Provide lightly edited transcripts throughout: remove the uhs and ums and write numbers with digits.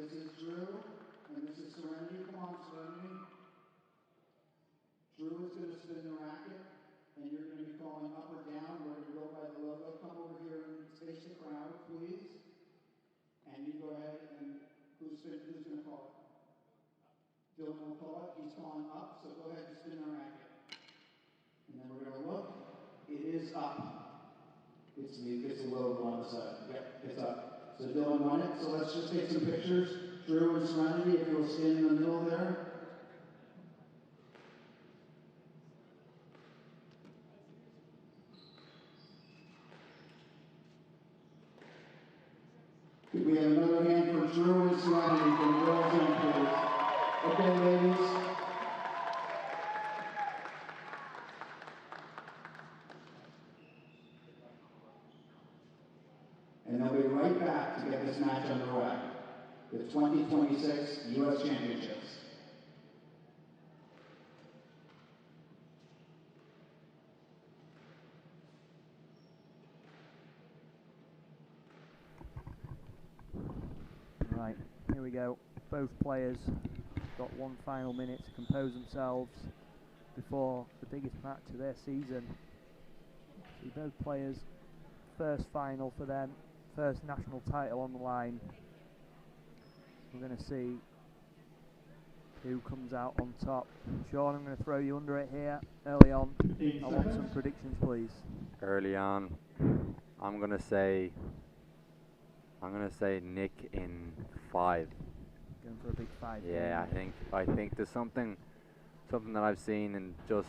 This is Drew, and this is Serenity. Come on, Serenity. Drew is going to spin the racket, and you're going to be calling up or down. We're going to go by the logo. Come over here and face the crowd, please. And you go ahead and who's going to call it? Dylan will call it. He's calling up, so go ahead and spin the racket. And then we're going to look. It is up. It's the logo on the side. Yep, it's up. So Dylan won it. So let's just take some pictures. Drew and Serenity, if you'll stand in the middle there. Could we have another hand for Drew and Serenity from the girls' end, please? Okay, ladies. And they'll be right back to get this match underway. The 2026 U.S. Championships. Right, here we go. Both players got one final minute to compose themselves before the biggest match of their season. See both players, first final for them, first national title on the line. We're going to see who comes out on top. Sean, I'm going to throw you under it here early on. I want some predictions, please. Early on, I'm going to say Nick in 5. Going for a big 5. Yeah, I think there's something that I've seen in just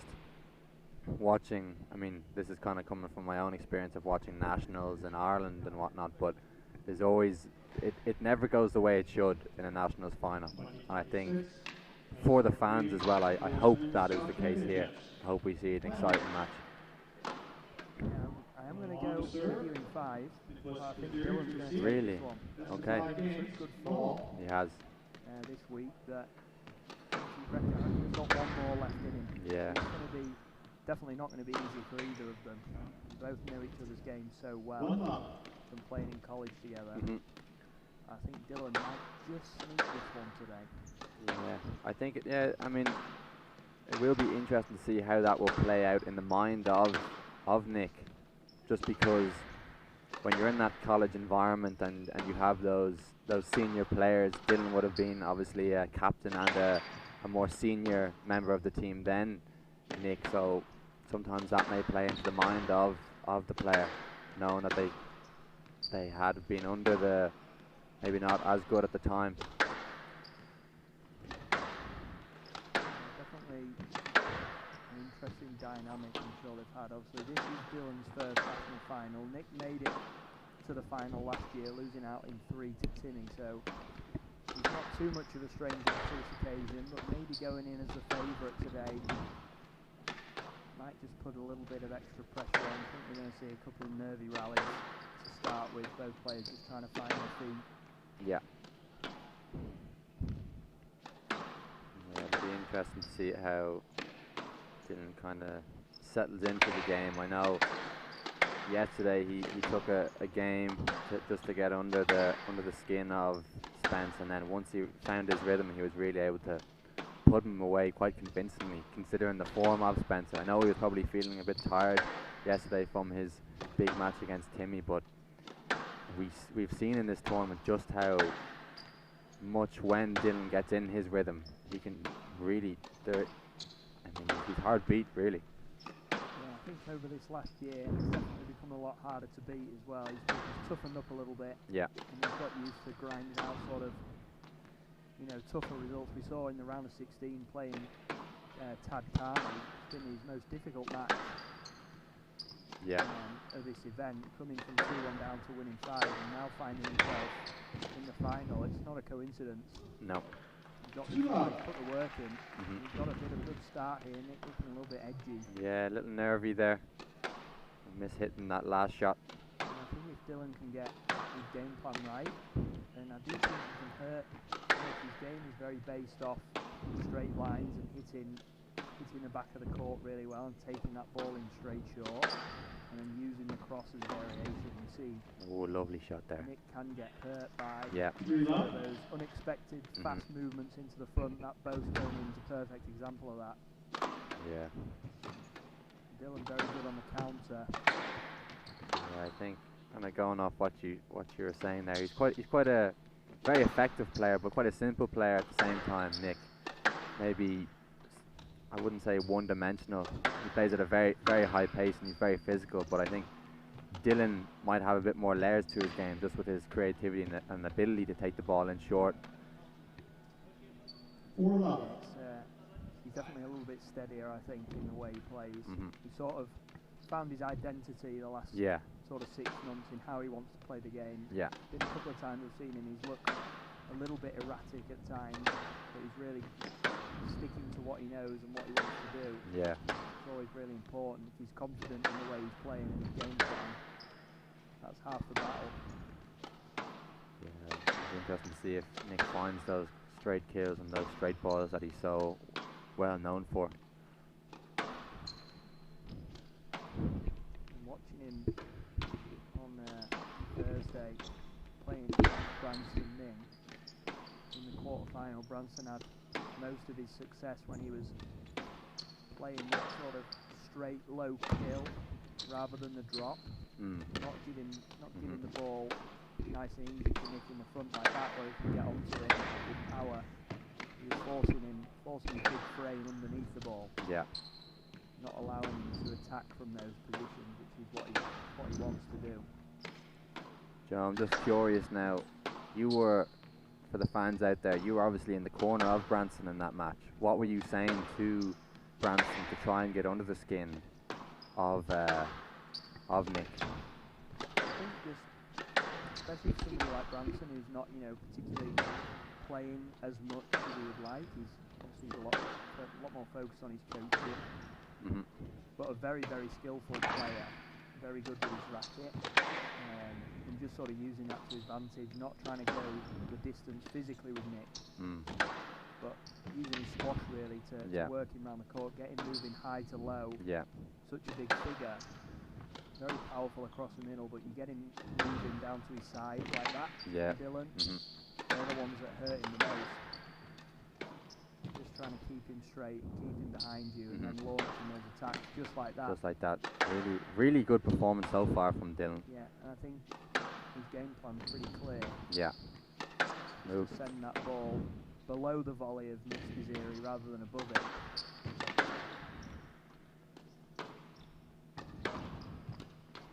watching. I mean, this is kind of coming from my own experience of watching nationals in Ireland and whatnot, but there's always it never goes the way it should in a nationals final. And I think for the fans as well, I hope that is the case here. I hope we see an exciting match. Yeah, I am going to go with you in 5. I think Dylan's going to take Really? this one. Okay. He's such good form He has. this week that I reckon he's got one more left in him. Yeah. It's going to be definitely not going to be easy for either of them. Both know each other's games so well from playing in college together. I think Dylan might just sneak this one today. Yeah, I think I mean, it will be interesting to see how that will play out in the mind of Nick, just because when you're in that college environment and you have those senior players. Dylan would have been obviously a captain and a more senior member of the team than Nick, so sometimes that may play into the mind of the player, knowing that they had been under the, maybe not as good at the time. Definitely an interesting dynamic I'm sure they've had. Obviously this is Dylan's first national final. Nick made it to the final last year, losing out in 3 to Timmy, so he's not too much of a stranger to this occasion, but maybe going in as the favourite today might just put a little bit of extra pressure on. I think we're going to see a couple of nervy rallies to start with, both players just trying to find their feet. Yeah. It'll be interesting to see how Dylan kind of settles into the game. I know yesterday he took a game just to get under the skin of Spence, and then once he found his rhythm, he was really able to put him away quite convincingly, considering the form of Spencer. I know he was probably feeling a bit tired yesterday from his big match against Timmy, but we've seen in this tournament just how much when Dylan gets in his rhythm, he can really he's hard beat, really. Yeah, I think over this last year it's definitely become a lot harder to beat as well. He's toughened up a little bit. Yeah. And he's got used to grinding out sort of, tougher results. We saw in the round of 16 playing Tad Carney. It's been his most difficult match of this event, coming from 2-1 down to winning 5 and now finding himself in the final. It's not a coincidence. No. He's got to put the work in. He's got a bit of a good start here. Nick looking a little bit edgy. Yeah, a little nervy there. Miss hitting that last shot. And I think if Dylan can get his game plan right, then I do think he can hurt. His game is very based off straight lines and hitting hitting the back of the court really well and taking that ball in straight short, and then using the cross as variation. You see, Oh, lovely shot there. Nick can get hurt by Yeah. some of those unexpected fast movements into the front. That both going into a perfect example of that. Yeah. Dylan very good on the counter. Yeah, I think kind of going off what you were saying there. He's quite a very effective player, but quite a simple player at the same time. Nick, maybe I wouldn't say one-dimensional. He plays at a very high pace and he's very physical. But I think Dylan might have a bit more layers to his game, just with his creativity and ability to take the ball in short. He's definitely a little bit steadier, I think, in the way he plays. He sort of found his identity the last sort of 6 months in how he wants to play the game. Yeah. Been a couple of times we've seen him, he's looked a little bit erratic at times, but he's really sticking to what he knows and what he wants to do. Yeah. It's always really important. If he's confident in the way he's playing and his game plan, that's half the battle. Yeah, it's interesting to see if Nick finds those straight kills and those straight balls that he's so well known for. I'm watching him on Thursday playing Branson Ming in the quarterfinal. Branson had most of his success when he was playing that sort of straight low kill rather than the drop. Not giving the ball nice and easy to Nick in the front like that, where he can get onto it with power. He was forcing his big frame underneath the ball. Yeah. Not allowing him to attack from those positions, which is what he wants to do. Joe, I'm just curious now. You were, for the fans out there, you were obviously in the corner of Branson in that match. What were you saying to Branson to try and get under the skin of Nick? I think just, especially for somebody like Branson, who's not, particularly playing as much as he would like. He's obviously a lot more focused on his coaching, but a very, very skillful player, very good with his racket, and just sort of using that to his advantage, not trying to go the distance physically with Nick, but using his squash really to work him around the court, get him moving high to low. Yeah. Such a big figure, very powerful across the middle, but you get him moving down to his side like that. Yeah. Dylan. They're the ones that hurt him the most. Just trying to keep him straight, keep him behind you, and then launching those attacks just like that. Just like that. Really, really good performance so far from Dylan. Yeah, and I think his game plan's pretty clear. Yeah. Move. To send that ball below the volley of Nick Scazzeri rather than above it.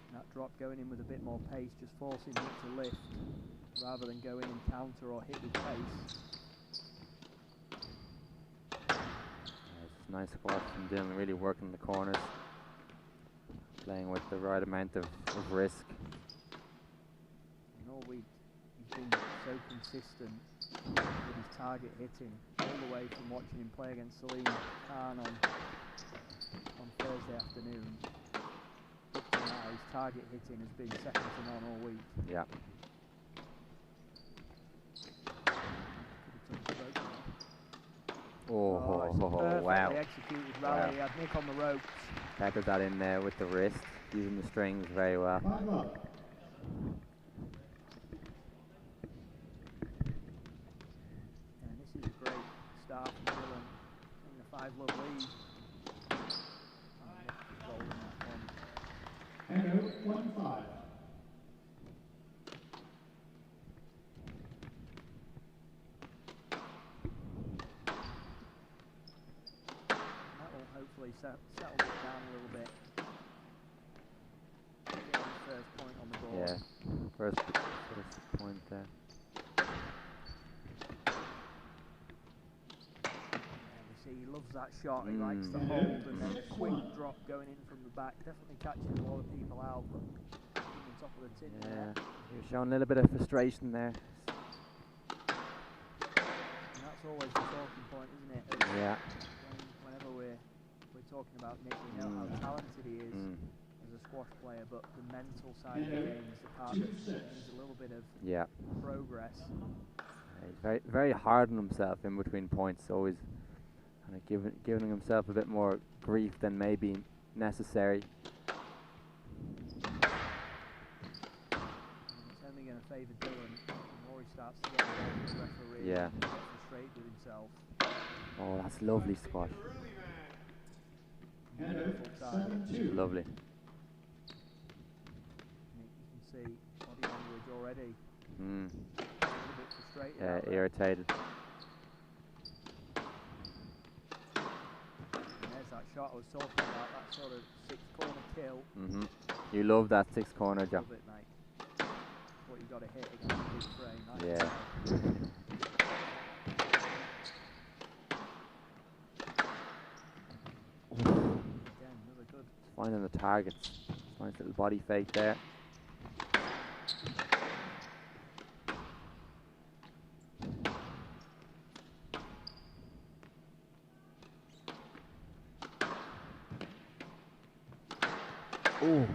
And that drop going in with a bit more pace, just forcing Nick to lift, rather than go in and counter or hit with pace. It's a nice squash from Dylan, really working the corners, playing with the right amount of risk. And all week he's been so consistent with his target hitting, all the way from watching him play against Salim Khan on Thursday afternoon. Up to now, his target hitting has been second to none all week. Yeah. Wow. Executed rally. Wow. He had Nick on the ropes. Tackled that in there with the wrist, using the strings very well. And this is a great start from Dylan in the 5-love lead. And 1-5. Hopefully settle it down a little bit. Get the first point on the board. Yeah, first point there. And we see he loves that shot. He likes the hold and then a quick drop going in from the back. Definitely catching a lot of people out, but keeping the top of the tin. Yeah, he was showing a little bit of frustration there. And that's always the talking point, isn't it? Yeah. Whenever we're talking about Nick, we know how talented he is as a squash player, but the mental side of the game is the part that needs a little bit of progress. He's very hard on himself in between points, always Kind of giving himself a bit more grief than maybe necessary. It's only going to favour Dylan the more he starts to get involved with the referee. Yeah. And gets frustrated with himself. Oh, that's lovely squash. Beautiful time. 7-2. Lovely. You can see body language already. Mm. A little bit frustrated. Yeah, out there. irritated. And there's that shot I was talking about, that sort of 6-corner kill. You love that 6 corner, Joe. Love it, mate. What you got to hit against the big frame. I Yeah. can tell. Again, another good. Finding the targets. Nice little body fake there. Ooh.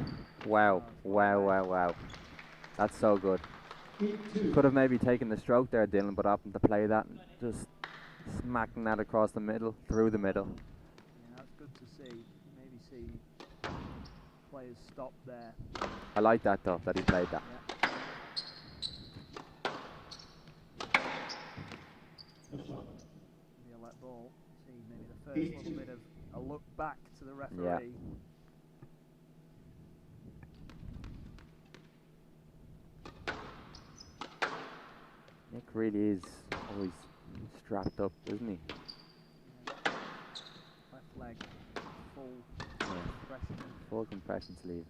Wow. Wow, wow, wow. That's so good. Could have maybe taken the stroke there, Dylan, but opted to play that and just smacking that across the middle, through the middle. Yeah, that's good to see. Maybe see players stop there. I like that though, that he played that. Yeah. Maybe a let ball. See maybe the first little bit of a look back to the referee. Yeah. Nick really is always strapped up, isn't he? Yeah. Left leg full compression. Full compression sleeve.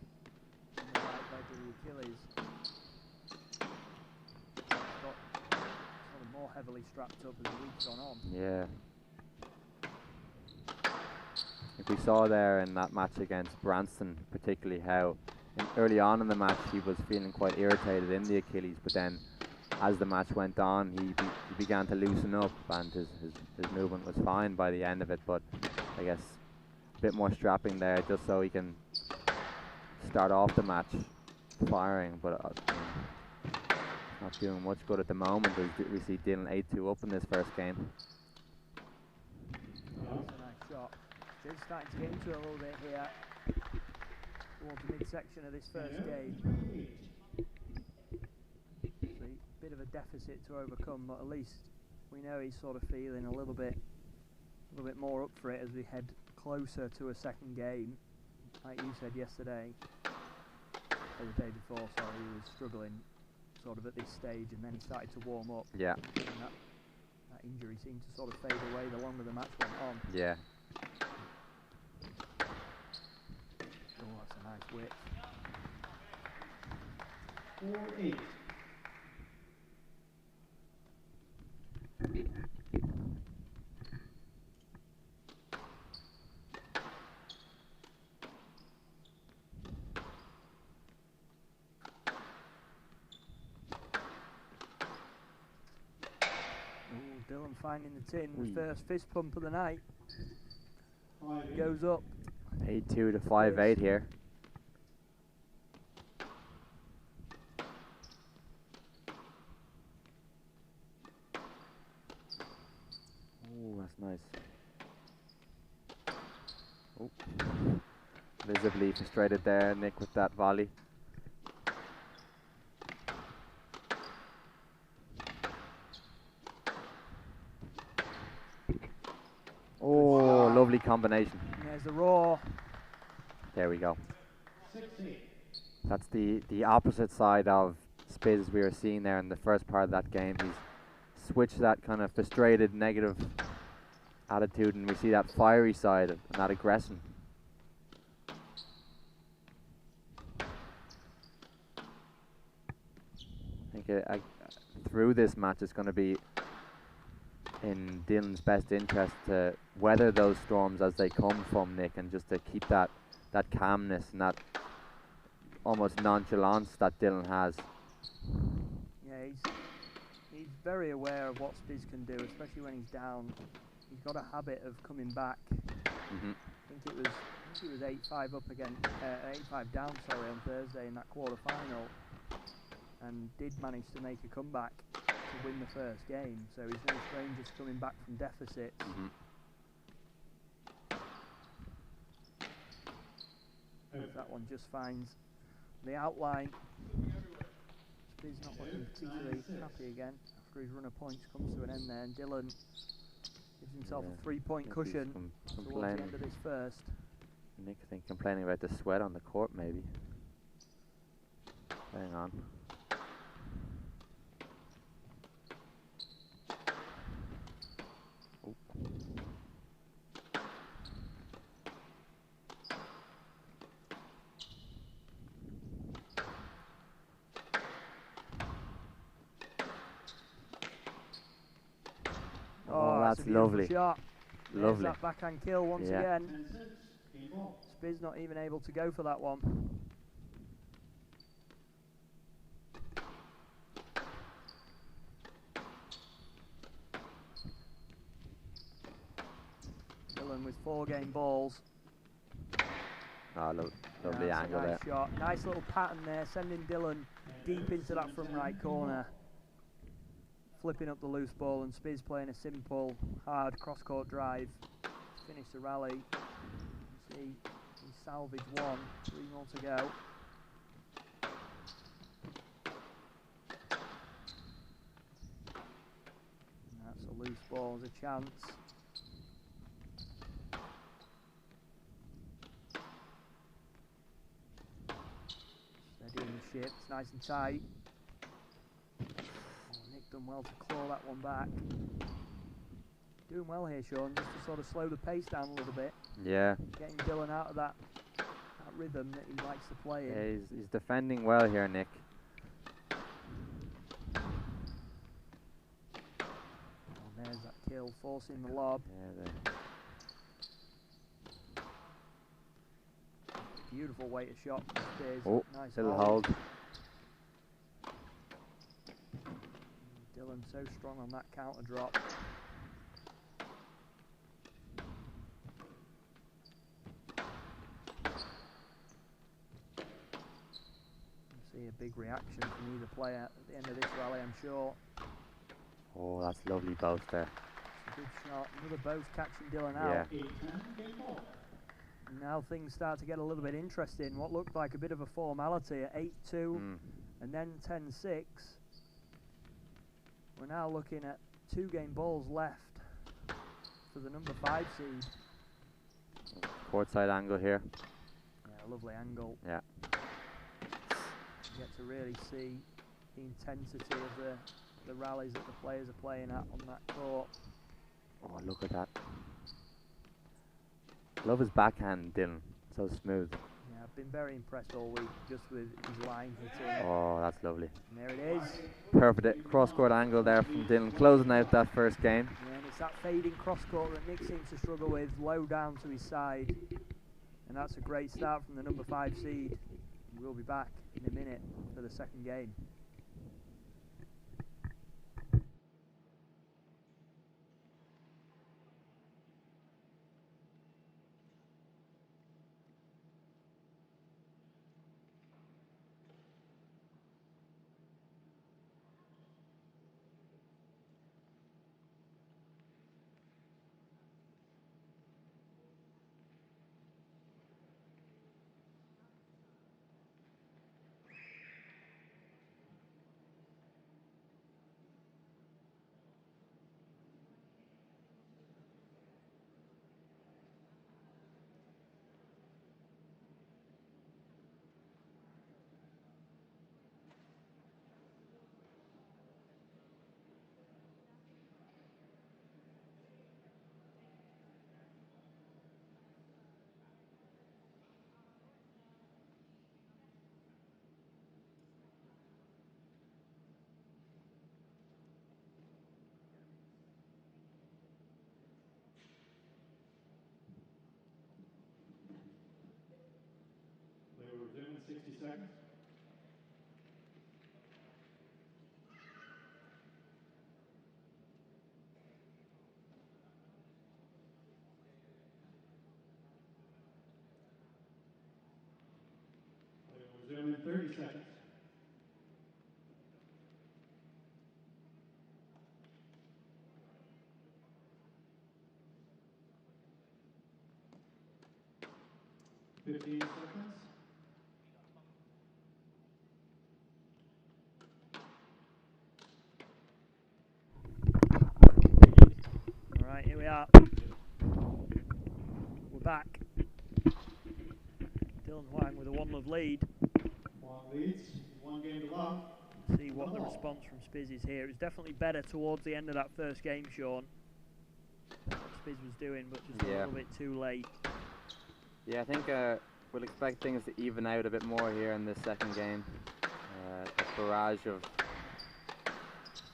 And the right leg of the Achilles. Got sort of more heavily strapped up as the week's gone on. Yeah. Like we saw there in that match against Branston, particularly how early on in the match he was feeling quite irritated in the Achilles, but then as the match went on, he began to loosen up, and his movement was fine by the end of it. But I guess a bit more strapping there, just so he can start off the match firing. But not doing much good at the moment as we see Dylan 8-2 up in this first game. That's a nice shot. Just starting to get into it a little bit here towards the midsection of this first game. Bit of a deficit to overcome, but at least we know he's sort of feeling a little bit more up for it as we head closer to a second game. Like you said yesterday, or the day before, sorry, he was struggling sort of at this stage, and then he started to warm up. Yeah. And that injury seemed to sort of fade away the longer the match went on. Yeah. Oh, that's a nice whip. 4-8. Dylan finding the tin, Ooh. the first fist pump of the night. Goes up. 8-2 to 5-8 here. Oh, that's nice. Oh. Visibly frustrated there, Nick, with that volley. Oh, lovely combination. And there's the raw. There we go. 6-8. That's the opposite side of Spiz we were seeing there in the first part of that game. He's switched that kind of frustrated, negative attitude, and we see that fiery side and that aggression. I think through this match it's going to be in Dylan's best interest to weather those storms as they come from Nick, and just to keep that calmness and that almost nonchalance that Dylan has. Yeah, he's very aware of what Spiz can do, especially when he's down. He's got a habit of coming back. Mm-hmm. I think it was 8-5 up again, 8-5 down, sorry, on Thursday in that quarter-final, and did manage to make a comeback to win the first game. So he's no stranger to coming back from deficits. Mm-hmm. one just finds the outline. Spiz not looking particularly happy again after his run of points comes to an end there, and Dylan gives himself a 3-point cushion towards the end of this first. Nick, I think, complaining about the sweat on the court, maybe. Hang on. Oh. Oh, that's lovely. Shot. Lovely. There's that backhand kill once again. Spiz not even able to go for that one. Dylan with 4 game balls. Oh, lovely angle nice there. Shot. Nice little pattern there, sending Dylan deep into that front right corner. Flipping up the loose ball, and Spiz playing a simple, hard cross-court drive to finish the rally. You see, he salvaged 1, 3 more to go. And that's a loose ball as a chance. Steadying the ship, it's nice and tight. Done well to claw that one back. Doing well here, Sean, just to sort of slow the pace down a little bit. Yeah. Getting Dylan out of that rhythm that he likes to play in. Yeah, he's defending well here, Nick. Oh, there's that kill, forcing the lob. Yeah, Beautiful weighted shot from Spiz. Oh, nice little hold. Dylan so strong on that counter drop. See a big reaction from either player at the end of this rally, I'm sure. Oh, that's lovely boast there. It's a good shot. Another boast catching Dylan out. Yeah. Now things start to get a little bit interesting. What looked like a bit of a formality at 8-2 and then 10-6. We're now looking at 2 game balls left for the number 5 seed. Courtside angle here. Yeah, lovely angle. Yeah. You get to really see the intensity of the rallies that the players are playing at on that court. Oh, look at that. Love his backhand, Dylan. So smooth. Yeah, I've been very impressed all week just with his line hitting. Oh, that's lovely. And there it is. Perfect cross-court angle there from Dylan, closing out that first game. Yeah, and it's that fading cross-court that Nick seems to struggle with, low down to his side. And that's a great start from the number 5 seed. We'll be back in a minute for the second game. They will resume in 60 seconds. They will resume in 30 seconds. Fifteen seconds. we are. We're back. Dylan Huang with a 1-love lead. Huang leads, 1 game to love. See what the response from Spiz is here. It was definitely better towards the end of that first game, Sean. What Spiz was doing, but just a little bit too late. Yeah, I think we'll expect things to even out a bit more here in this second game. A barrage of,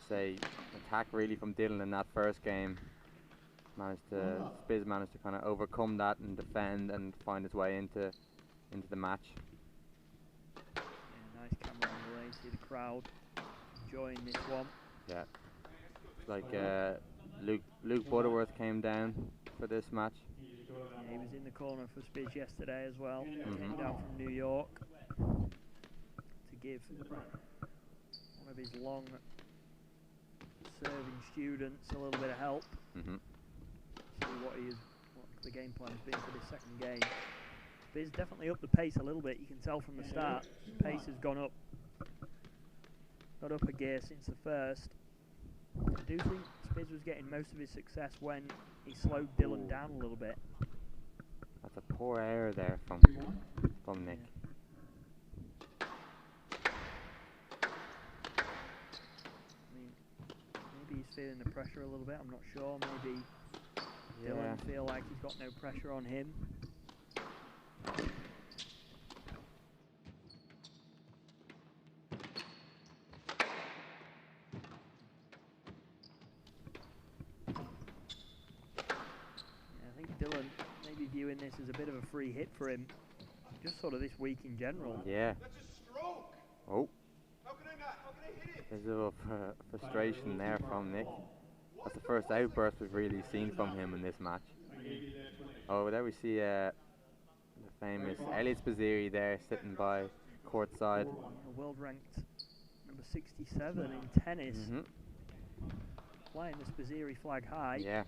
say, attack really from Dylan in that first game. Spiz managed to kind of overcome that and defend and find his way into the match. Yeah, nice camera angle. You see the crowd enjoying this one. Yeah, it's like Luke Butterworth came down for this match. Yeah, he was in the corner for Spiz yesterday as well. Mm-hmm. Came down from New York to give one of his long serving students a little bit of help. Mm-hmm. See what the game plan has been for this second game. Spiz definitely upped the pace a little bit. You can tell from the start. The pace has gone up a gear since the first. I do think Spiz was getting most of his success when he slowed Dylan down a little bit. That's a poor error there from Nick. I mean, maybe he's feeling the pressure a little bit. I'm not sure. Maybe Dylan feel like he's got no pressure on him. I think Dylan maybe viewing this as a bit of a free hit for him, just sort of this week in general. Yeah. That's a stroke. Oh. How can I hit it? There's a little frustration there from Nick. That's the first outburst we've really seen from him in this match. Oh, there we see the famous Elliot Spaziri there sitting by courtside. A world ranked number 67 in tennis. Mm-hmm. Flying the Spaziri flag high. Yeah.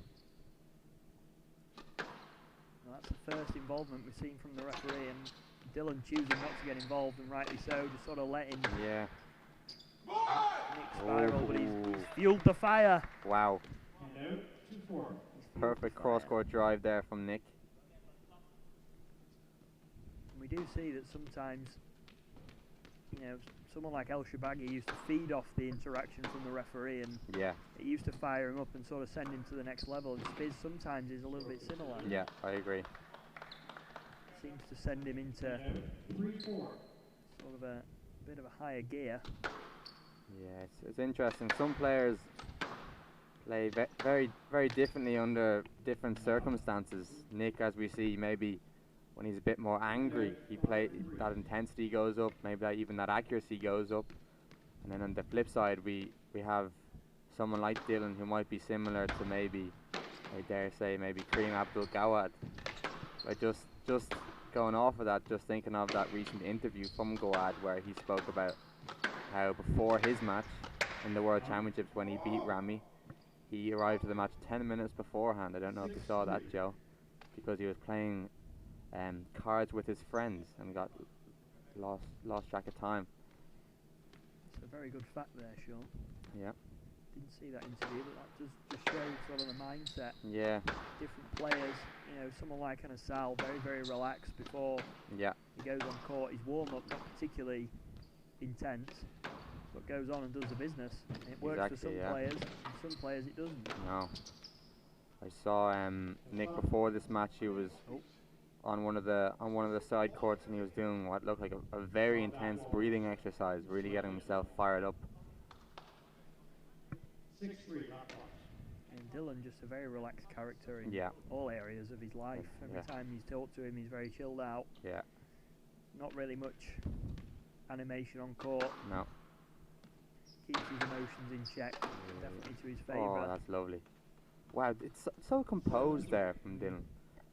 Well, that's the first involvement we've seen from the referee, and Dylan choosing not to get involved, and rightly so, just sort of letting Yeah. Nick spiral, but he's fueled the fire. Wow. And out, 2-4. Perfect cross-court drive there from Nick. And we do see that sometimes, someone like El Shabaghi used to feed off the interaction from the referee, and Yeah. it used to fire him up and sort of send him to the next level. And Spiz sometimes is a little bit similar. Yeah, I agree. Seems to send him into 3-4. sort of a bit of a higher gear. Yeah, it's interesting. Some players play very, very differently under different circumstances. Nick, as we see, maybe when he's a bit more angry, that intensity goes up, maybe even that accuracy goes up. And then on the flip side, we have someone like Dylan who might be similar to maybe, I dare say, maybe Kareem Abdul-Gawad. But just going off of that, just thinking of that recent interview from Gawad where he spoke about how before his match in the World Championships when he beat Ramy, he arrived to the match 10 minutes beforehand. I don't know if you saw that, Joe, because he was playing cards with his friends and got lost track of time. It's a very good fact there, Sean. Yeah. Didn't see that interview, but that does just show sort of the mindset. Yeah. Different players, someone like an Asal, very, very relaxed before he goes on court. His warm-up not particularly intense, but goes on and does the business. It works for some players, and some players it doesn't. No. I saw Nick before this match. He was on one of the side courts, and he was doing what looked like a very intense breathing exercise, really getting himself fired up. 6-3. And Dylan, just a very relaxed character in all areas of his life. Every time you talk to him, he's very chilled out. Yeah. Not really much animation on court. No. Keeps his emotions in check. Definitely to his favour. Oh, that's lovely. Wow, it's so composed there from Dylan.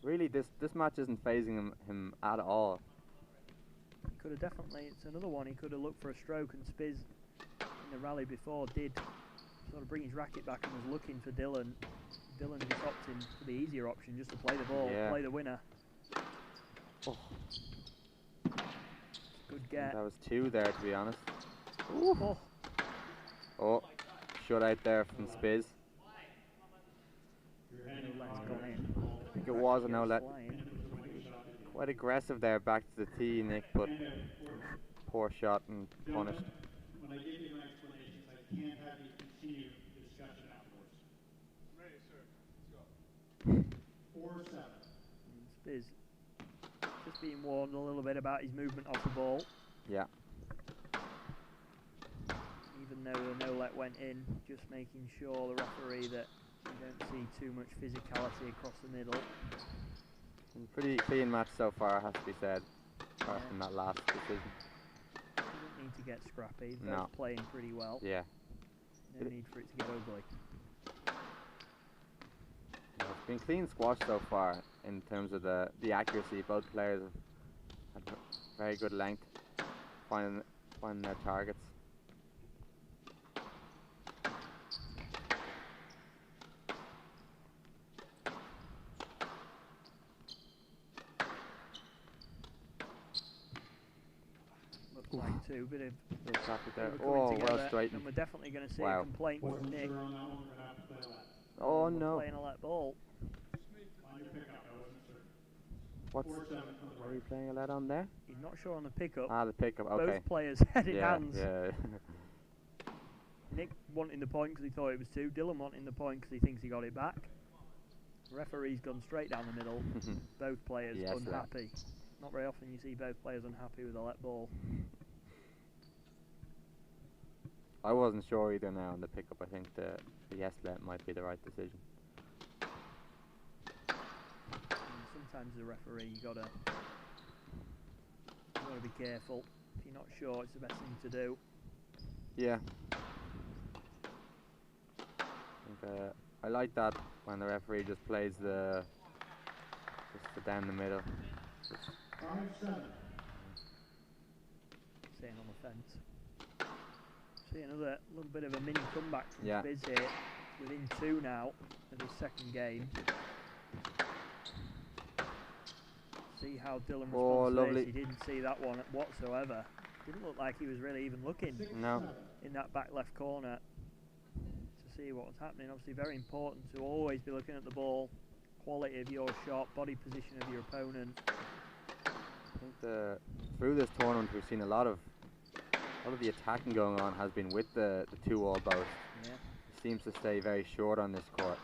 Really, this match isn't phasing him at all. He could have definitely, it's another one, he could have looked for a stroke, and Spiz in the rally before did sort of bring his racket back and was looking for Dylan. Dylan just opting for the easier option, just to play the ball, play the winner. Oh. Good get. That was 2 there, to be honest. Ooh. Oh, shut out there from Spiz. No it was a Goes no-let. flying. Quite aggressive there, back to the tee, Nick, but poor shot and punished. When I give you my explanations, I can't have you continue the discussion afterwards. Ready, sir. Let's go. 4-7. Spiz just being warned a little bit about his movement off the ball. Yeah. Even though the no-let went in, just making sure the referee that you don't see too much physicality across the middle. Pretty clean match so far, has to be said, apart from that last decision. Doesn't need to get scrappy. Both No. playing pretty well. Yeah. No need for it to get ugly. It's been clean squash so far in terms of the accuracy. Both players have had very good length, finding their targets. Looks like two, bit of Little traffic there. coming Oh, together, well straightened. and we're definitely going to see Wow. a complaint from Wasn't Nick. sure on that one, we're going to have to play that. Oh We're no. playing a let ball. On your pickup, I wasn't sure. What's 4-7 are you playing a let on there? He's not sure on the pickup. Ah, the pickup. Okay. Both players head in Yeah. hands. Yeah. Nick wanting the point because he thought it was two. Dylan wanting the point because he thinks he got it back. Referee's gone straight down the middle. Both players Yes, unhappy. Not very often you see both players unhappy with a let ball. I wasn't sure either now on the pickup. I think the yes let might be the right decision. And sometimes the referee you gotta be careful. If you're not sure, it's the best thing to do. Yeah. I like that when the referee just plays just down the middle. 5-7. Staying on the fence. See another little bit of a mini comeback from Yeah. Spiz here. Within two now of his second game. See how Dylan Oh, responds to lovely. this. He didn't see that one whatsoever. Didn't look like he was really even looking No. in that back left corner to see what was happening. Obviously very important to always be looking at the ball, quality of your shot, body position of your opponent. I think through this tournament we've seen a lot of the attacking going on has been with the 2-all both. Yeah. It seems to stay very short on this court,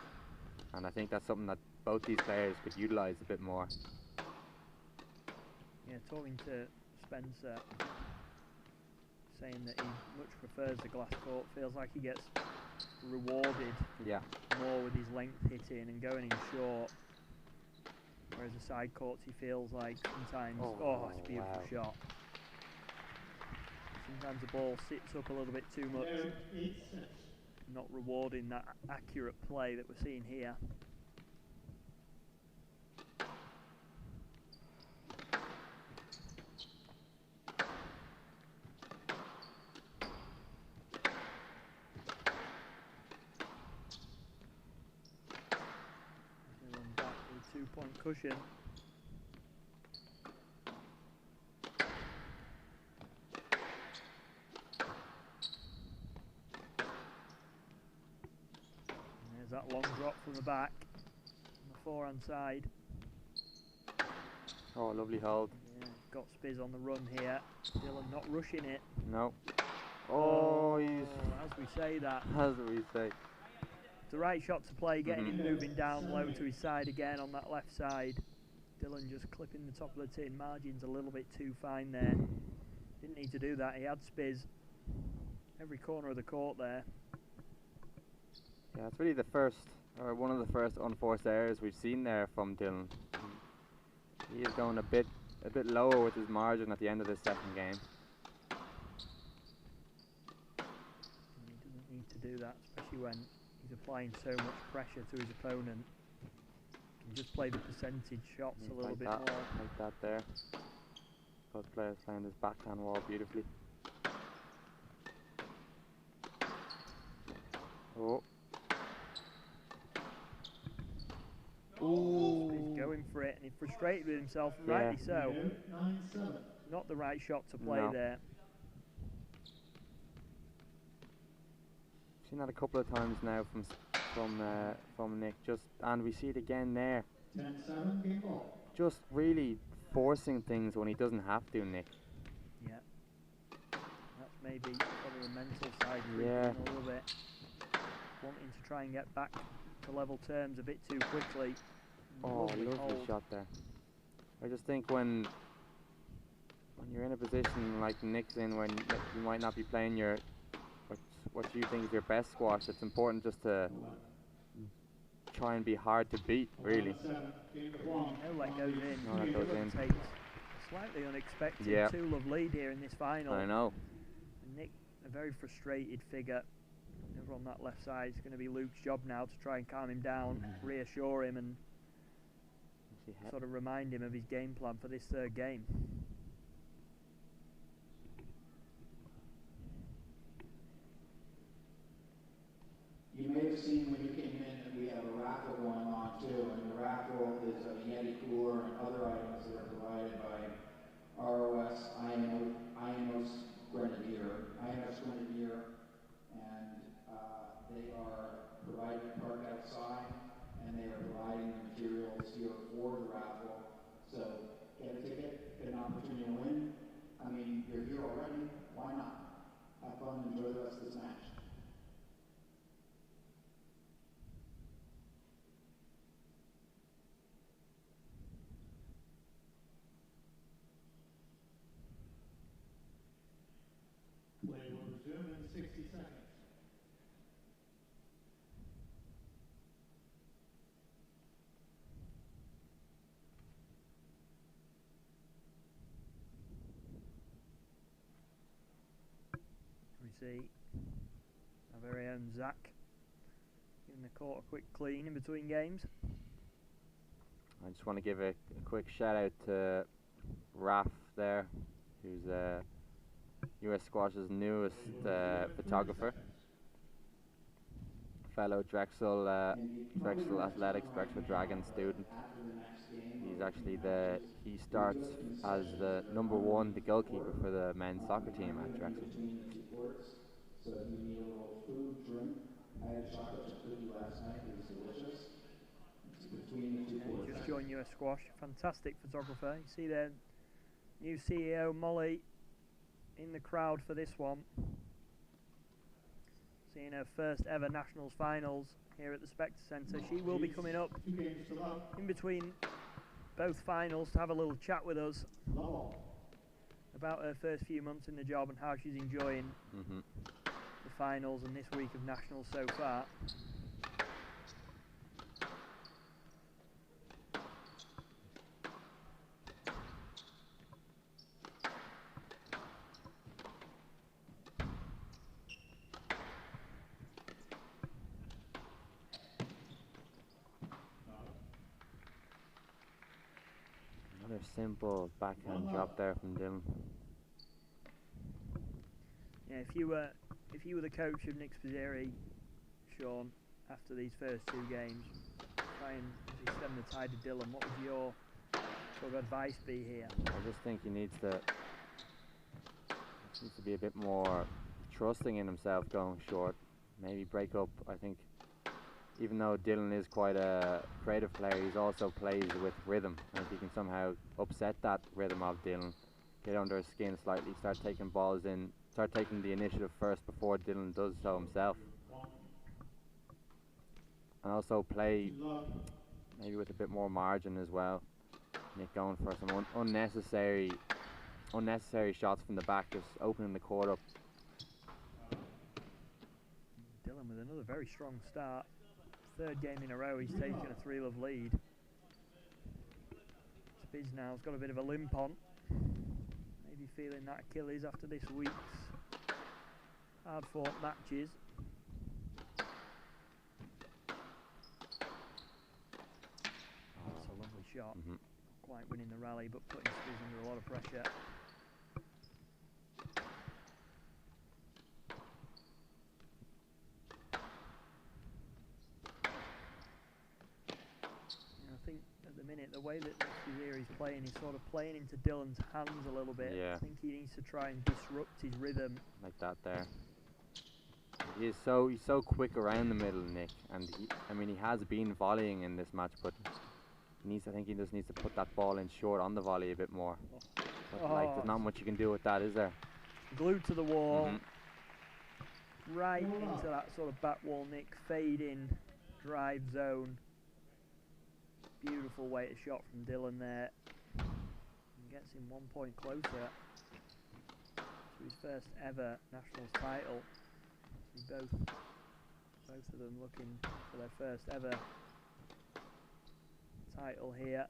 and I think that's something that both these players could utilise a bit more. Yeah, talking to Spencer, saying that he much prefers the glass court, feels like he gets rewarded Yeah. more with his length hitting and going in short, whereas the side courts he feels like sometimes, it's a beautiful wow. shot. Sometimes the ball sits up a little bit too much, 8-6. not rewarding that accurate play that we're seeing here. Back with a 2-point cushion. And there's that long drop from the back on the forehand side. Oh, lovely hold. Yeah, got Spiz on the run here. Dylan not rushing it. No. Oh, he's As we say that, as we say. the right shot to play, getting him moving down low to his side again on that left side. Dylan just clipping the top of the tin. Margin's a little bit too fine there. Didn't need to do that. He had Spiz every corner of the court there. Yeah, it's really the first, or one of the first unforced errors we've seen there from Dylan. He is going a bit lower with his margin at the end of this second game. And he doesn't need to do that, especially when he's applying so much pressure to his opponent. He can just play the percentage shots a little Like bit that, more. like that there. Both players playing this backhand wall beautifully. Oh. Ooh. He's going for it, and he's frustrated with himself, and Yeah. rightly so. 9-7. Not the right shot to play No. there. Seen that a couple of times now from Nick, and we see it again there. 10-7, game ball. Just really forcing things when he doesn't have to, Nick. Yeah. That's maybe probably the mental side creeping Yeah. a little bit. Wanting to try and get back to level terms a bit too quickly. Oh, Lovely lovely hold. shot there. I just think when you're in a position like Nick's in, when you might not be playing your what you think is your best squash, it's important just to try and be hard to beat, really. No let goes in. No let goes Dillon in. takes a slightly unexpected Yeah. 2-love lead here in this final. I know. And Nick, a very frustrated figure over on that left side. It's going to be Luke's job now to try and calm him down, reassure him, and sort of remind him of his game plan for this third game. You may have seen when you came in that we have a raffle going on too, and the raffle is a Yeti cooler and other items that are provided by ROS INOS Grenadier, and they are providing a park outside, and they are providing the materials here for the raffle. So get a ticket, get an opportunity to win. I mean, you're here already, why not? Have fun, enjoy the rest of this match. Play will resume in 60 seconds. We see our very own Zach giving the court a quick clean in between games. I just want to give a quick shout out to Raf there, who's US Squash's newest photographer. Fellow Drexel Athletics, Drexel Dragon student. He's actually he starts as the #1, the goalkeeper for the men's soccer team at Drexel. So if you need a little food, drink, I had chocolate chip cookie last night, it was delicious. It's between the two courts. Just joined US Squash, fantastic photographer. You see their new CEO Molly in the crowd for this one. Seeing her first ever Nationals finals here at the Spectre Centre. She will be coming up in between both finals to have a little chat with us about her first few months in the job and how she's enjoying the finals and this week of Nationals so far. Another simple backhand drop there from Dylan. Yeah, if you were the coach of Nick Spizzeri, Sean, after these first two games, try and stem the tide of Dylan, what would your sort of advice be here? I just think he needs to be a bit more trusting in himself going short. Maybe break up. I think even though Dylan is quite a creative player, he also plays with rhythm. And if he can somehow upset that rhythm of Dylan, get under his skin slightly, start taking balls in, start taking the initiative first before Dylan does so himself. And also play maybe with a bit more margin as well. Nick going for some unnecessary shots from the back, just opening the court up. Dylan with another very strong start. Third game in a row, he's taken a 3-love lead. Spiz now's got a bit of a limp on. Maybe feeling that Achilles after this week's hard-fought matches. That's a lovely shot. Not quite winning the rally, but putting Spiz under a lot of pressure. I think at the minute the way that Spizzeri is playing, he's sort of playing into Dylan's hands a little bit. Yeah. I think he needs to try and disrupt his rhythm. Like that there. He's so quick around the middle, Nick, and he has been volleying in this match, but I think he just needs to put that ball in short on the volley a bit more. But like, there's not much you can do with that, is there? Glued to the wall. Right into that sort of back wall, Nick. Fading drive zone. Beautiful weighted shot from Dylan there. And gets him 1 point closer to his first ever nationals title. See both of them looking for their first ever title here.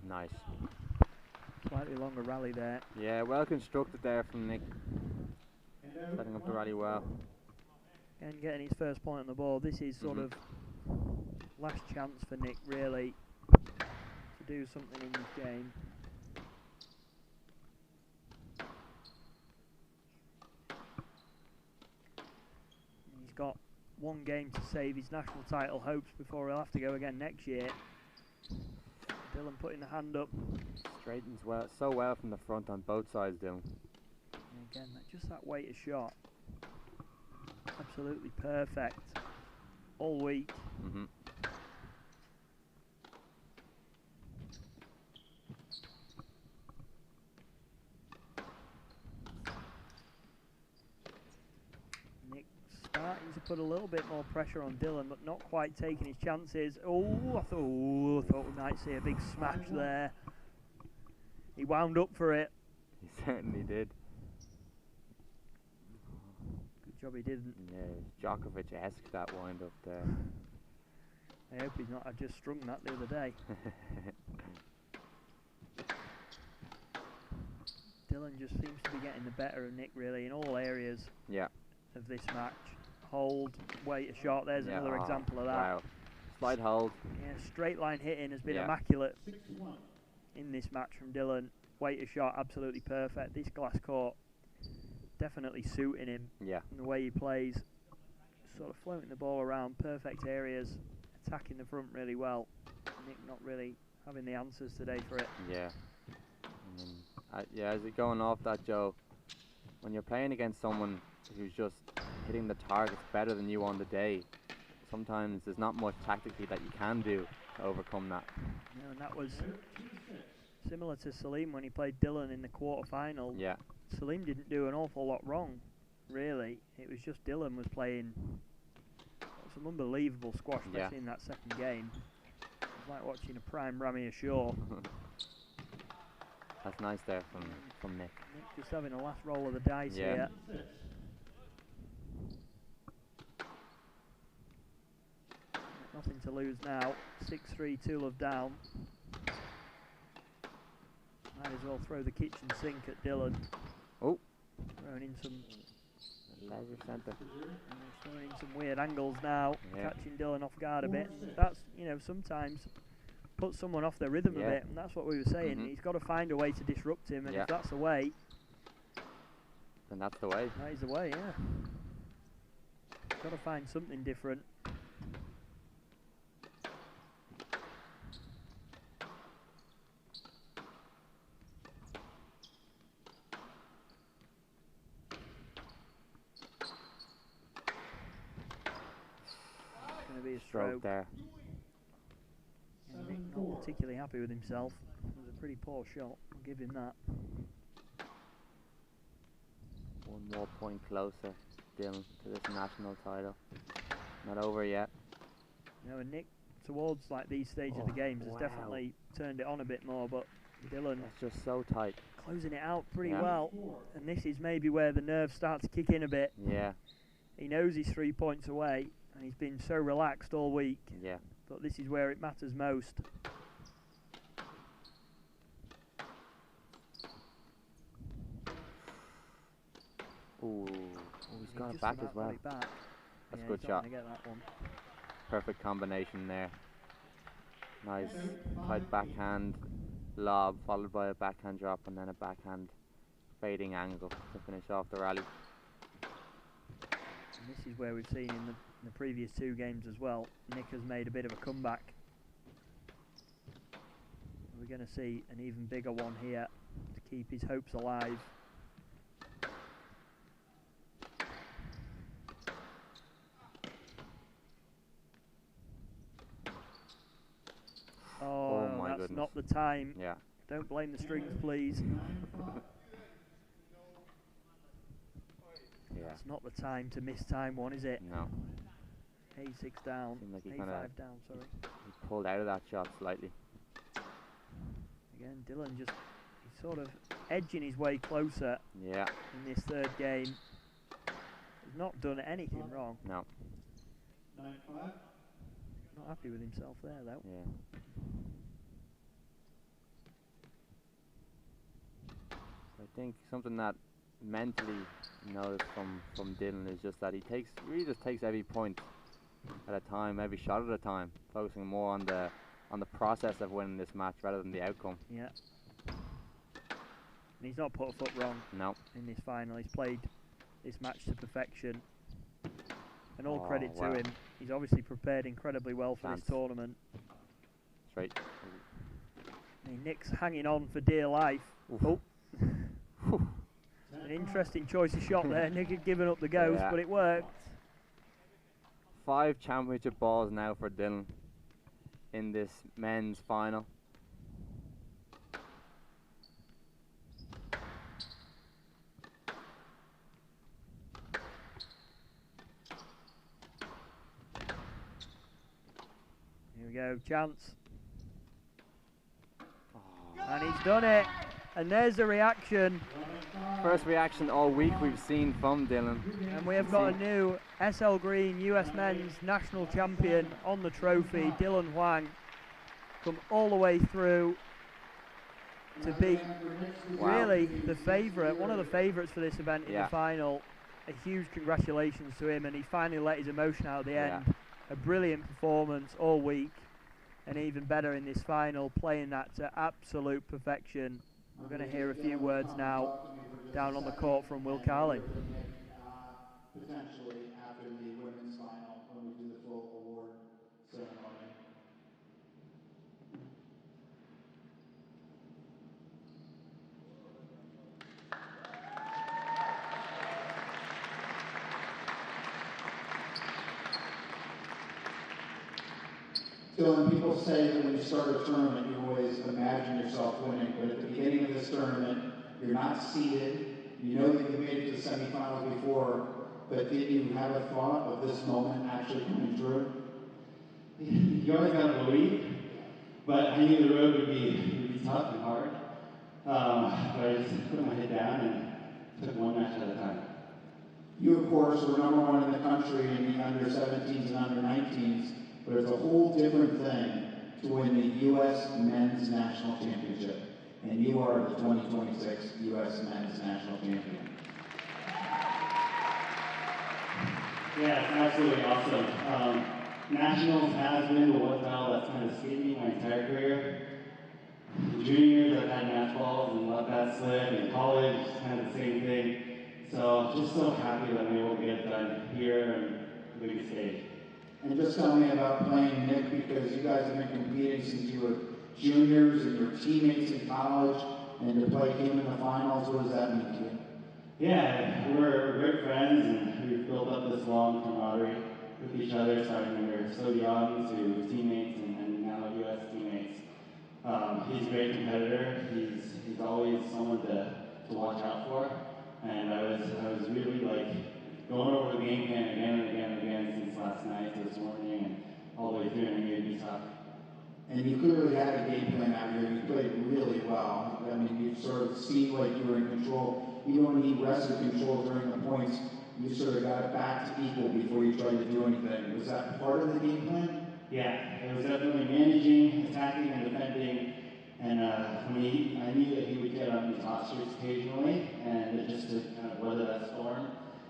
Nice. Slightly longer rally there. Yeah, well constructed there from Nick. Setting up the rally well. And getting his first point on the board. This is sort of last chance for Nick, really, to do something in this game. He's got one game to save his national title hopes before he'll have to go again next year. Dylan putting the hand up. Straightens so well from the front on both sides, Dylan. And again, just that weighted shot. Absolutely perfect. All week. Nick starting to put a little bit more pressure on Dylan, but not quite taking his chances. I thought we might see a big smash there. He wound up for it. He certainly did. Good job he didn't. Yeah, Djokovic-esque that wind up there. I hope he's not. I just strung that the other day. Dylan just seems to be getting the better of Nick, really, in all areas of this match. Hold, weight a shot. There's another example of that. Wow. Slight hold. Yeah, straight line hitting has been immaculate in this match from Dylan. Weight a shot, absolutely perfect. This glass court definitely suiting him. Yeah. And the way he plays, sort of floating the ball around, perfect areas, attacking the front really well. Nick not really having the answers today for it. Yeah. As you're going off that, Joe, when you're playing against someone who's just hitting the targets better than you on the day, sometimes there's not much tactically that you can do to overcome that. And that was similar to Salim when he played Dylan in the quarter-final. Yeah. Salim didn't do an awful lot wrong, really. It was just Dylan was playing some unbelievable squash, especially in that second game. It was like watching a prime Rami ashore. That's nice there from Nick. Nick just having a last roll of the dice here. Nothing to lose now. 6-3, 2-love down. Might as well throw the kitchen sink at Dylan. Oh. Throwing in some leisure centre. Throwing in some weird angles now. Catching Dylan off guard a bit. That's, sometimes put someone off their rhythm a bit, and that's what we were saying. He's got to find a way to disrupt him, and if that's the way, then that's the way. That is the way, yeah. Got to find something different. Going to be a stroke there. Nick not particularly happy with himself. It was a pretty poor shot. I'll give him that. One more point closer, Dylan, to this national title. Not over yet. And Nick, towards like these stages of the games, has definitely turned it on a bit more. But Dylan, it's just so tight. Closing it out pretty well. And this is maybe where the nerves start to kick in a bit. Yeah. He knows he's 3 points away, and he's been so relaxed all week. Yeah. But this is where it matters most. Ooh, he's got it just back about as well. got it back. That's Yeah, a good he's not shot. gonna get that one. Perfect combination there. Nice tight backhand lob followed by a backhand drop and then a backhand fading angle to finish off the rally. And this is where we've seen in the previous 2 games as well. Nick has made a bit of a comeback. We're going to see an even bigger one here to keep his hopes alive. Oh, my that's goodness. not the time. Yeah. Don't blame the strings, please. Yeah. It's not the time to miss time one, is it? No. A6 down. Seemed like he A5 kinda- down, sorry. He pulled out of that shot slightly. Again, Dylan just he's sort of edging his way closer Yeah. in this 3rd game. He's not done anything wrong. No. 9-5. Not happy with himself there, though. Yeah. I think something that mentally noticed from Dylan is just that he really just takes every point at a time, every shot at a time, focusing more on the process of winning this match rather than the outcome. Yeah. And he's not put a foot wrong No. in this final. He's played this match to perfection. And all Oh, credit wow. to him. He's obviously prepared incredibly well for Chance. this tournament. Straight. I mean, Nick's hanging on for dear life. Oof. Oh. An interesting choice of shot there. Nick had given up the ghost, Yeah. but it worked. 5 championship balls now for Dylan in this men's final. Here we go, chance. And he's done it. And there's the reaction. First reaction all week we've seen from Dylan. And we have got a new SL Green US Men's National Champion on the trophy, Dylan Huang. Come all the way through to beat really the favourite, one of the favourites for this event in the final. A huge congratulations to him, and he finally let his emotion out at the end. A brilliant performance all week, and even better in this final, playing that to absolute perfection. We're going to hear a few words now down on the court from Will Carlin. Potentially after the women's final when we do the full award ceremony. Dylan, people say that when you start a tournament, you always imagine yourself winning, but at the beginning of this tournament, you're not seeded. You know that you made it to the semifinals before, but did you have a thought of this moment actually coming true? You always gotta believe, but I knew the road would be tough and hard. But I just put my head down and took one match at a time. You, of course, were #1 in the country in the under-17s and under-19s, but it's a whole different thing to win the U.S. Men's National Championship. And you are the 2026 U.S. Men's National Champion. Yeah, it's absolutely awesome. Nationals has been the one style that's kind of escaped me my entire career. In juniors, I've had match balls and let that slip. In college, it's kind of the same thing. So just so happy that I'm able to get it done here on the biggest stage. And just tell me about playing Nick, because you guys have been competing since you were juniors and your teammates in college, and to play him in the finals, what does that mean to you? Yeah, we're great friends, and we've built up this long camaraderie with each other, starting when we were so young to teammates and now U.S. teammates. He's a great competitor. He's always someone to watch out for, and I was really like going over the game plan again and again and again since last night to this morning and all the way through, and I knew it'd be tough. And you clearly had a game plan out here. You played really well. I mean, you sort of seemed like you were in control. Even when he wrestled control during the points, you sort of got it back to equal before you tried to do anything. Was that part of the game plan? Yeah, it was definitely managing, attacking, and defending. And I knew that he would get on these hot streaks occasionally, and just to kind of weather that storm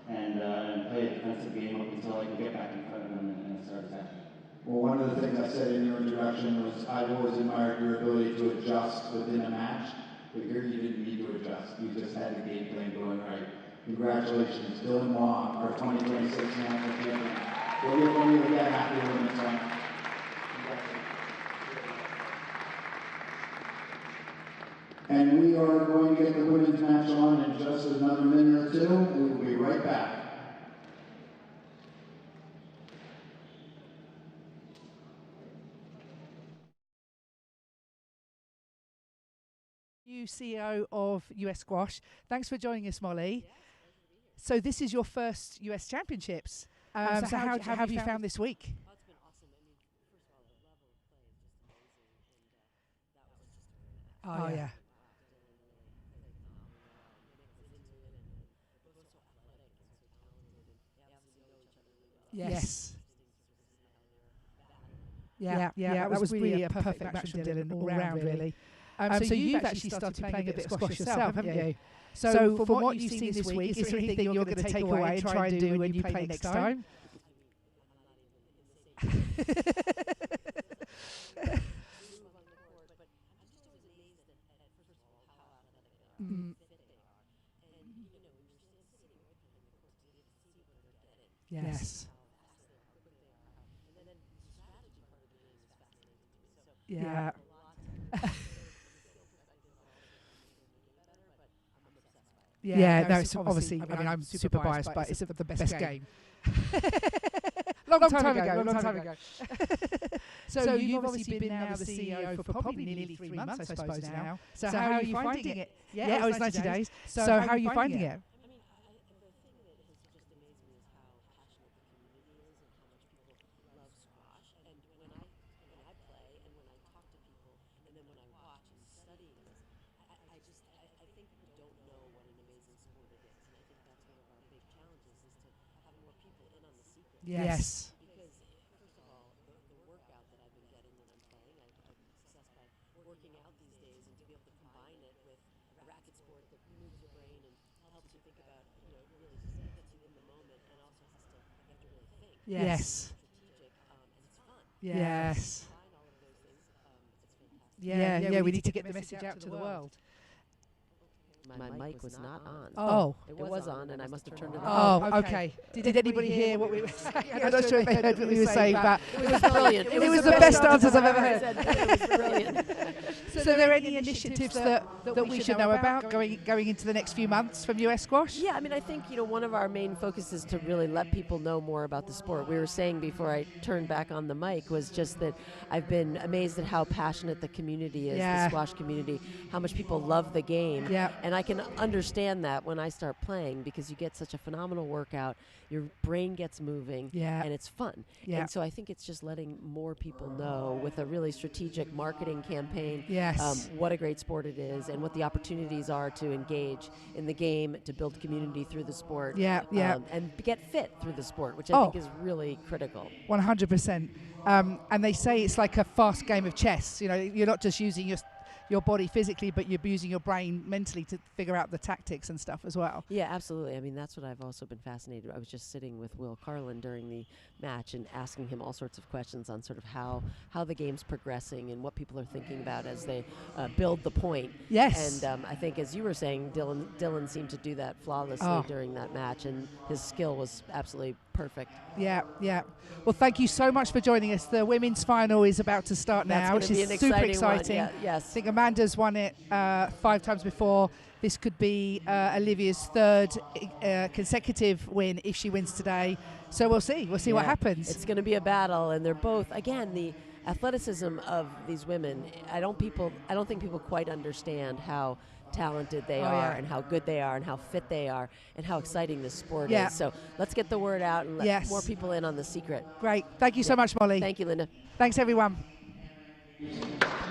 and play a defensive game up until I could get back in front of him and start attacking. Well, one of the things I said in your introduction was I've always admired your ability to adjust within a match, but here you didn't need to adjust. You just had the game plan going right. Congratulations, Dylan Wong, our 2026 national champion. We'll get one of you again after the women's one. And we are going to get the women's match on in just another minute or two. We will be right back. New CEO of US Squash. Thanks for joining us, Molly. So this is your first US Championships. So how have you found this week? Oh, it's been awesome. I mean, first of all, the level of play is just amazing, and that was just a Oh yeah. Yes. Yeah, that was really a perfect match from Dylan all round, really. So you've actually started playing a bit of squash yourself, haven't you? So from what you've seen this week, is there anything you're going to take away and try and do when you play next time? Yes. Yeah. Yeah, no, it's obviously, I mean, I'm super biased, but it's the best game. long time ago. So you've obviously been now the CEO for probably nearly 3 months, I suppose, now. So how are you finding it? Yeah, it was 90 days. So how are you finding it? Yes. Because, first of all, the workout that I've been getting when I'm playing, I'm obsessed by working out these days, and to be able to combine it with a racket sport that moves your brain and helps you think about, really just gets you in the moment, and also you have to really think. Yes. Strategic, and it's fun. Yes. Combine all of those things, it's fantastic. Yeah, we need to get the message out to the world. My mic was not on. Oh. It was on, and I must have turned it on. Oh, okay. Did anybody hear what we were saying? I'm not sure if they heard what we were saying, but it was brilliant. It was the best answers I've ever heard. It was brilliant. So are there any initiatives that we should know about going into the next few months from US Squash? Yeah, I mean, I think, one of our main focus is to really let people know more about the sport. We were saying before I turned back on the mic was just that I've been amazed at how passionate the community is, the squash community, how much people love the game. Yeah. And I can understand that when I start playing, because you get such a phenomenal workout, your brain gets moving, and it's fun. And so I think it's just letting more people know with a really strategic marketing campaign what a great sport it is and what the opportunities are to engage in the game, to build community through the sport, and get fit through the sport, which I think is really critical. 100%. And they say it's like a fast game of chess. You're not just using your body physically, but you're using your brain mentally to figure out the tactics and stuff as well. Yeah, absolutely. I mean, that's what I've also been fascinated with. I was just sitting with Will Carlin during the match and asking him all sorts of questions on sort of how the game's progressing and what people are thinking about as they build the point. Yes. And I think, as you were saying, Dylan seemed to do that flawlessly during that match, and his skill was absolutely perfect. Yeah. Well, thank you so much for joining us. The women's final is about to start now, which is super exciting. Yes. I think Amanda's won it 5 times before. This could be Olivia's 3rd consecutive win if she wins today. So we'll see. We'll see what happens. It's going to be a battle, and they're both, again, the athleticism of these women. I don't think people quite understand how talented they are and how good they are and how fit they are and how exciting this sport is. So let's get the word out and let more people in on the secret. Great. Thank you so much, Molly. Thank you, Linda. Thanks, everyone.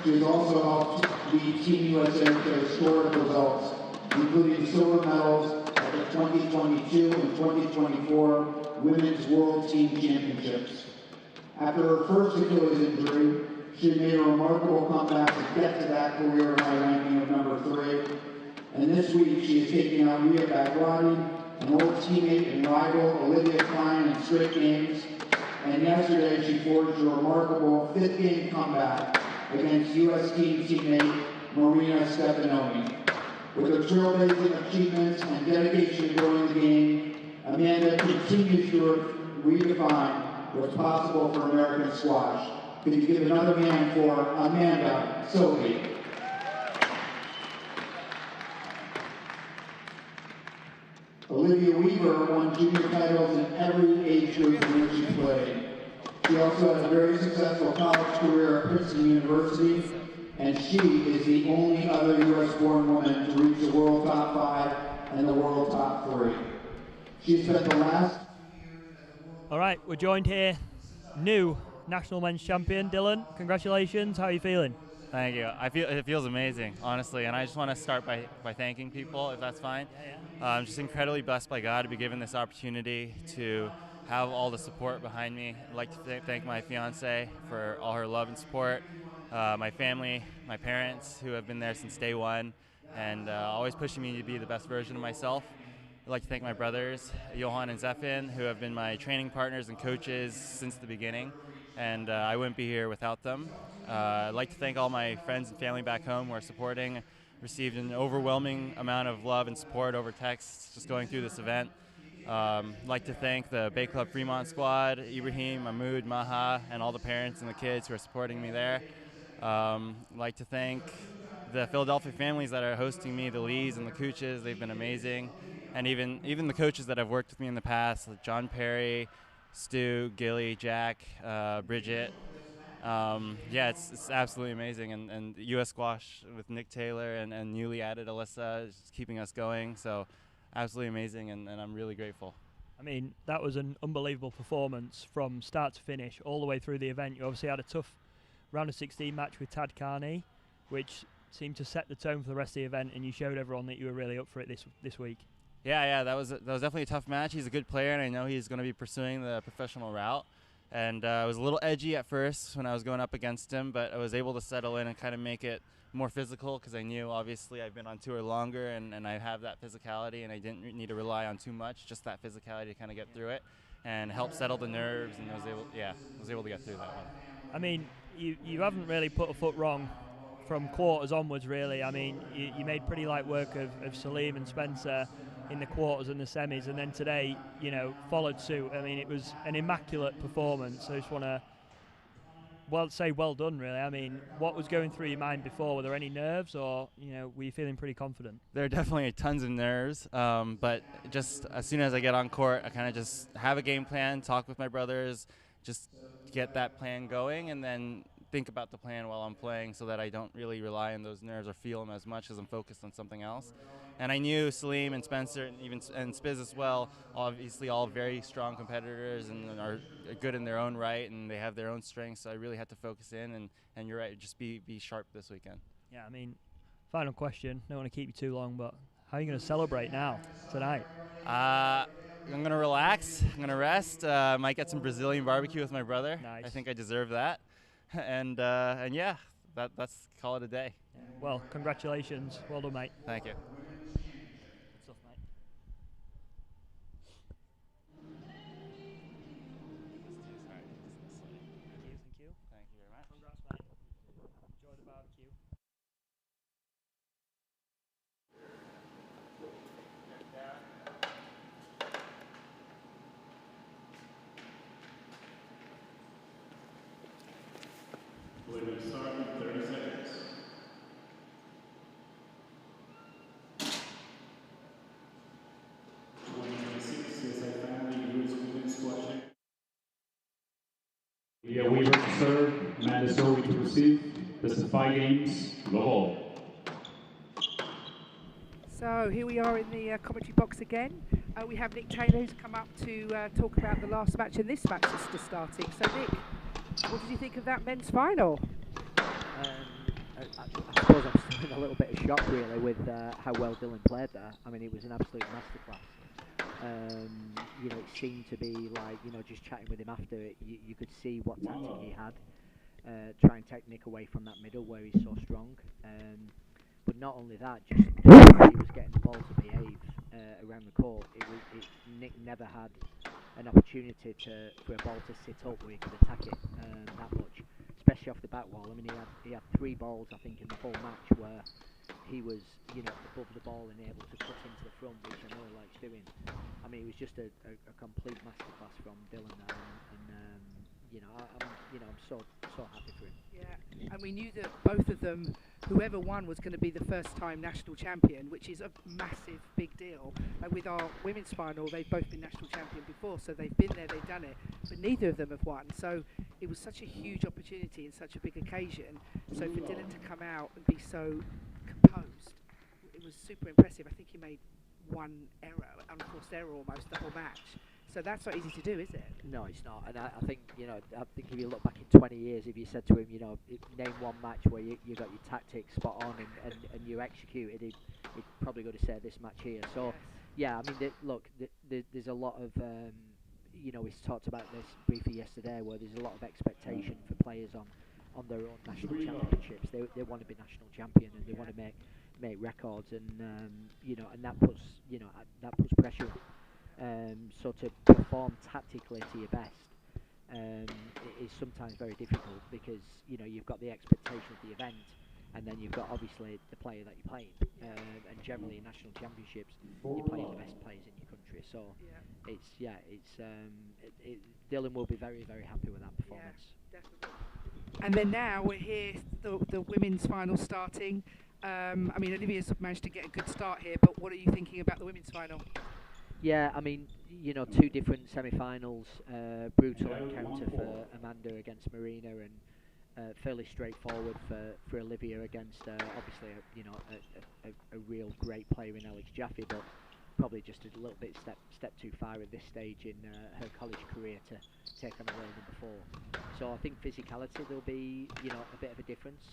She's also helped lead Team USA to historic results, including silver medals at the 2022 and 2024 Women's World Team Championships. After her first Achilles injury, she made a remarkable comeback to get to that career high ranking of number 3. And this week, she is taking on Ria Baglani, an old teammate and rival, Olivia Klein, in straight games. And yesterday, she forged a remarkable 5th game comeback against U.S. team teammate Marina Stepanoni. With her trailblazing achievements and dedication to growing the game, Amanda continues to redefine what's possible for American squash. Could you give another hand for Amanda Sophie? Olivia Weaver won junior titles in every age group in which she played. She also has a very successful college career at Princeton University, and she is the only other U.S.-born woman to reach the world top 5 and the world top 3. She spent the last... All right, we're joined here, new national men's champion, Dylan. Congratulations, how are you feeling? Thank you. It feels amazing, honestly, and I just want to start by thanking people, if that's fine. I'm just incredibly blessed by God to be given this opportunity to have all the support behind me. I'd like to thank my fiance for all her love and support, my family, my parents who have been there since day one, and always pushing me to be the best version of myself. I'd like to thank my brothers, Johan and Zefin, who have been my training partners and coaches since the beginning, and I wouldn't be here without them. I'd like to thank all my friends and family back home who are supporting. Received an overwhelming amount of love and support over text just going through this event. I'd like to thank the Bay Club Fremont squad, Ibrahim, Mahmoud, Maha, and all the parents and the kids who are supporting me there. I'd like to thank the Philadelphia families that are hosting me, the Lees and the Cooches. They've been amazing. And even the coaches that have worked with me in the past, like John Perry, Stu, Gilly, Jack, Bridget. Yeah, it's absolutely amazing, and U.S. Squash with Nick Taylor and newly added Alyssa is just keeping us going, so absolutely amazing, and I'm really grateful. I mean, that was an unbelievable performance from start to finish, all the way through the event. You obviously had a tough round of 16 match with Tad Carney, which seemed to set the tone for the rest of the event, and you showed everyone that you were really up for it this week. Yeah, that was definitely a tough match. He's a good player, and I know he's going to be pursuing the professional route. And it was a little edgy at first when I was going up against him, but I was able to settle in and kind of make it more physical because I knew, obviously, I've been on tour longer and I have that physicality, and I didn't need to rely on too much, just that physicality to kind of get through it and help settle the nerves, and I was able to get through that one. I mean, you haven't really put a foot wrong from quarters onwards, really. I mean, you made pretty light work of Salim and Spencer in the quarters and the semis, and then today, followed suit. I mean, it was an immaculate performance. I just want to say well done, really. I mean, what was going through your mind before? Were there any nerves, or were you feeling pretty confident? There are definitely tons of nerves, but just as soon as I get on court, I kind of just have a game plan, talk with my brothers, just get that plan going, and then think about the plan while I'm playing so that I don't really rely on those nerves or feel them as much as I'm focused on something else. And I knew Salim and Spencer and Spiz as well, obviously all very strong competitors and are good in their own right, and they have their own strengths, so I really had to focus in, and you're right, just be sharp this weekend. Yeah, I mean, final question, don't want to keep you too long, but how are you going to celebrate now, tonight? I'm going to relax, I'm going to rest, might get some Brazilian barbecue with my brother. Nice. I think I deserve that. And yeah, that's call it a day. Yeah. Well, congratulations. Well done, mate. Thank you. Good stuff, mate. Thank you. Thank you very much. Congrats, mate. Enjoy the barbecue. We're going to start in 30 seconds. Desai family, U.S. women's squash. Leah Weaver to serve, Amanda Sophie to receive. This is 5 games, the ball. So here we are in the commentary box again. We have Nick Taylor who's come up to talk about the last match and this match that's just starting. So Nick, what did you think of that men's final? I suppose I'm still in a little bit of shock really with how well Dylan played there. I mean, it was an absolute masterclass. You know, it seemed to be like, you know, just chatting with him after it, you could see what tactic he had. Try and take Nick away from that middle where he's so strong. But not only that, just how he was getting the ball to behave around the court. Nick never had an opportunity for a ball to sit up where he could attack it that much, especially off the back wall. I mean, he had 3 balls, I think, in the whole match where he was, you know, above the ball and able to cut into the front, which I know he likes doing. I mean, it was just a complete masterclass from Dylan there, and you know, I'm so happy for him. Yeah, and we knew that both of them, whoever won, was going to be the first-time national champion, which is a massive, big deal. And with our women's final, they've both been national champion before, so they've been there, they've done it, but neither of them have won. So it was such a huge opportunity and such a big occasion. So for Dylan to come out and be so composed, it was super impressive. I think he made one error, unforced error almost the whole match. So that's not easy to do, is it? No, it's not. And I think, you know, I think if you look back in 20 years, if you said to him, you know, name one match where you got your tactics spot on and you executed, he'd probably go to say this match here. So, yes. Yeah, I mean, look, there's a lot of, you know, we talked about this briefly yesterday, where there's a lot of expectation for players on their own national championships. They want to be national champion and they want to make records, and you know, and that puts pressure on. So to perform tactically to your best is sometimes very difficult, because you know you've got the expectation of the event, and then you've got obviously the player that you're playing, and generally in national championships you're playing the best players in your country. So Dylan will be very, very happy with that performance. Yeah, definitely. And then now we're here, the women's final starting. I mean, Olivia's managed to get a good start here, but what are you thinking about the women's final? Yeah, I mean, you know, 2 different semi-finals, brutal encounter for Amanda against Marina, and fairly straightforward for Olivia against obviously a real great player in Alex Jaffe, but probably just a little bit step too far at this stage in her college career to take on a world number 4. So I think physicality there'll be, you know, a bit of a difference.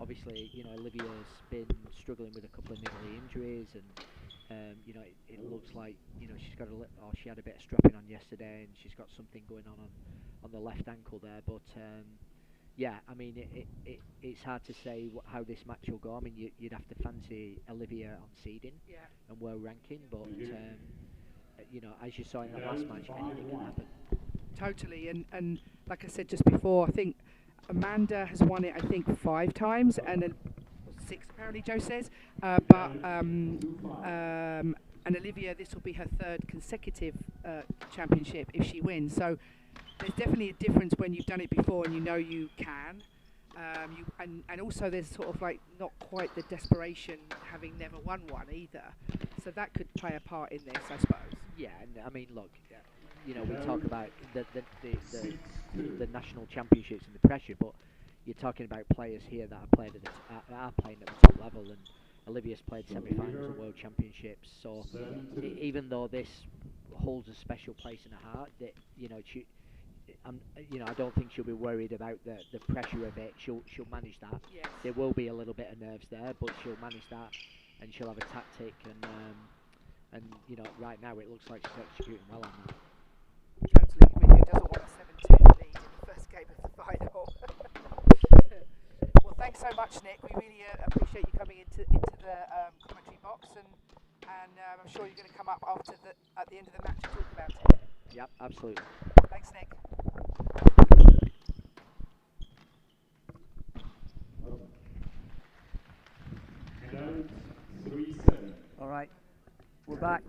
Obviously, you know, Olivia's been struggling with a couple of niggly injuries, and you know, it looks like, you know, she had a bit of strapping on yesterday, and she's got something going on the left ankle there. But yeah, I mean, it's hard to say how this match will go. I mean, you'd have to fancy Olivia on seeding and world ranking, but you know, as you saw in the last match, anything can happen. Totally, and like I said just before, I think Amanda has won it, I think 5 times, and 6 apparently, Joe says, and Olivia, this will be her 3rd consecutive championship if she wins. So there's definitely a difference when you've done it before and you know you can. And also there's sort of like not quite the desperation having never won one either. So that could play a part in this, I suppose. Yeah, and I mean, look, you know, we talk about the national championships and the pressure, but you're talking about players here that are playing at the top level, and Olivia's played semi-finals and world championships. So even though this holds a special place in her heart, that, you know, I don't think she'll be worried about the pressure of it. She'll manage that. Yes. There will be a little bit of nerves there, but she'll manage that, and she'll have a tactic, and you know, right now it looks like she's executing well on that. Totally. I mean, who doesn't want a 7-2 lead in the first game of the final? Well, thanks so much, Nick. We really appreciate you coming into the commentary box, and I'm sure you're going to come up at the end of the match to talk about it. Yep, absolutely. Thanks, Nick. All right, we're back.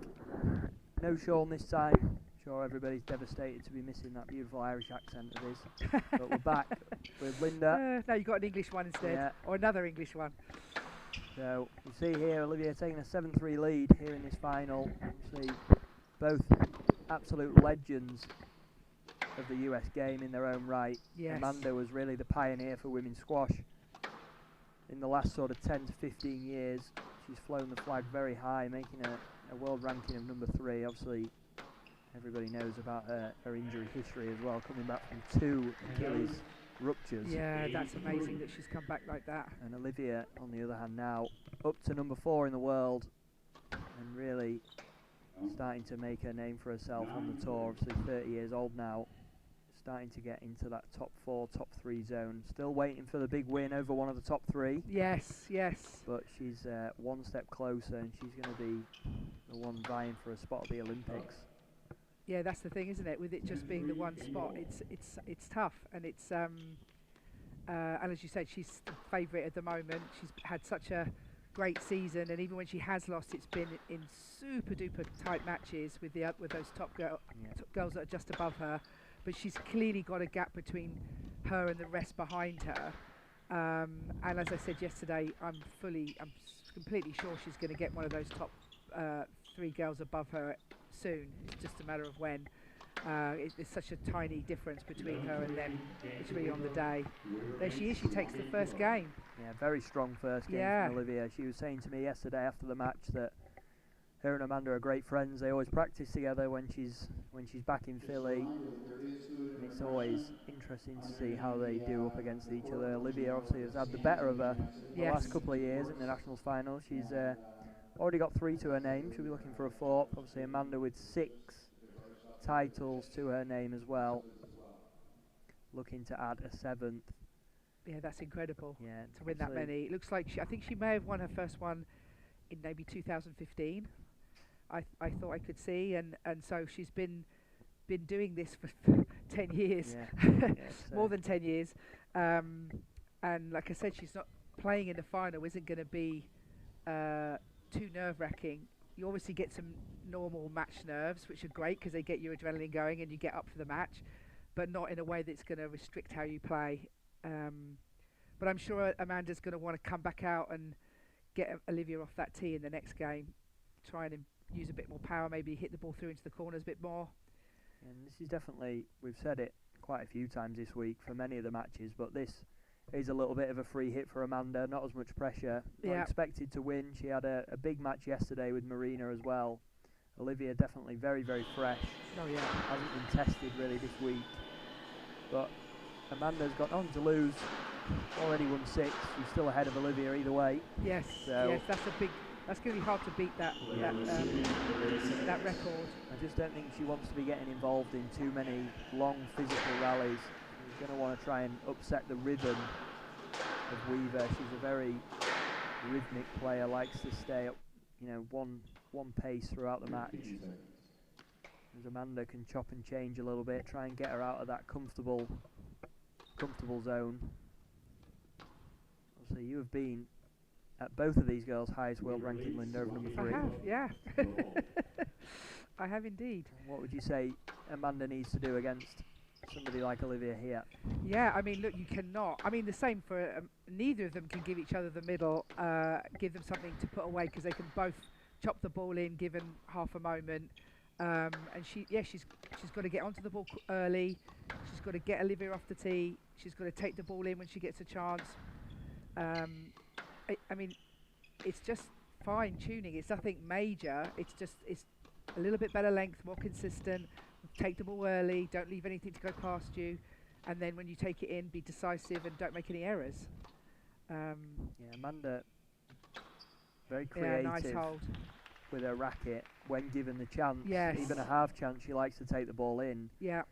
No Sean this time. Sure, everybody's devastated to be missing that beautiful Irish accent of his. But we're back with Linda. No, you got an English one instead, or another English one. So you see here Olivia taking a 7-3 lead here in this final. You see both absolute legends of the US game in their own right. Yes. Amanda was really the pioneer for women's squash. In the last sort of 10 to 15 years, she's flown the flag very high, making a world ranking of number 3. Obviously, everybody knows about her injury history as well, coming back from 2 Achilles ruptures. Yeah, that's amazing that she's come back like that. And Olivia, on the other hand, now up to number 4 in the world, and really starting to make her name for herself on the tour. Obviously 30 years old now, starting to get into that top 4, top 3 zone. Still waiting for the big win over one of the top 3. Yes, yes. But she's one step closer, and she's going to be the one vying for a spot at the Olympics. Yeah, that's the thing, isn't it? With it just being the one spot, it's tough, and it's and as you said, she's the favourite at the moment. She's had such a great season, and even when she has lost, it's been in super duper tight matches with those top girls that are just above her. But she's clearly got a gap between her and the rest behind her. And as I said yesterday, I'm completely sure she's going to get one of those top 3 girls above her soon. It's just a matter of when. It's such a tiny difference between her and them. It's really on the day. There she is. She takes the first game. Yeah, very strong first game from Olivia. She was saying to me yesterday after the match that her and Amanda are great friends. They always practice together when she's back in Philly. And it's always interesting to see how they do up against each other. Olivia obviously has had the better of her the last couple of years in the Nationals final. She's already got 3 to her name. She'll be looking for a 4th. Obviously Amanda with 6 titles to her name as well. Looking to add a 7th. Yeah, that's incredible. Yeah, to win that many. It looks like I think she may have won her first one in maybe 2015. I thought I could see, and so she's been doing this for 10 years, more than 10 years. And like I said, she's not playing in the final. Isn't going to be too nerve-wracking. You obviously get some normal match nerves, which are great because they get your adrenaline going and you get up for the match, but not in a way that's going to restrict how you play. But I'm sure Amanda's going to want to come back out and get Olivia off that tee in the next game, try and use a bit more power, maybe hit the ball through into the corners a bit more. And this is definitely, we've said it quite a few times this week for many of the matches, but this is a little bit of a free hit for Amanda, not as much pressure. Not expected to win. She had a big match yesterday with Marina as well. Olivia definitely very, very fresh. Oh yeah. Hasn't been tested really this week. But Amanda's got on to lose. Already won 6. She's still ahead of Olivia either way. Yes, yes, that's going to be hard to beat that record. I just don't think she wants to be getting involved in too many long physical rallies. She's going to want to try and upset the rhythm of Weaver. She's a very rhythmic player, likes to stay up, one pace throughout the match. As Amanda can chop and change a little bit, try and get her out of that comfortable zone. Obviously, you have been at both of these girls' highest world ranking, Linda, of number 3. I have, yeah. I have indeed. What would you say Amanda needs to do against somebody like Olivia here? Yeah, I mean, look, you cannot. I mean, the same for neither of them can give each other the middle, give them something to put away because they can both chop the ball in given half a moment. And she's got to get onto the ball early. She's got to get Olivia off the tee. She's got to take the ball in when she gets a chance. I mean, it's just fine tuning. It's nothing major. It's a little bit better length, more consistent. Take the ball early. Don't leave anything to go past you. And then when you take it in, be decisive and don't make any errors. Amanda, very creative. Yeah, nice hold. With her racket when given the chance. Yes. Even a half chance, she likes to take the ball in. Yeah.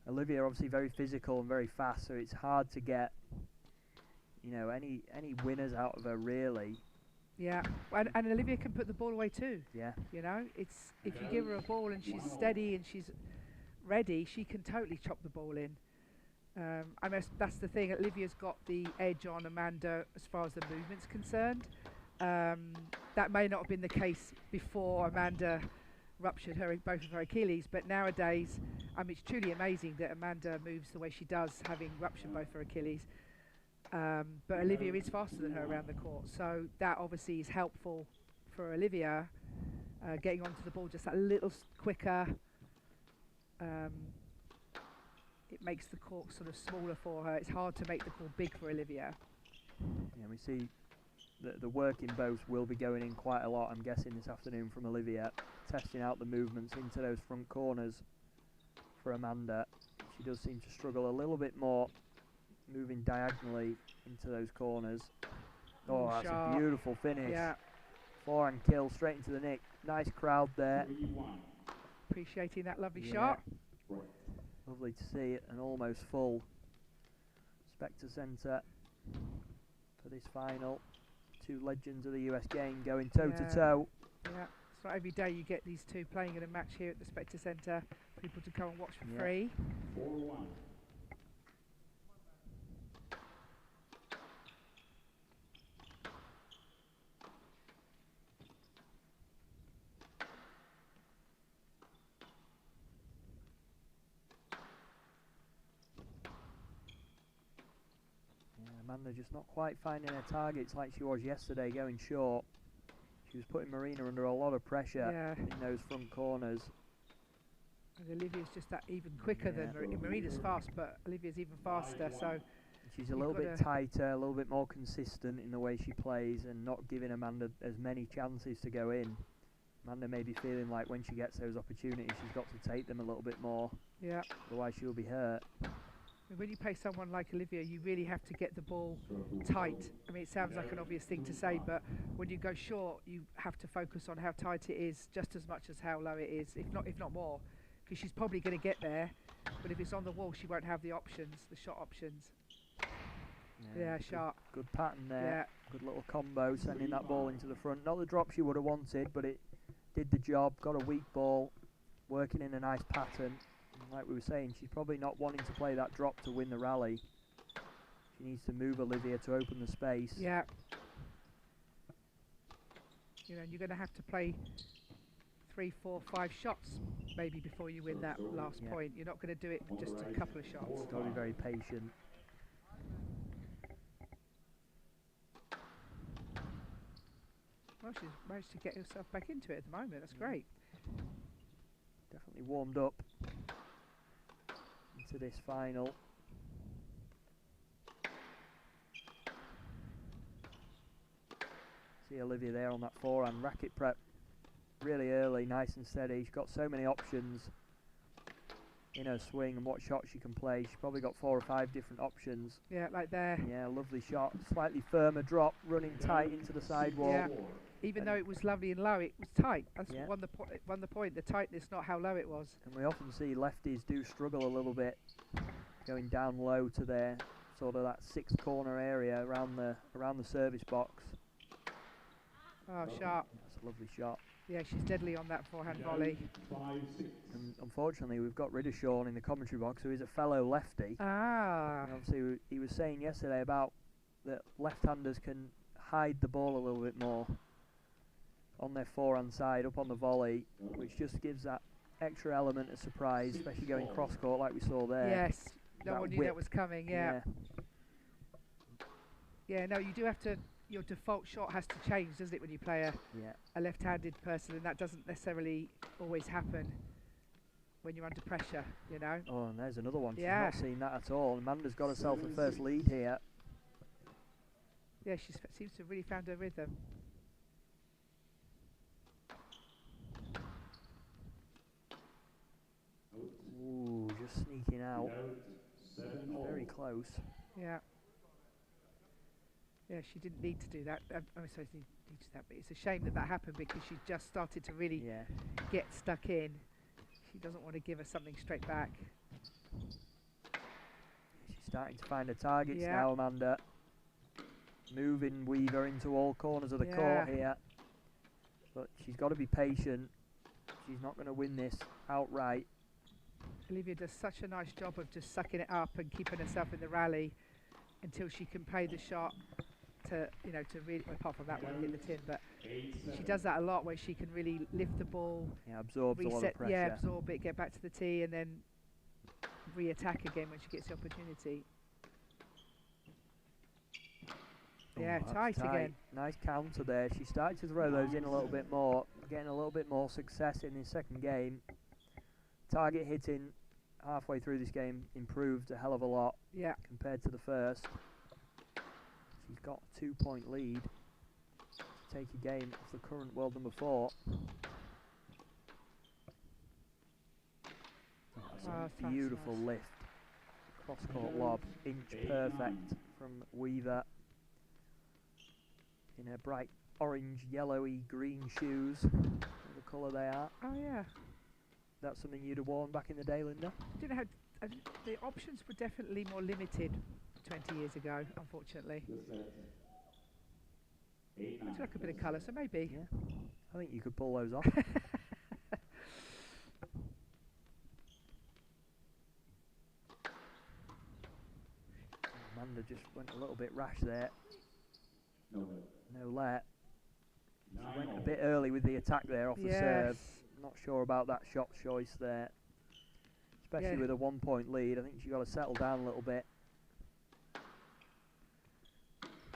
Olivia obviously very physical and very fast, so it's hard to get any winners out of her really. Yeah, and Olivia can put the ball away too. Yeah. It's if you give her a ball and she's steady and she's ready, she can totally chop the ball in. I mean, that's the thing. Olivia's got the edge on Amanda as far as the movement's concerned. That may not have been the case before Amanda ruptured both of her Achilles, but nowadays, I mean, it's truly amazing that Amanda moves the way she does, having ruptured both her Achilles. But Olivia is faster than her around the court, so that obviously is helpful for Olivia, getting onto the ball just that little quicker. It makes the court sort of smaller for her. It's hard to make the court big for Olivia. Yeah, we see the work in both will be going in quite a lot, I'm guessing, this afternoon from Olivia, testing out the movements into those front corners for Amanda. She does seem to struggle a little bit more moving diagonally into those corners. Oh, that's sharp. a beautiful finish. Yeah. Forehand kill straight into the nick. Nice crowd there. Appreciating that lovely shot. Lovely to see it, and almost full Spectre Centre for this final. Two legends of the US game going toe to toe. Yeah, it's not every day you get these two playing in a match here at the Spectre Centre. People to come and watch for free. 4-1. Amanda just not quite finding her targets like she was yesterday, going short. She was putting Marina under a lot of pressure in those front corners. And Olivia's just that even quicker than Marina's fast, but Olivia's even faster. So she's a little bit tighter, a little bit more consistent in the way she plays, and not giving Amanda as many chances to go in. Amanda may be feeling like when she gets those opportunities, she's got to take them a little bit more. Yeah. Otherwise, she'll be hurt. When you play someone like Olivia, you really have to get the ball tight. I mean, it sounds like an obvious thing to say, but when you go short, you have to focus on how tight it is just as much as how low it is, if not more, because she's probably going to get there. But if it's on the wall, she won't have the options, the shot options. Yeah, sharp. Good pattern there. Good little combo, sending that ball into the front. Not the drop she would have wanted, but it did the job. Got a weak ball, working in a nice pattern. Like we were saying, she's probably not wanting to play that drop to win the rally. She needs to move Olivia to open the space. Yeah. You know, you're going to have to play 3, 4, 5 shots maybe before you win that last point. You're not going to do it just a couple of shots. Got to be very patient. Well, she's managed to get herself back into it at the moment. That's great. Definitely warmed up into this final. See Olivia there on that forehand. Racket prep really early, nice and steady. She's got so many options in her swing and what shot she can play. She's probably got 4 or 5 different options. Yeah, like there. Yeah, lovely shot. Slightly firmer drop, running tight into the sidewall. Yeah. Even though it was lovely and low, it was tight. That's won the point. The tightness, not how low it was. And we often see lefties do struggle a little bit, going down low to their sort of that 6th corner area around the service box. Oh, sharp. That's a lovely shot. Yeah, she's deadly on that forehand volley. And unfortunately, we've got rid of Sean in the commentary box, who is a fellow lefty. Ah. And obviously, he was saying yesterday about that left-handers can hide the ball a little bit more on their forehand side, up on the volley, which just gives that extra element of surprise, especially going cross-court like we saw there. Yes, no one knew that was coming, yeah. Yeah, no, you do have to, your default shot has to change, doesn't it, when you play a left-handed person, and that doesn't necessarily always happen when you're under pressure, you know. Oh, and there's another one. She's not seen that at all. Amanda's got herself the first lead here. Yeah, she seems to have really found her rhythm. Ooh, just sneaking out. Very close. Yeah. Yeah, she didn't need to do that. I'm sorry, she didn't need to do that, but it's a shame that happened because she just started to really get stuck in. She doesn't want to give us something straight back. She's starting to find her targets now, Amanda. Moving Weaver into all corners of the court here. But she's got to be patient. She's not going to win this outright. Olivia does such a nice job of just sucking it up and keeping herself in the rally until she can play the shot to, you know, to really, apart from that one, hit the tin, but she does that a lot where she can really lift the ball, absorbs a lot of pressure. Yeah, absorb it, get back to the tee, and then re-attack again when she gets the opportunity. Yeah, tight again. Nice counter there. She started to throw those in a little bit more, getting a little bit more success in the second game. Target hitting halfway through this game improved a hell of a lot compared to the first. She's got a 2-point lead to take a game off the current world number 4. That's a beautiful lift cross-court lob, inch perfect from Weaver in her bright orange, yellowy, green shoes, the colour they are. Oh yeah. That's something you'd have worn back in the day, Linda? I don't know how. The options were definitely more limited 20 years ago, unfortunately. Looks like a bit of colour, so maybe. Yeah. I think you could pull those off. Amanda just went a little bit rash there. No let. She went a bit early with the attack there off the serve. Not sure about that shot choice there. Especially with a 1-point lead. I think she's got to settle down a little bit.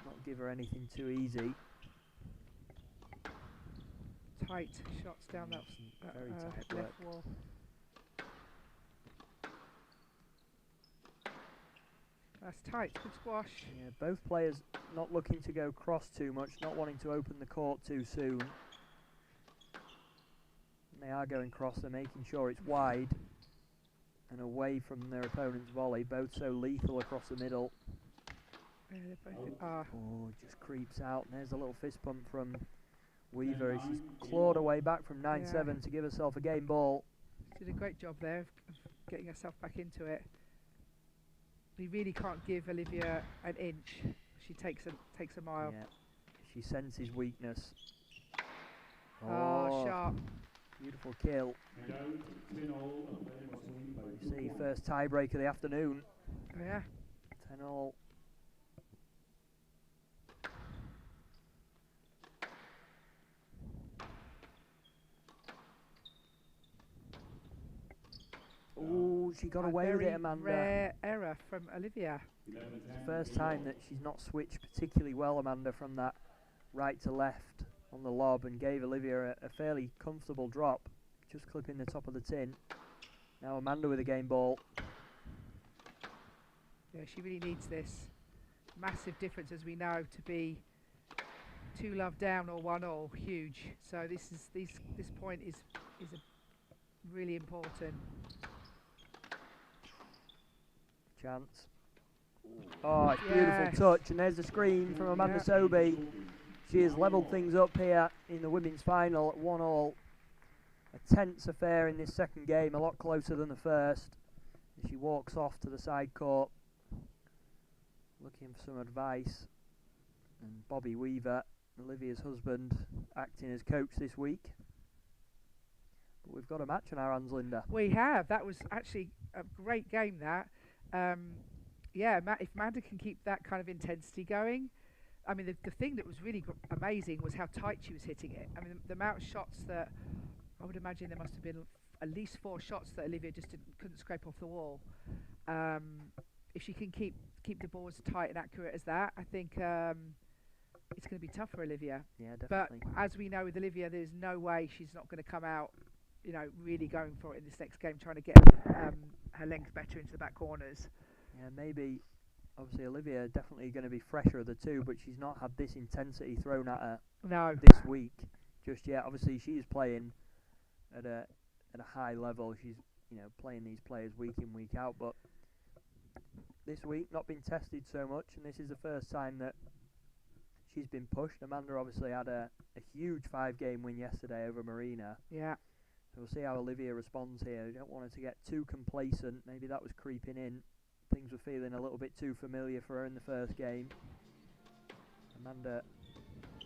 Not give her anything too easy. Tight shots down that very tight left work. wall. That's tight, good squash. Yeah, both players not looking to go cross too much, not wanting to open the court too soon. And they are going cross, they're making sure it's wide and away from their opponent's volley, both so lethal across the middle. Yeah, they both are. Oh, just creeps out, and there's a little fist pump from Weaver as she's clawed her way back from 9-7 to give herself a game ball. She did a great job there of getting herself back into it. We really can't give Olivia an inch. She takes a mile. Yeah. She senses weakness. Oh, sharp. Beautiful kill. You see, first tiebreak of the afternoon. Oh, yeah. 10-all. Oh, she got away with it, Amanda. Rare error from Olivia. It's the first time that she's not switched particularly well, Amanda, from that right to left on the lob, and gave Olivia a fairly comfortable drop, just clipping the top of the tin. Now Amanda with a game ball. Yeah, she really needs this. Massive difference, as we know, to be 2-love down or 1-all, huge. So this point is really important. Chance. Oh, it's beautiful touch, and there's the screen from Amanda Sobey. She has levelled things up here in the women's final at 1-all. A tense affair in this second game, a lot closer than the first. She walks off to the side court, looking for some advice. And Bobby Weaver, Olivia's husband, acting as coach this week. But we've got a match on our hands, Linda. We have. That was actually a great game, that. Yeah, if Amanda can keep that kind of intensity going. I mean, the thing that was really amazing was how tight she was hitting it. I mean, the amount of shots that I would imagine there must have been at least 4 shots that Olivia just couldn't scrape off the wall. If she can keep the ball as tight and accurate as that, I think it's going to be tough for Olivia. Yeah, definitely. But as we know with Olivia, there's no way she's not going to come out, really going for it in this next game, trying to get her length better into the back corners. Yeah, maybe. Obviously, Olivia definitely going to be fresher of the two, but she's not had this intensity thrown at her this week just yet. Obviously, she's playing at a high level. She's playing these players week in, week out, but this week not been tested so much, and this is the first time that she's been pushed. Amanda obviously had a huge 5-game win yesterday over Marina. Yeah. So we'll see how Olivia responds here. You don't want her to get too complacent. Maybe that was creeping in. Things were feeling a little bit too familiar for her in the first game. Amanda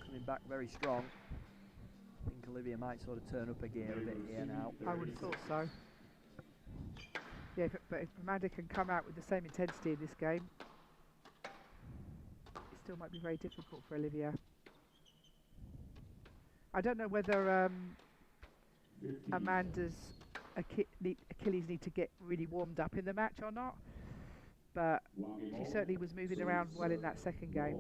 coming back very strong. I think Olivia might sort of turn up a gear a bit here now. I would have thought so. Yeah, but if Amanda can come out with the same intensity in this game, it still might be very difficult for Olivia. I don't know whether Amanda's Achilles need to get really warmed up in the match or not, but she certainly was moving around well in that second game.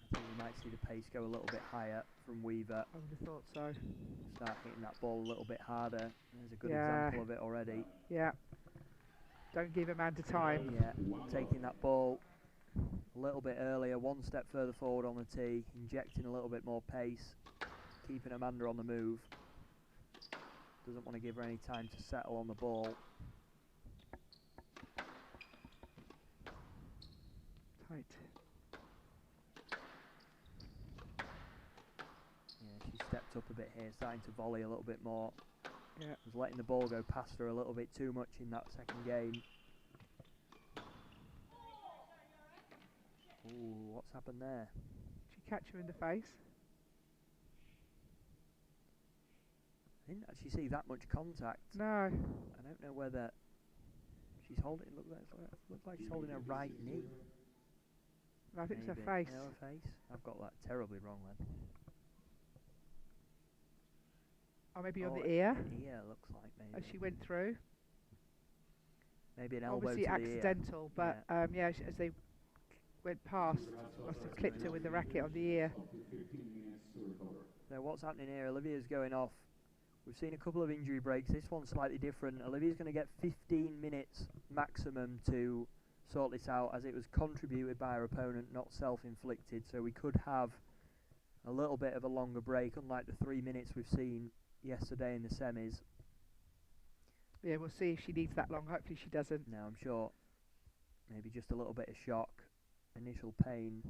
I think we might see the pace go a little bit higher from Weaver. I would have thought so. Start hitting that ball a little bit harder. There's a good example of it already. Yeah. Don't give Amanda time. Yeah, taking that ball a little bit earlier, one step further forward on the tee, injecting a little bit more pace, keeping Amanda on the move. Doesn't want to give her any time to settle on the ball. Tight. Yeah, she stepped up a bit here, starting to volley a little bit more. Yeah. Was letting the ball go past her a little bit too much in that second game. Ooh, what's happened there? Did she catch her in the face? I didn't actually see that much contact. No. I don't know whether she's holding. Looks like she's holding her right knee. I think Maybe. it's her face. No, her face. I've got that terribly wrong then. Or maybe on the ear. Ear looks like maybe. As she went through. Maybe an elbow Obviously to accidental, the ear. but yeah, as they went past, must have clipped her with the racket on the ear. So what's happening here? Olivia's going off. We've seen a couple of injury breaks. This one's slightly different. Olivia's going to get 15 minutes maximum to sort this out, as it was contributed by her opponent, not self-inflicted. So we could have a little bit of a longer break, unlike the 3 minutes we've seen yesterday in the semis. Yeah, we'll see if she needs that long. Hopefully she doesn't. No, I'm sure. Maybe just a little bit of shock, initial pain.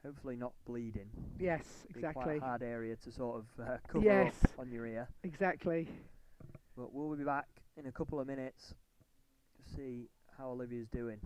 Hopefully not bleeding. Yes, Be exactly. quite a hard area to sort of cover up on your ear. Exactly. But we'll be back in a couple of minutes to see how Olivia's doing.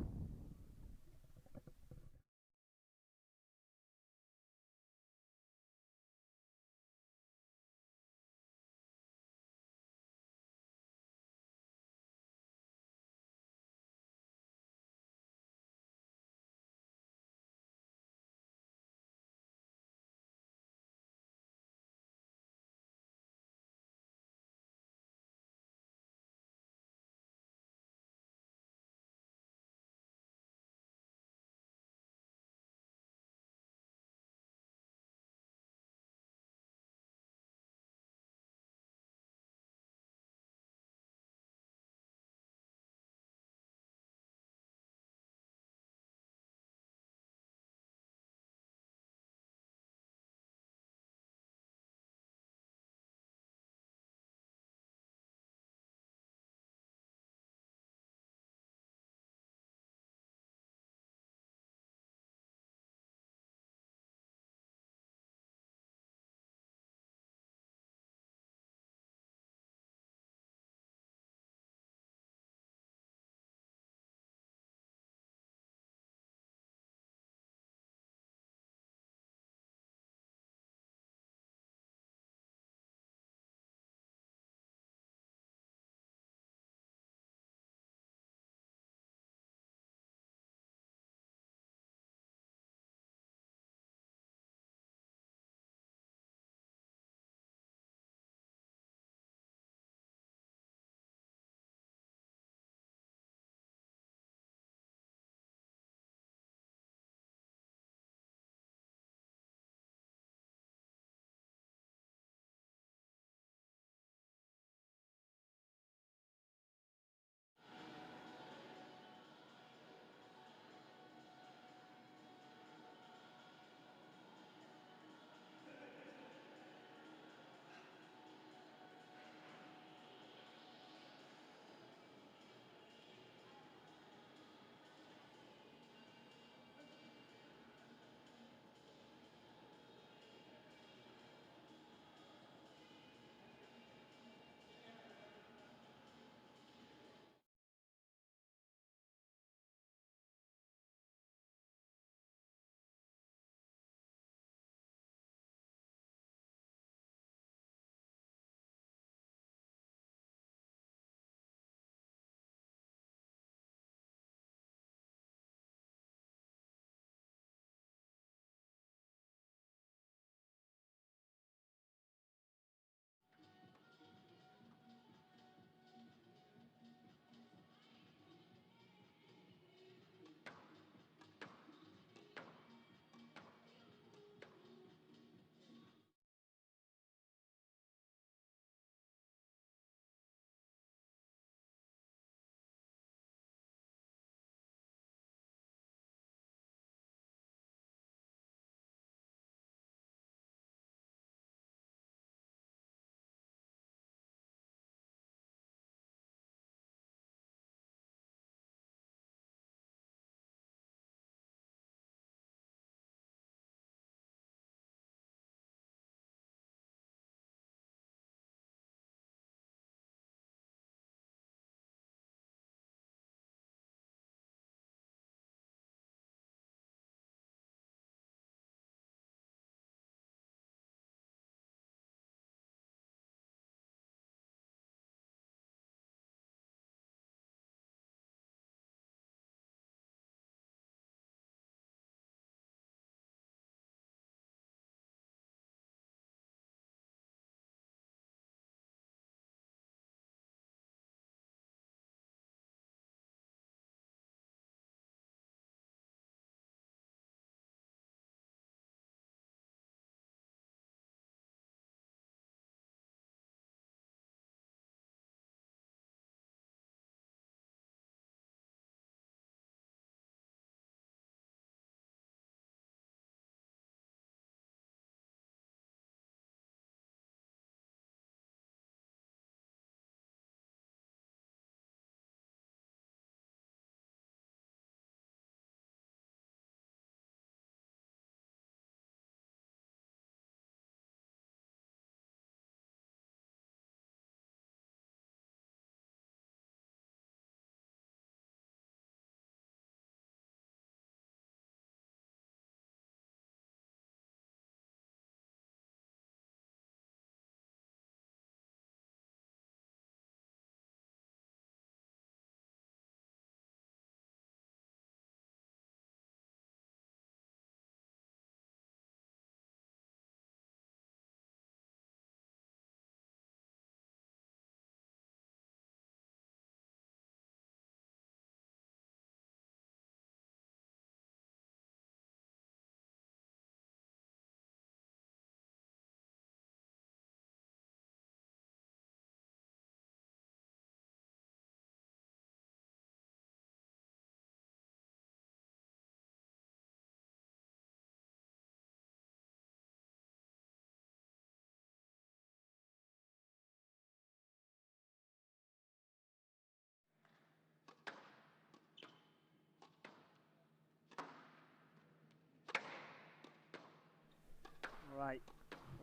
Right,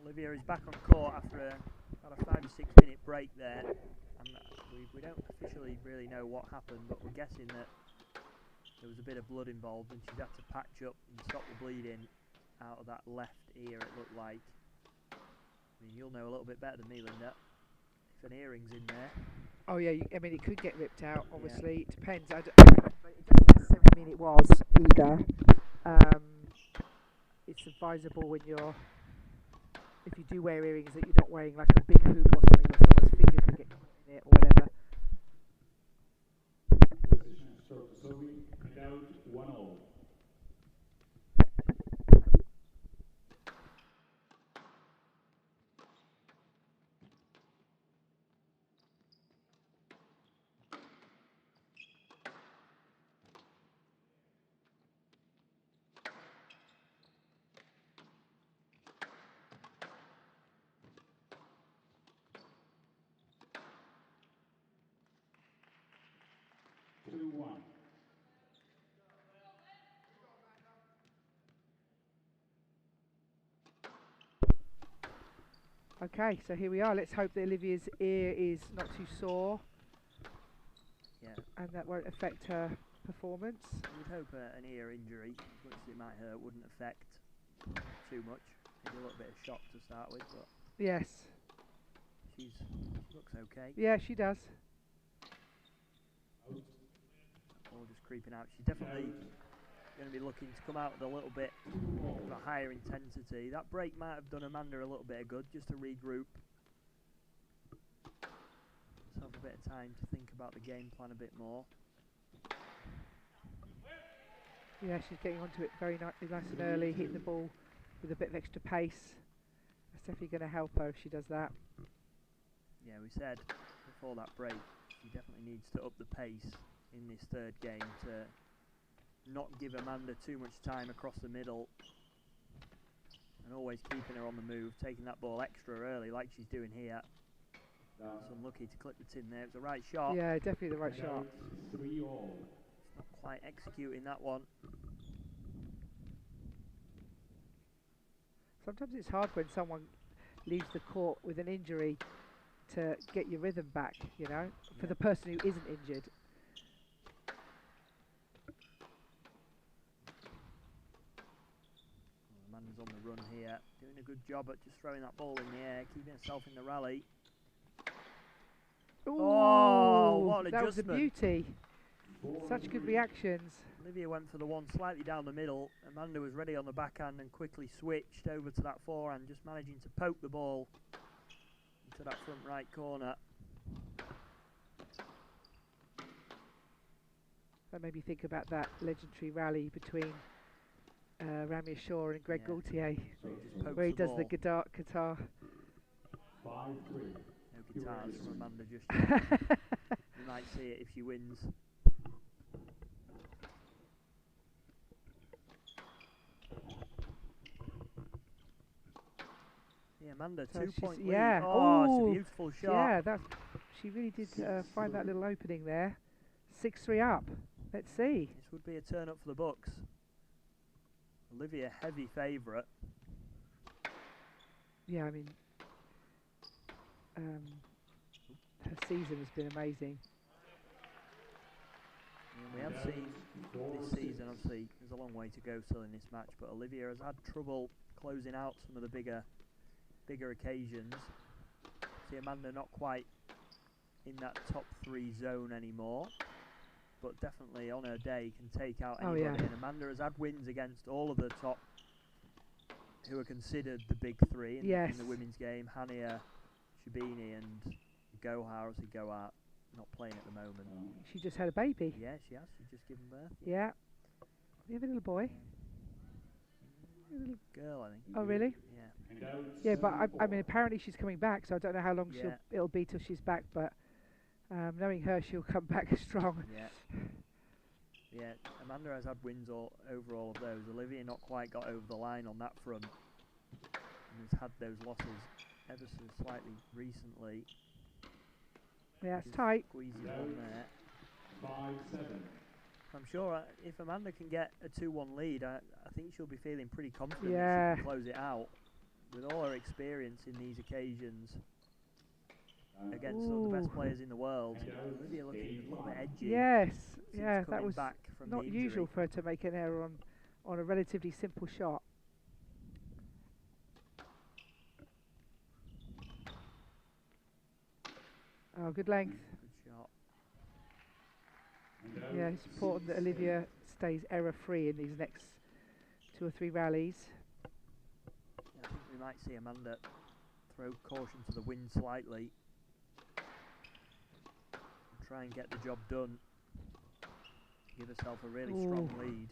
Olivia is back on court after about a 5 or 6 minute break there. And we don't officially really know what happened, but we're guessing that there was a bit of blood involved and she's had to patch up and stop the bleeding out of that left ear, it looked like. I mean, you'll know a little bit better than me, Linda, if an earring's in there. Oh yeah, I mean it could get ripped out. Obviously, it depends. But it doesn't necessarily mean it was either. It's advisable when if you do wear earrings, that you're not wearing like a big hoop or something, where someone's finger could get caught in it or whatever. And out 1-0. Okay, so here we are. Let's hope that Olivia's ear is not too sore. Yeah. And that won't affect her performance. You'd hope an ear injury, as much as it might hurt, wouldn't affect too much. Maybe a little bit of shock to start with, but yes, she looks okay. Yeah, she does. Ball just creeping out. She's definitely going to be looking to come out with a little bit of a higher intensity. That break might have done Amanda a little bit of good, just to regroup. Just have a bit of time to think about the game plan a bit more. Yeah, she's getting onto it very nice and early, hitting the ball with a bit of extra pace. That's definitely going to help her if she does that. Yeah, we said before that break, she definitely needs to up the pace in this third game to not give Amanda too much time across the middle and always keeping her on the move, taking that ball extra early like she's doing here. It's unlucky to clip the tin there. It's the right shot. Yeah, definitely the right shot. 3-all. Not quite executing that one. Sometimes it's hard when someone leaves the court with an injury to get your rhythm back, you know, for the person who isn't injured. Amanda's on the run here, doing a good job at just throwing that ball in the air, keeping herself in the rally. Ooh, oh, what an that was a adjustment. beauty. Such good reactions. Olivia went for the one slightly down the middle. Amanda was ready on the backhand and quickly switched over to that forehand, just managing to poke the ball into that front right corner. That made me think about that legendary rally between Ramya Shaw and Greg Gaultier, where he does the guitar. 5-3. No guitars from Amanda just yet. You might see it if she wins. Yeah, Amanda, So 2-point lead. yeah. Oh, it's Ooh, a beautiful shot. Yeah, she really did find that little opening there. 6-3 up. Let's see. This would be a turn up for the Bucks. Olivia, heavy favourite. Yeah, I mean, her season has been amazing. Yeah, we have seen this season, obviously, there's a long way to go still in this match, but Olivia has had trouble closing out some of the bigger occasions. See Amanda not quite in that top 3 zone anymore, but definitely on her day can take out anybody. Oh, yeah. And Amanda has had wins against all of the top who are considered the big 3 in the women's game. Hania, Shabini and Gohar, as they go out, not playing at the moment. She just had a baby. Yeah, she has. She's just given birth. Yeah. You have a little boy? A little girl, I think. Oh, really? Yeah. Yeah, but I mean, apparently she's coming back, so I don't know how long it'll be till she's back, but knowing her, she'll come back strong. Yeah. Yeah, Amanda has had wins over all of those. Olivia not quite got over the line on that front, and has had those losses ever so slightly recently. Yeah, it's tight. Squeezes on there. 5-7. I'm sure if Amanda can get a 2-1 lead, I think she'll be feeling pretty confident that she can close it out. with all her experience in these occasions against some of the best players in the world, Olivia looking a little bit edgy. Yes, Since yeah, that coming was back from not the injury. usual for her to make an error on a relatively simple shot. Oh, good length. Good shot. Yeah, it's important that Olivia stays error-free in these next 2 or 3 rallies. Yeah, I think we might see Amanda throw caution to the wind slightly and try and get the job done. Give herself a really strong lead.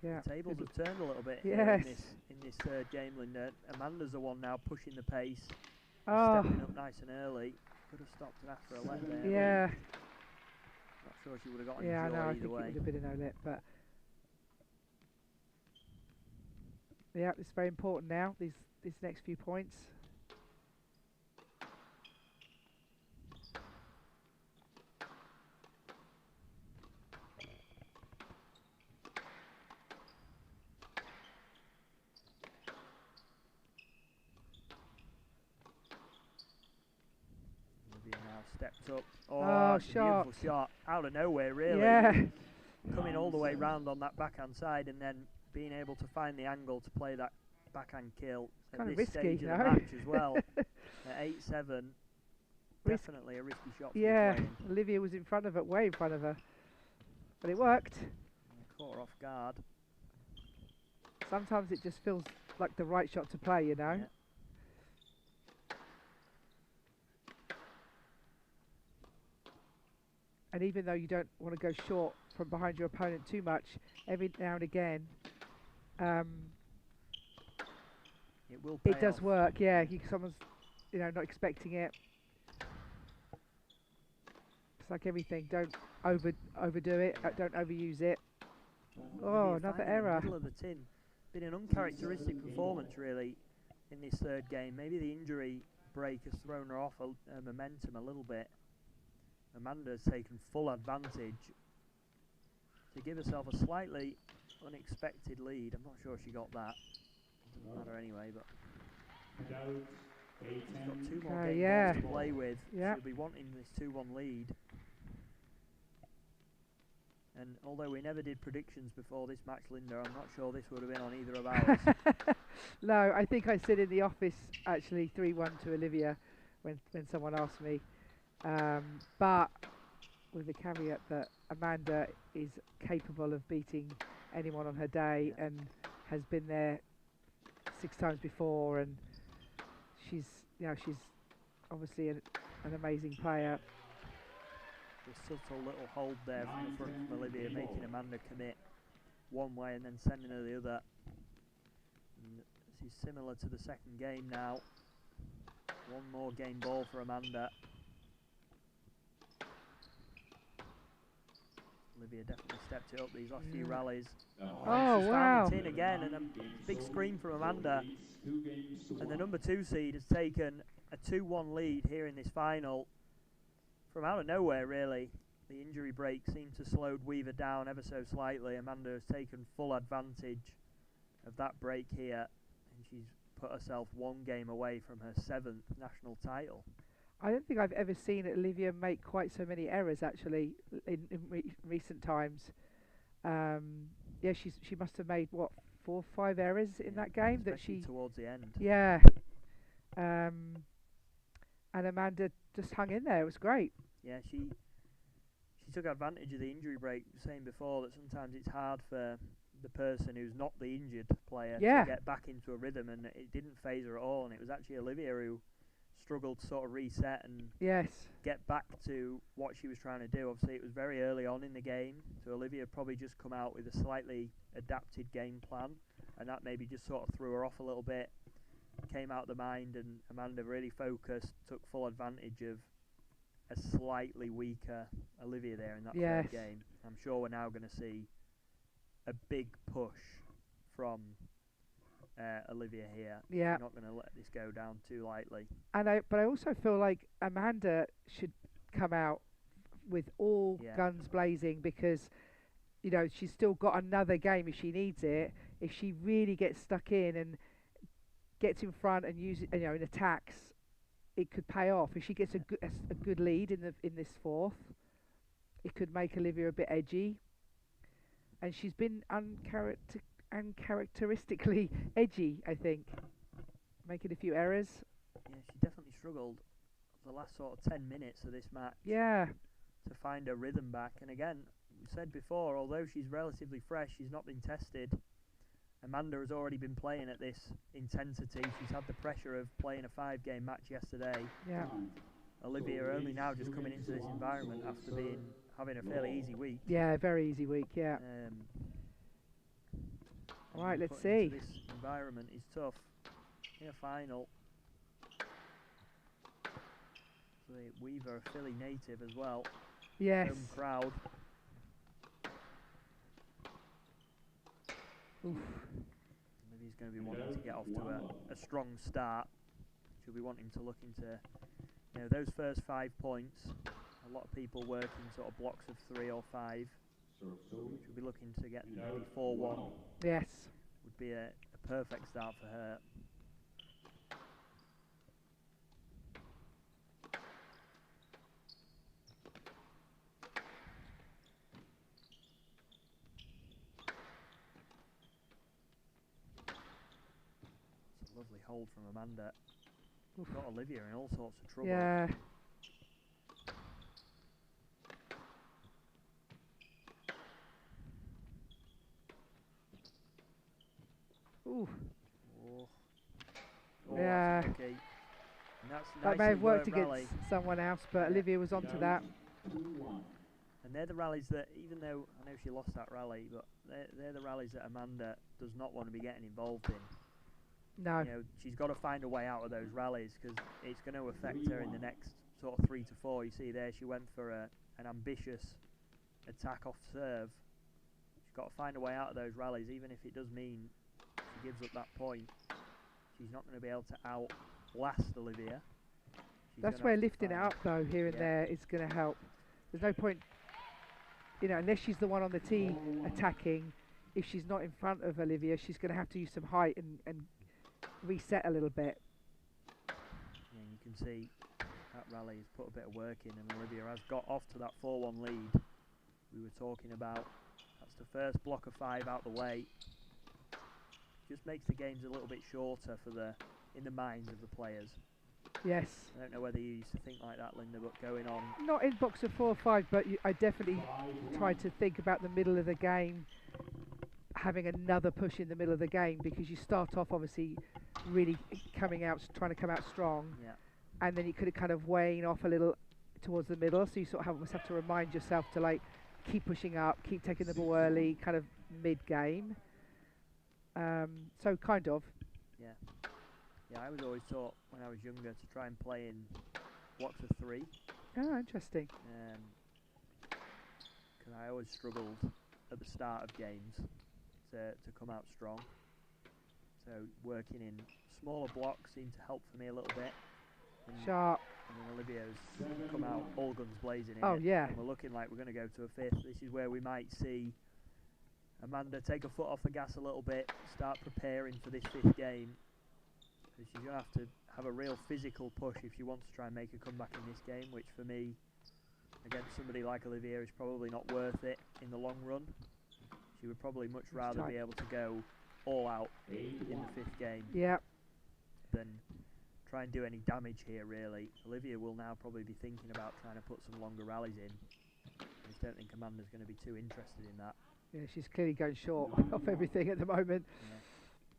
Yeah. The tables have turned a little bit here in this third game, Linda. Amanda's the one now pushing the pace, stepping up nice and early. Could have stopped and asked for a let there. Yeah. Not sure she would have got any Yeah, joy I know. I either think way. it would have been a no-let, but yeah, it's very important now. These next few points. Stepped up. Oh, shot. Beautiful shot. Out of nowhere, really. Yeah. Coming all the way round on that backhand side and then being able to find the angle to play that backhand kill it's at kind this of risky, stage of the match as well. At 8-7, definitely a risky shot. Yeah, Olivia was in front of it, way in front of her. But it worked. Caught her off guard. Sometimes it just feels like the right shot to play, you know. Yeah. And even though you don't want to go short from behind your opponent too much, every now and again, it does work. Yeah, someone's, not expecting it. It's like everything. Don't overdo it. Don't overuse it. Oh, another error. Middle of the tin. Been an uncharacteristic performance really in this third game. Maybe the injury break has thrown her off momentum a little bit. Amanda's taken full advantage to give herself a slightly unexpected lead. I'm not sure she got that. Doesn't matter anyway, but she's got 2 more game balls to play with. Yeah. She'll be wanting this 2-1 lead. And although we never did predictions before this match, Linda, I'm not sure this would have been on either of ours. No, I think I said in the office actually 3-1 to Olivia when someone asked me. But with the caveat that Amanda is capable of beating anyone on her day and has been there 6 times before, and she's obviously an amazing player. The subtle little hold there from the front from Olivia, making Amanda commit one way and then sending her the other. And this is similar to the second game now. 1 more game ball for Amanda. Olivia definitely stepped it up these last few rallies. Oh, she's wow. found the tin again, and a big scream from Amanda. And the number 2 seed has taken a 2-1 lead here in this final. From out of nowhere, really. The injury break seemed to slow Weaver down ever so slightly. Amanda has taken full advantage of that break here, and she's put herself 1 game away from her 7th national title. I don't think I've ever seen Olivia make quite so many errors actually in recent times. Yeah, she must have made 4 or 5 errors in that game. Especially towards the end. Yeah. And Amanda just hung in there. It was great. Yeah, she took advantage of the injury break. Saying before that sometimes it's hard for the person who's not the injured player to get back into a rhythm, and it didn't phase her at all. And it was actually Olivia who struggled to sort of reset and get back to what she was trying to do. Obviously, it was very early on in the game, so Olivia probably just come out with a slightly adapted game plan, and that maybe just sort of threw her off a little bit. Came out of the mind, and Amanda really focused, took full advantage of a slightly weaker Olivia there in that third game. I'm sure we're now going to see a big push from Olivia here. Yeah. She's not going to let this go down too lightly. But I also feel like Amanda should come out with all guns blazing, because you know, she's still got another game if she needs it. If she really gets stuck in and gets in front and uses, you know, and attacks, it could pay off. If she gets a good lead in this fourth, it could make Olivia a bit edgy. And she's been uncharacteristically edgy, I think, making a few errors. Yeah, she definitely struggled the last sort of 10 minutes of this match. Yeah. To find her rhythm back. And again, we said before, although she's relatively fresh, she's not been tested. Amanda has already been playing at this intensity. She's had the pressure of playing a 5-game match yesterday. Yeah. Olivia only now just coming into this environment after having a fairly easy week. Yeah, very easy week, yeah. All right, let's see. This environment is tough in a final. So Weaver, a Philly native as well. Yes. Home crowd. Oof. Maybe he's going to be wanting to get off to a strong start. She'll be wanting to look into, you know, those first 5 points. A lot of people work in sort of blocks of 3 or 5. She'll be looking to get maybe 4-1. Yes. Would be a perfect start for her. Lovely hold from Amanda. Got Olivia in all sorts of trouble. Yeah. Ooh. Oh, yeah. Okay. That may have worked against someone else, but Olivia was onto that. And they're the rallies that, even though I know she lost that rally, but they're the rallies that Amanda does not want to be getting involved in. No. You know, she's got to find a way out of those rallies because it's going to affect her in the next sort of 3 to 4. You see there, she went for an ambitious attack off serve. She's got to find a way out of those rallies, even if it does mean she gives up that point. She's not going to be able to outlast Olivia. That's where lifting it up, though, here and there is going to help. There's no point, you know, unless she's the one on the tee attacking. If she's not in front of Olivia, she's going to have to use some height and reset a little bit. Yeah, you can see that rally has put a bit of work in, and Olivia has got off to that 4-1 lead we were talking about. That's the first block of 5 out the way. Just makes the games a little bit shorter in the minds of the players. Yes. I don't know whether you used to think like that, Linda, but going on. Not in box of 4 or 5, but I definitely tried to think about the middle of the game, having another push in the middle of the game, because you start off obviously really trying to come out strong, and then you could kind of wane off a little towards the middle, so you sort of almost have to remind yourself to like keep pushing up, keep taking the ball early, kind of mid-game. So kind of. Yeah, I was always taught when I was younger to try and play in blocks of 3. Oh, interesting. Because I always struggled at the start of games to come out strong. So working in smaller blocks seemed to help for me a little bit. Sharp. And then Olivia's come out all guns blazing in Oh, it. yeah. And we're looking like we're going to go to a 5th. This is where we might see Amanda take a foot off the gas a little bit, start preparing for this 5th game. Because she's going to have a real physical push if she wants to try and make a comeback in this game, which for me, against somebody like Olivia, is probably not worth it in the long run. She would probably much rather be able to go all out in the 5th game than try and do any damage here, really. Olivia will now probably be thinking about trying to put some longer rallies in. I just don't think Amanda's going to be too interested in that. Yeah, she's clearly going short off everything at the moment. Yeah.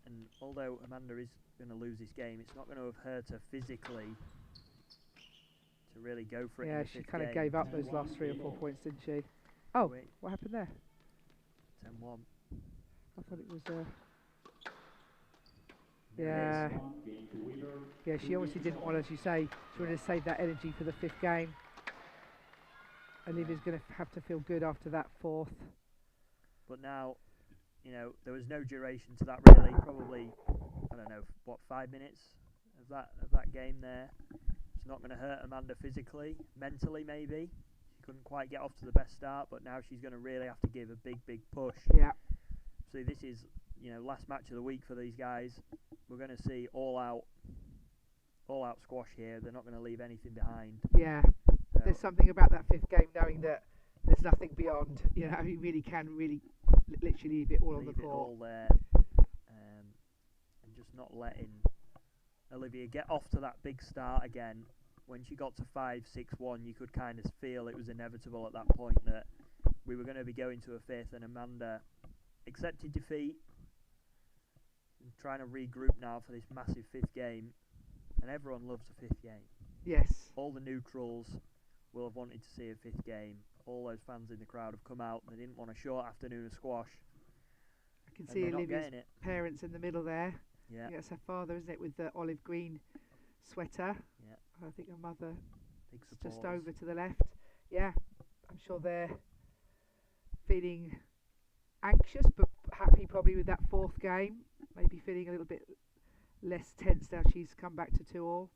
And although Amanda is going to lose this game, it's not going to have hurt her physically to really go for it. Yeah, she kind of gave up those last 3 or 4 points, didn't she? Oh, what happened there? 10-1. I thought it was. Yeah. Yeah, she obviously didn't want, as you say, she wanted to save that energy for the 5th game. Olivia's going to have to feel good after that 4th. But now, you know, there was no duration to that really. Probably, I don't know, what, 5 minutes of that game there. It's not going to hurt Amanda physically, mentally maybe. couldn't quite get off to the best start, but now she's going to really have to give a big push. Yeah. So this is, last match of the week for these guys. We're going to see all out squash here. They're not going to leave anything behind. Yeah. So there's something about that 5th game, knowing that there's nothing beyond. You really can literally leave it all on the court. All there, and just not letting Olivia get off to that big start again. When she got to 5-6-1, you could kind of feel it was inevitable at that point that we were going to be going to a 5th, and Amanda accepted defeat and trying to regroup now for this massive 5th game. And everyone loves a 5th game. Yes. All the neutrals will have wanted to see a 5th game. All those fans in the crowd have come out. They didn't want a short afternoon of squash. I can see Olivia's parents in the middle there. Yeah. That's her father, isn't it, with the olive green sweater. Yeah. I think her mother just supporters. over to the left. Yeah. I'm sure they're feeling anxious but happy probably with that 4th game. Maybe feeling a little bit less tense now she's come back to 2-all.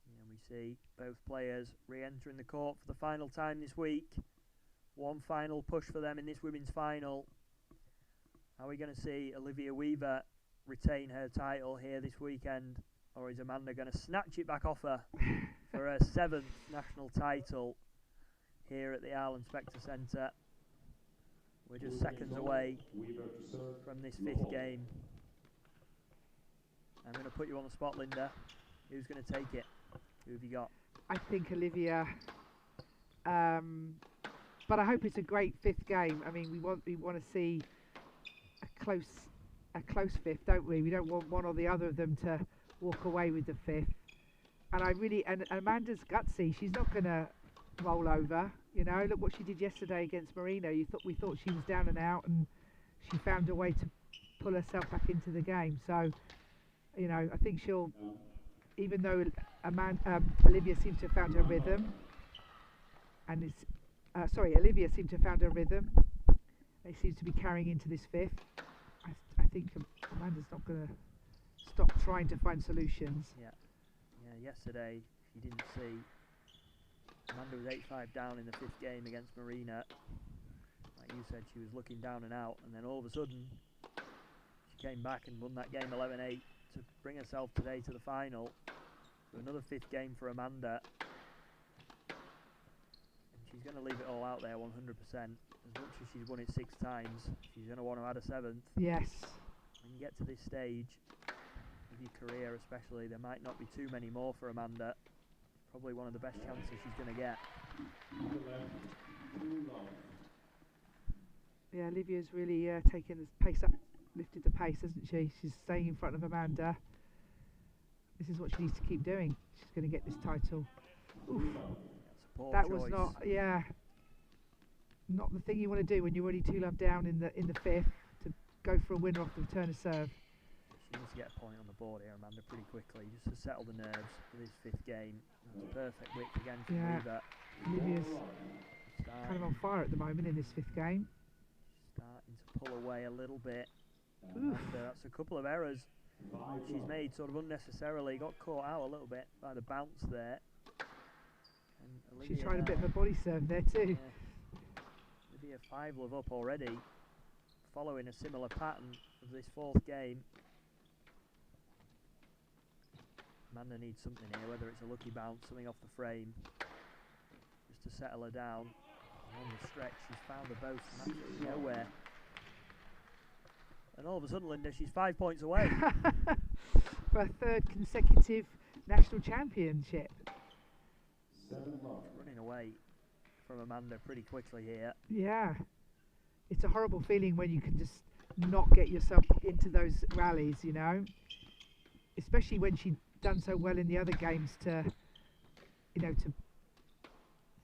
And we see both players re-entering the court for the final time this week. One final push for them in this women's final. Are we going to see Olivia Weaver retain her title here this weekend, or is Amanda going to snatch it back off her for her 7th national title here at the Ireland Spectre Centre? We're just seconds away from this 5th game. I'm going to put you on the spot, Linda. Who's going to take it? Who have you got? I think Olivia. But I hope it's a great 5th game. I mean, we want to see a close 5th, don't we? We don't want one or the other of them to walk away with the 5th. And Amanda's gutsy. She's not going to roll over. Look what she did yesterday against Marina. We thought she was down and out, and she found a way to pull herself back into the game. So, I think she'll, even though Olivia seems to have found her rhythm, and Olivia seemed to have found her rhythm. They seem to be carrying into this 5th. I think Amanda's not going to stop trying to find solutions. Yeah. Yesterday, if you didn't see, Amanda was 8-5 down in the 5th game against Marina. Like you said, she was looking down and out, and then all of a sudden, she came back and won that game 11-8 to bring herself today to the final. So another 5th game for Amanda. And she's going to leave it all out there 100%. As much as she's won it 6 times, she's going to want to add a 7th. Yes. When you get to this stage of your career especially, there might not be too many more for Amanda. Probably one of the best chances she's going to get. Yeah, Olivia's really taken the pace up, lifted the pace, hasn't she? She's staying in front of Amanda. This is what she needs to keep doing. She's going to get this title. Oof. That was not the thing you want to do when you're already 2-love down in the 5th, to go for a winner off the return of serve. She needs to get a point on the board here, Amanda, pretty quickly, just to settle the nerves for this 5th game. That's a perfect width again from Weaver. Olivia's kind of on fire at the moment in this 5th game. Starting to pull away a little bit. Amanda, that's a couple of errors she's made sort of unnecessarily. Got caught out a little bit by the bounce there. And she's trying a bit of a body serve there too. Olivia 5-love up already, following a similar pattern of this 4th game. Amanda needs something here, whether it's a lucky bounce, something off the frame, just to settle her down. And on the stretch, she's found the both from absolutely nowhere. And all of a sudden, Linda, she's 5 points away. For a 3rd consecutive national championship. Running away from Amanda pretty quickly here. Yeah. It's a horrible feeling when you can just not get yourself into those rallies, especially when she'd done so well in the other games to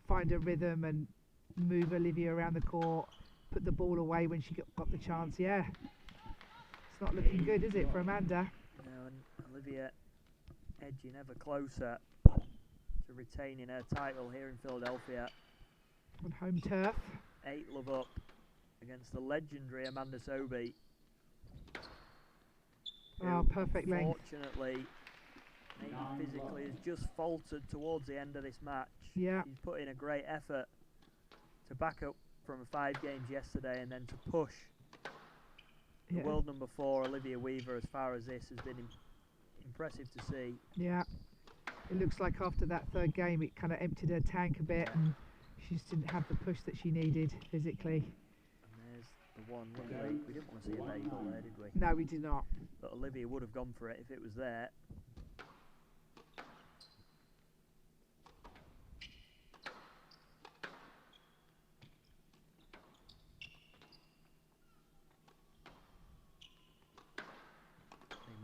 find a rhythm and move Olivia around the court, put the ball away when she got the chance. Yeah, it's not looking good, is it, for Amanda? No, and Olivia edging ever closer to retaining her title here in Philadelphia. On home turf. 8-love up against the legendary Amanda Sobey. Oh, perfect length. Fortunately, maybe physically has just faltered towards the end of this match. Yeah. She's put in a great effort to back up from 5 games yesterday and then to push the world number 4, Olivia Weaver, as far as this has been impressive to see. Yeah. It looks like after that 3rd game it kind of emptied her tank a bit and she just didn't have the push that she needed physically. And there's the one. Look at that. We didn't want to see a bagel there, did we? No, we did not. But Olivia would have gone for it if it was there.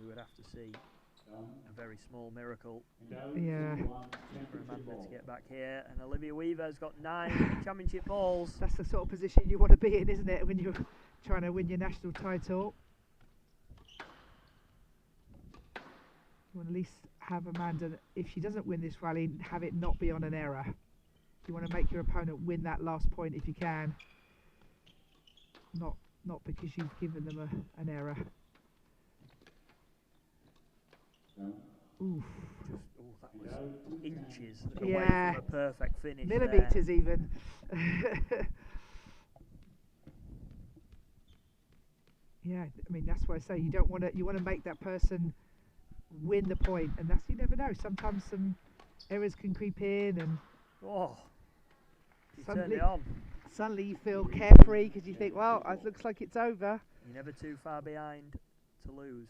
We would have to see a very small miracle for Amanda to get back here. And Olivia Weaver's got 9 championship balls. That's the sort of position you want to be in, isn't it, when you're trying to win your national title? You want to at least have Amanda, if she doesn't win this rally, have it not be on an error. You want to make your opponent win that last point if you can. Not because you've given them an error. Oof. That was inches away from a perfect finish. Millimetres there. even. Yeah, I mean that's why I say you don't want to. You want to make that person win the point, and that's, you never know. Sometimes some errors can creep in, and suddenly you feel carefree because you think, well, it looks like it's over. You're never too far behind to lose.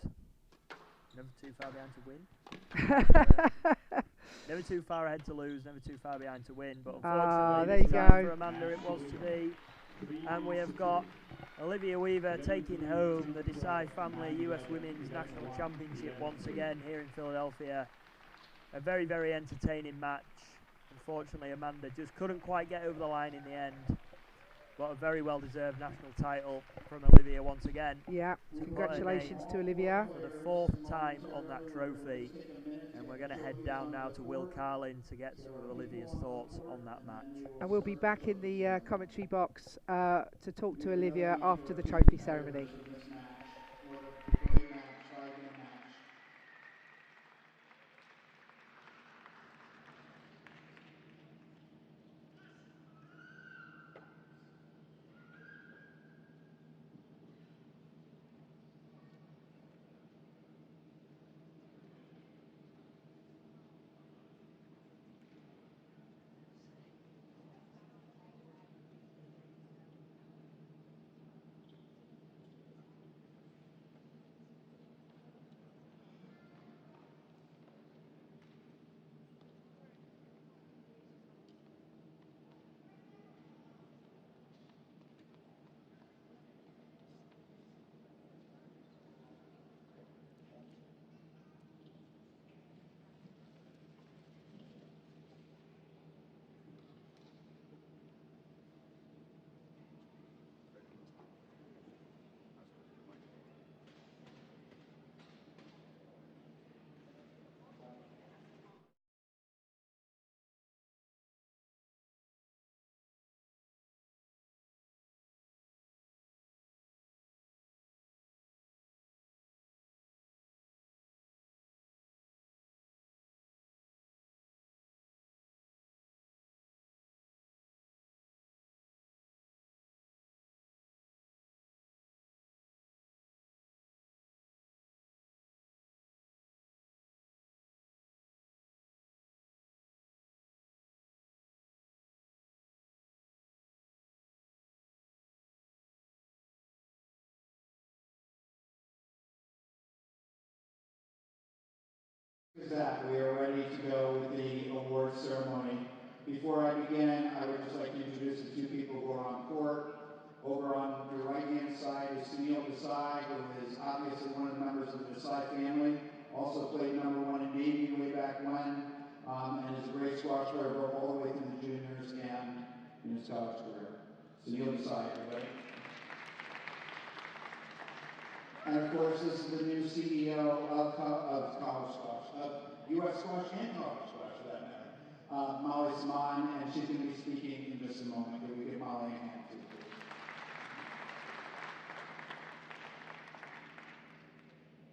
Never too far behind to win. Never too far ahead to lose, never too far behind to win. But unfortunately, for Amanda it was to be. And we have got Olivia Weaver taking home the Desai Family US Women's National Championship once again here in Philadelphia. A very, very entertaining match. Unfortunately, Amanda just couldn't quite get over the line in the end. But a very well-deserved national title from Olivia once again. Yeah, congratulations to Olivia. For the 4th time on that trophy. And we're going to head down now to Will Carlin to get some of Olivia's thoughts on that match. And we'll be back in the commentary box to talk to Olivia after the trophy ceremony. With that, we are ready to go with the award ceremony. Before I begin, I would just like to introduce the 2 people who are on court. Over on your right-hand side is Desai, who is obviously one of the members of the Desai family. Also played #1 in Navy way back when, and is a great squash player all the way through the juniors and in his college career. Desai, everybody. And of course, this is the new CEO of college squash, of U.S. squash and college squash for that matter, Molly Saman, and she's going to be speaking in just a moment. Can we give Molly a hand, please?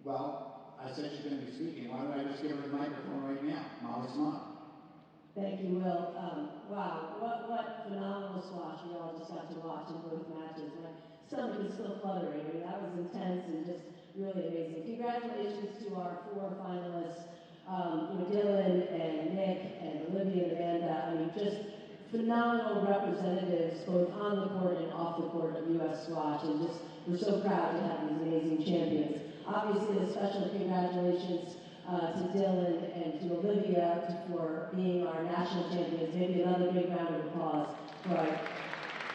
Well, I said she's going to be speaking. Why don't I just give her the microphone right now? Molly Smart. Thank you, Will. Wow, what phenomenal squash we all just got to watch in both matches. My stomach is still fluttering. I mean, that was intense and just really amazing. Congratulations to our 4 finalists, Dylan and Nick and Olivia and Amanda. I mean, just phenomenal representatives both on the court and off the court of U.S. squash, and just we're so proud to have these amazing champions. Obviously, a special congratulations to Dylan and to Olivia for being our national champions. Maybe another big round of applause for our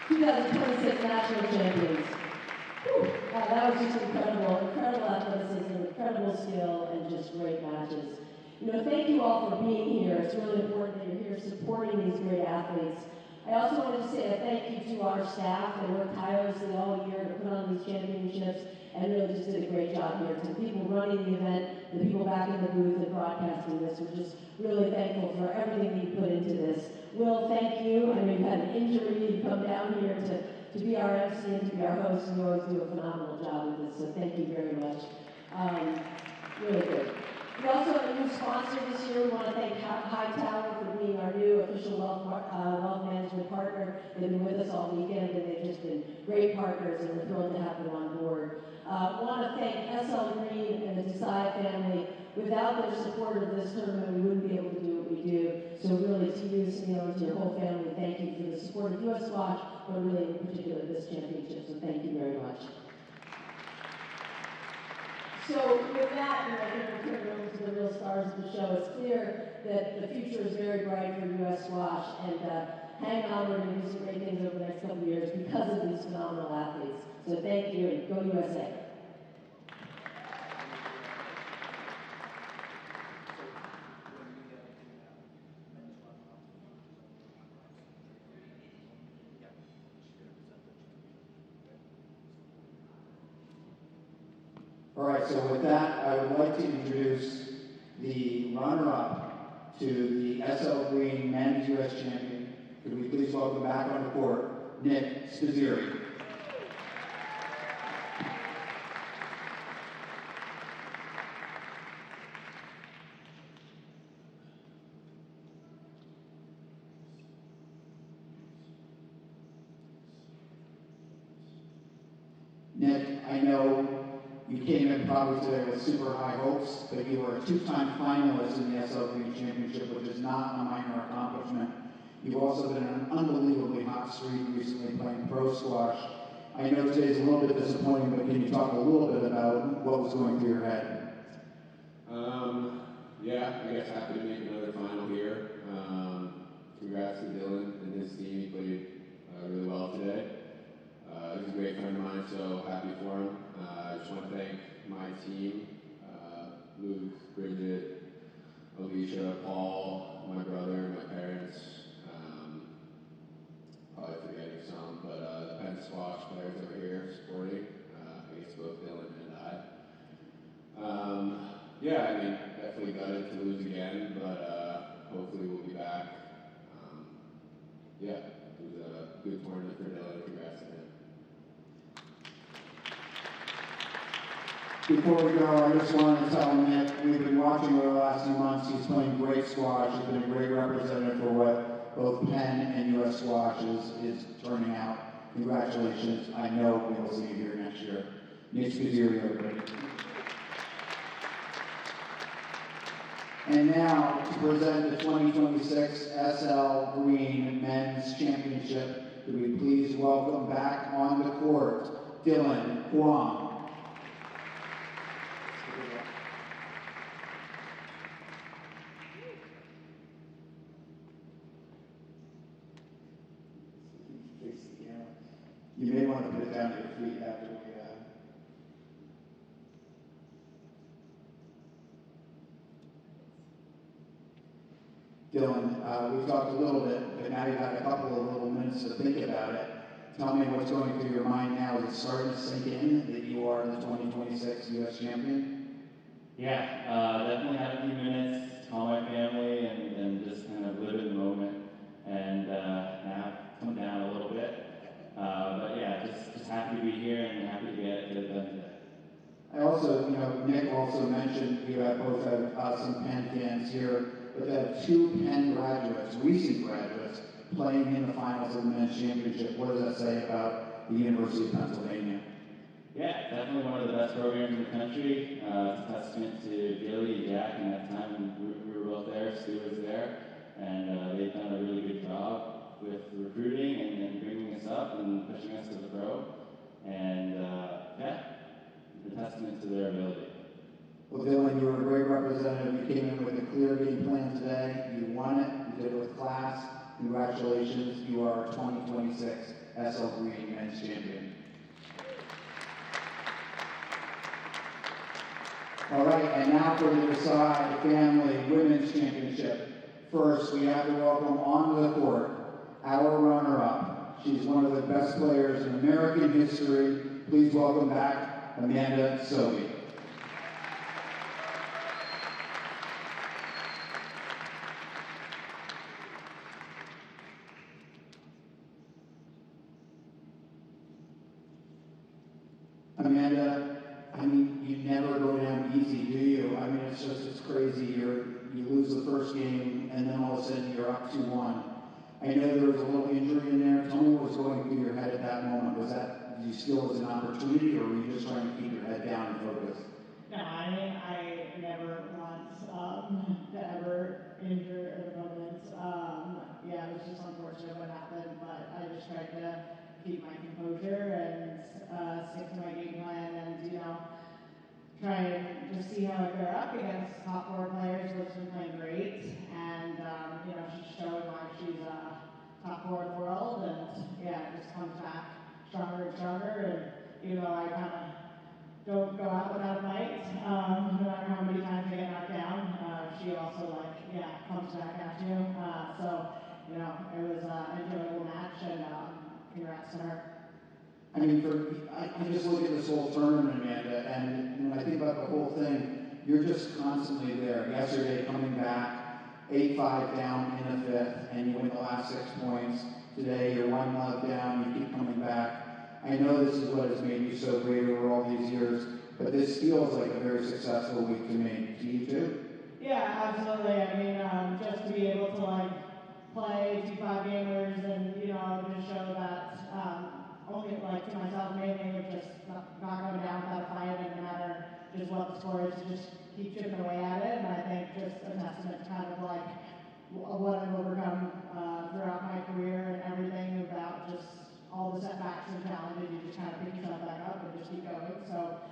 2026 national champions. That was just incredible, incredible athleticism, incredible skill, and just great matches. Thank you all for being here. It's really important that you're here supporting these great athletes. I also wanted to say a thank you to our staff. They worked tirelessly all year to put on these championships and really just did a great job here. To the people running the event, the people back in the booth and broadcasting this, we're just really thankful for everything that you put into this. Will, thank you. I know you had an injury. You come down here to be our MC and to be our host, and you always do a phenomenal job with this, so thank you very much. Really good. We also have a new sponsor this year. We want to thank Hightower for being our new official wealth management partner. They've been with us all weekend, and they've just been great partners, and we're thrilled to have them on board. I want to thank SL Green and the Desai family. Without their support of this tournament, we wouldn't be able to do what we do. So really, to you, and to your whole family, thank you for the support of U.S. Squash, but really in particular this championship. So thank you very much. So with that, I think we'll turn it over to the real stars of the show. It's clear that the future is very bright for U.S. Squash, and hang on, we're going to do some great things over the next couple of years because of these phenomenal athletes. So thank you, and go USA. All right, so with that, I would like to introduce the runner-up to the SL Green Men's U.S. Champion. Could we please welcome back on the court, Nick Spizzeri. Nick, I know you came in probably today with super high hopes, but you were a 2-time finalist in the SL Green Championship, which is not a minor accomplishment. You've also been an unbelievably hot streak recently playing pro squash. I know today's a little bit disappointing, but can you talk a little bit about what was going through your head? Yeah, I guess happy to make another final here. Congrats to Dylan and his team. He played really well today. He's a great friend of mine, so happy for him. I just want to thank my team, Luke, Bridget, Alicia, Paul, my brother, my parents, probably forgetting some, but the Penn Squash players over here supporting, I guess both Dylan and I. Yeah, I mean, definitely gutted to lose again, but hopefully we'll be back. Yeah, it was a good tournament for Dylan. Congrats to him. Before we go, I just wanted to tell him that we've been watching over the last few months. He's playing great squash. He's been a great representative for what both Penn and U.S. Squash is turning out. Congratulations. I know we will see you here next year. Nick Spizzeri, everybody. And now, to present the 2026 SL Green Men's Championship, could we please welcome back on the court, Dylan Huang. You may want to put it down to your feet after we Dylan, we've talked a little bit, but now you've had a couple of little minutes to think about it. Tell me what's going through your mind now. Is it starting to sink in that you are the 2026 U.S. champion? Yeah, definitely had a few minutes to call my family and just kind of live in the moment. And now come down a little bit. But yeah, just happy to be here and happy to get it done today. I also, Nick also mentioned here, but to have two Penn graduates, recent graduates, playing in the finals of the men's championship, what does that say about the University of Pennsylvania? Yeah, definitely one of the best programs in the country. It's a testament to Billy and Jack and that time when we were both there, Stu was there, and they've done a really good job with recruiting and bringing us up and pushing us to the pro. And yeah, it's a testament to their ability. Well, Dylan, you were a great representative. You came in with a clear game plan today. You won it. You did it with class. Congratulations. You are 2026 SL Green Men's Champion. All right, and now for the Desai Family Women's Championship. First, we have to welcome onto the court our runner-up. She's one of the best players in American history. Please welcome back Amanda Sobey. Amanda, I mean, you never go down easy, do you? I mean, it's crazy. You lose the first game, and then all of a sudden you're up 2-1. I know there was a little injury in there. Tell me what was going through your head at that moment. Was that, did you feel it was an opportunity, or were you just trying to keep your head down and focus? No, I mean, I never want to ever injure an opponent. Yeah, it was just unfortunate what happened, but I just tried to keep my composure and stick to my game plan and, you know, try and just see how I go up against top 4 players. Liv's been playing great, and, you know, she's showing why she's top 4 in the world, and, yeah, it just comes back stronger and stronger, and even though I kind of don't go out without a fight, no matter how many times I get knocked down, she also, like, yeah, comes back at you. So, you know, it was an enjoyable match, and congrats to her. I mean, I just look at this whole tournament, Amanda, and when I think about the whole thing, you're just constantly there. Yesterday, coming back, 8-5 down in the 5th, and you win the last 6 points. Today, you're 1-0 down, you keep coming back. I know this is what has made you so great over all these years, but this feels like a very successful week to me. Do you too? Yeah, absolutely. I mean, just to be able to, like, play 2 5-gamers and, you know, just show that only, like, to myself mainly, of just not going down without a fight, and no matter just what the score is, to just keep chipping away at it. And I think just a testament to kind of, like, what I've overcome throughout my career and everything, about just all the setbacks and challenges. You just kind of pick yourself back up and just keep going. So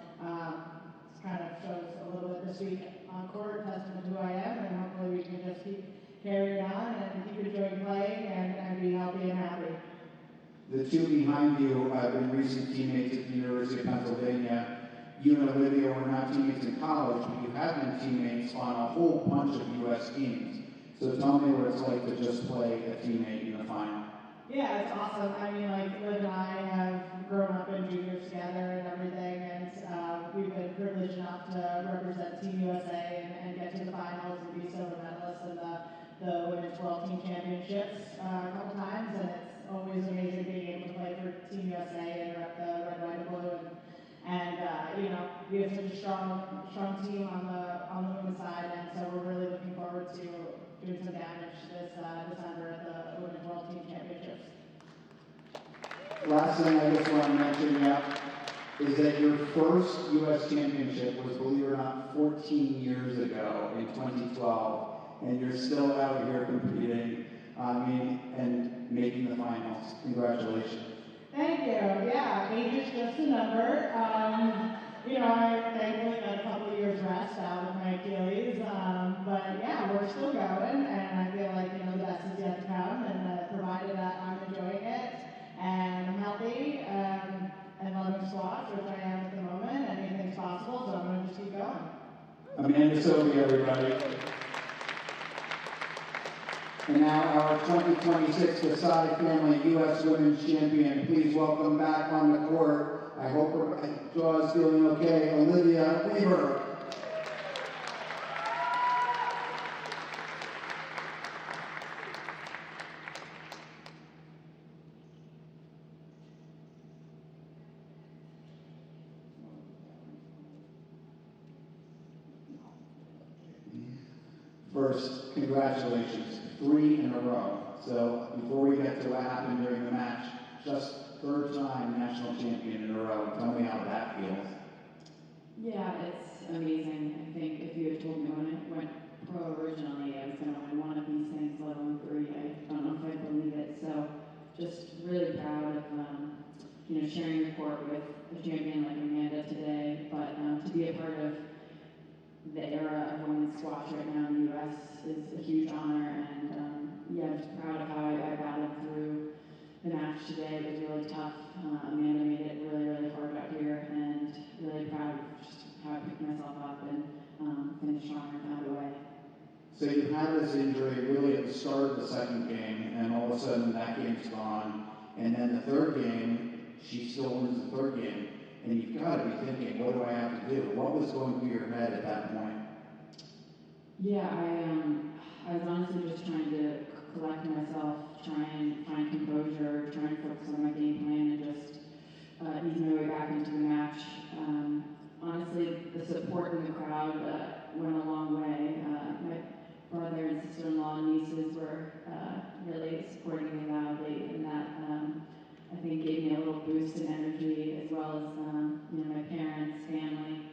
this kind of shows a little bit this week on court, testament to who I am, and hopefully we can just keep carrying on and keep enjoying playing and be healthy and happy. The two behind you have been recent teammates at the University of Pennsylvania. You and Olivia were not teammates in college, but you have been teammates on a whole bunch of U.S. teams. So tell me what it's like to just play a teammate in the final. Yeah, it's awesome. I mean, like, Liv and I have grown up in juniors together and everything, and we've been privileged enough to represent Team USA and get to the finals and be silver medalists in the Women's World Team Championships a couple times, and it's always amazing being able to play for Team USA and rep the red, white, and blue. And you know, we have such a strong team on the women's side, and so we're really looking forward to doing some damage this December at the Women's World Team Championships. Last thing I just want to mention is that your first U.S. championship was, believe it or not, 14 years ago in 2012, and you're still out here competing, and making the finals. Congratulations. Thank you. Yeah, age is just a number. You know, I thankfully got a couple of years rest out of my Achilles, but yeah, we're still going, and I feel like, you know, the best is yet to come, and provided that I'm enjoying it, and I'm healthy, and loving squash, which I am at the moment, anything's possible, so I'm going to just keep going. Amanda Sobey, everybody. And now our 2026 Desai Family U.S. Women's Champion. Please welcome back on the court. I hope her jaw is feeling okay. Olivia Weaver. First first, congratulations, 3 in a row. So before we get to what happened during the match, just third time national champion in a row. Tell me how that feels. Yeah, it's amazing. I think if you had told me when I went pro originally I was going to win one of these things, let alone 3, I don't know if I'd believe it. So just really proud of sharing the court with a champion like Amanda today, but to be a part of the era of women's squash right now in the U.S. is a huge honor, and I'm just proud of how I battled through the match today. It was really tough. Amanda made it really, really hard out here, and really proud of just how I picked myself up and finished strong and found a way. So you had this injury really at the start of the second game, and all of a sudden that game's gone, and then the third game, she still wins the third game, and you've got to be thinking, what do I have to do? What was going through your head at that point? Yeah, I was honestly just trying to collect myself, try and find composure, try and focus on my game plan, and just ease my way back into the match. Honestly, the support in the crowd went a long way. My brother and sister-in-law and nieces were really supporting me loudly, and that I think gave me a little boost in energy, as well as my parents, family,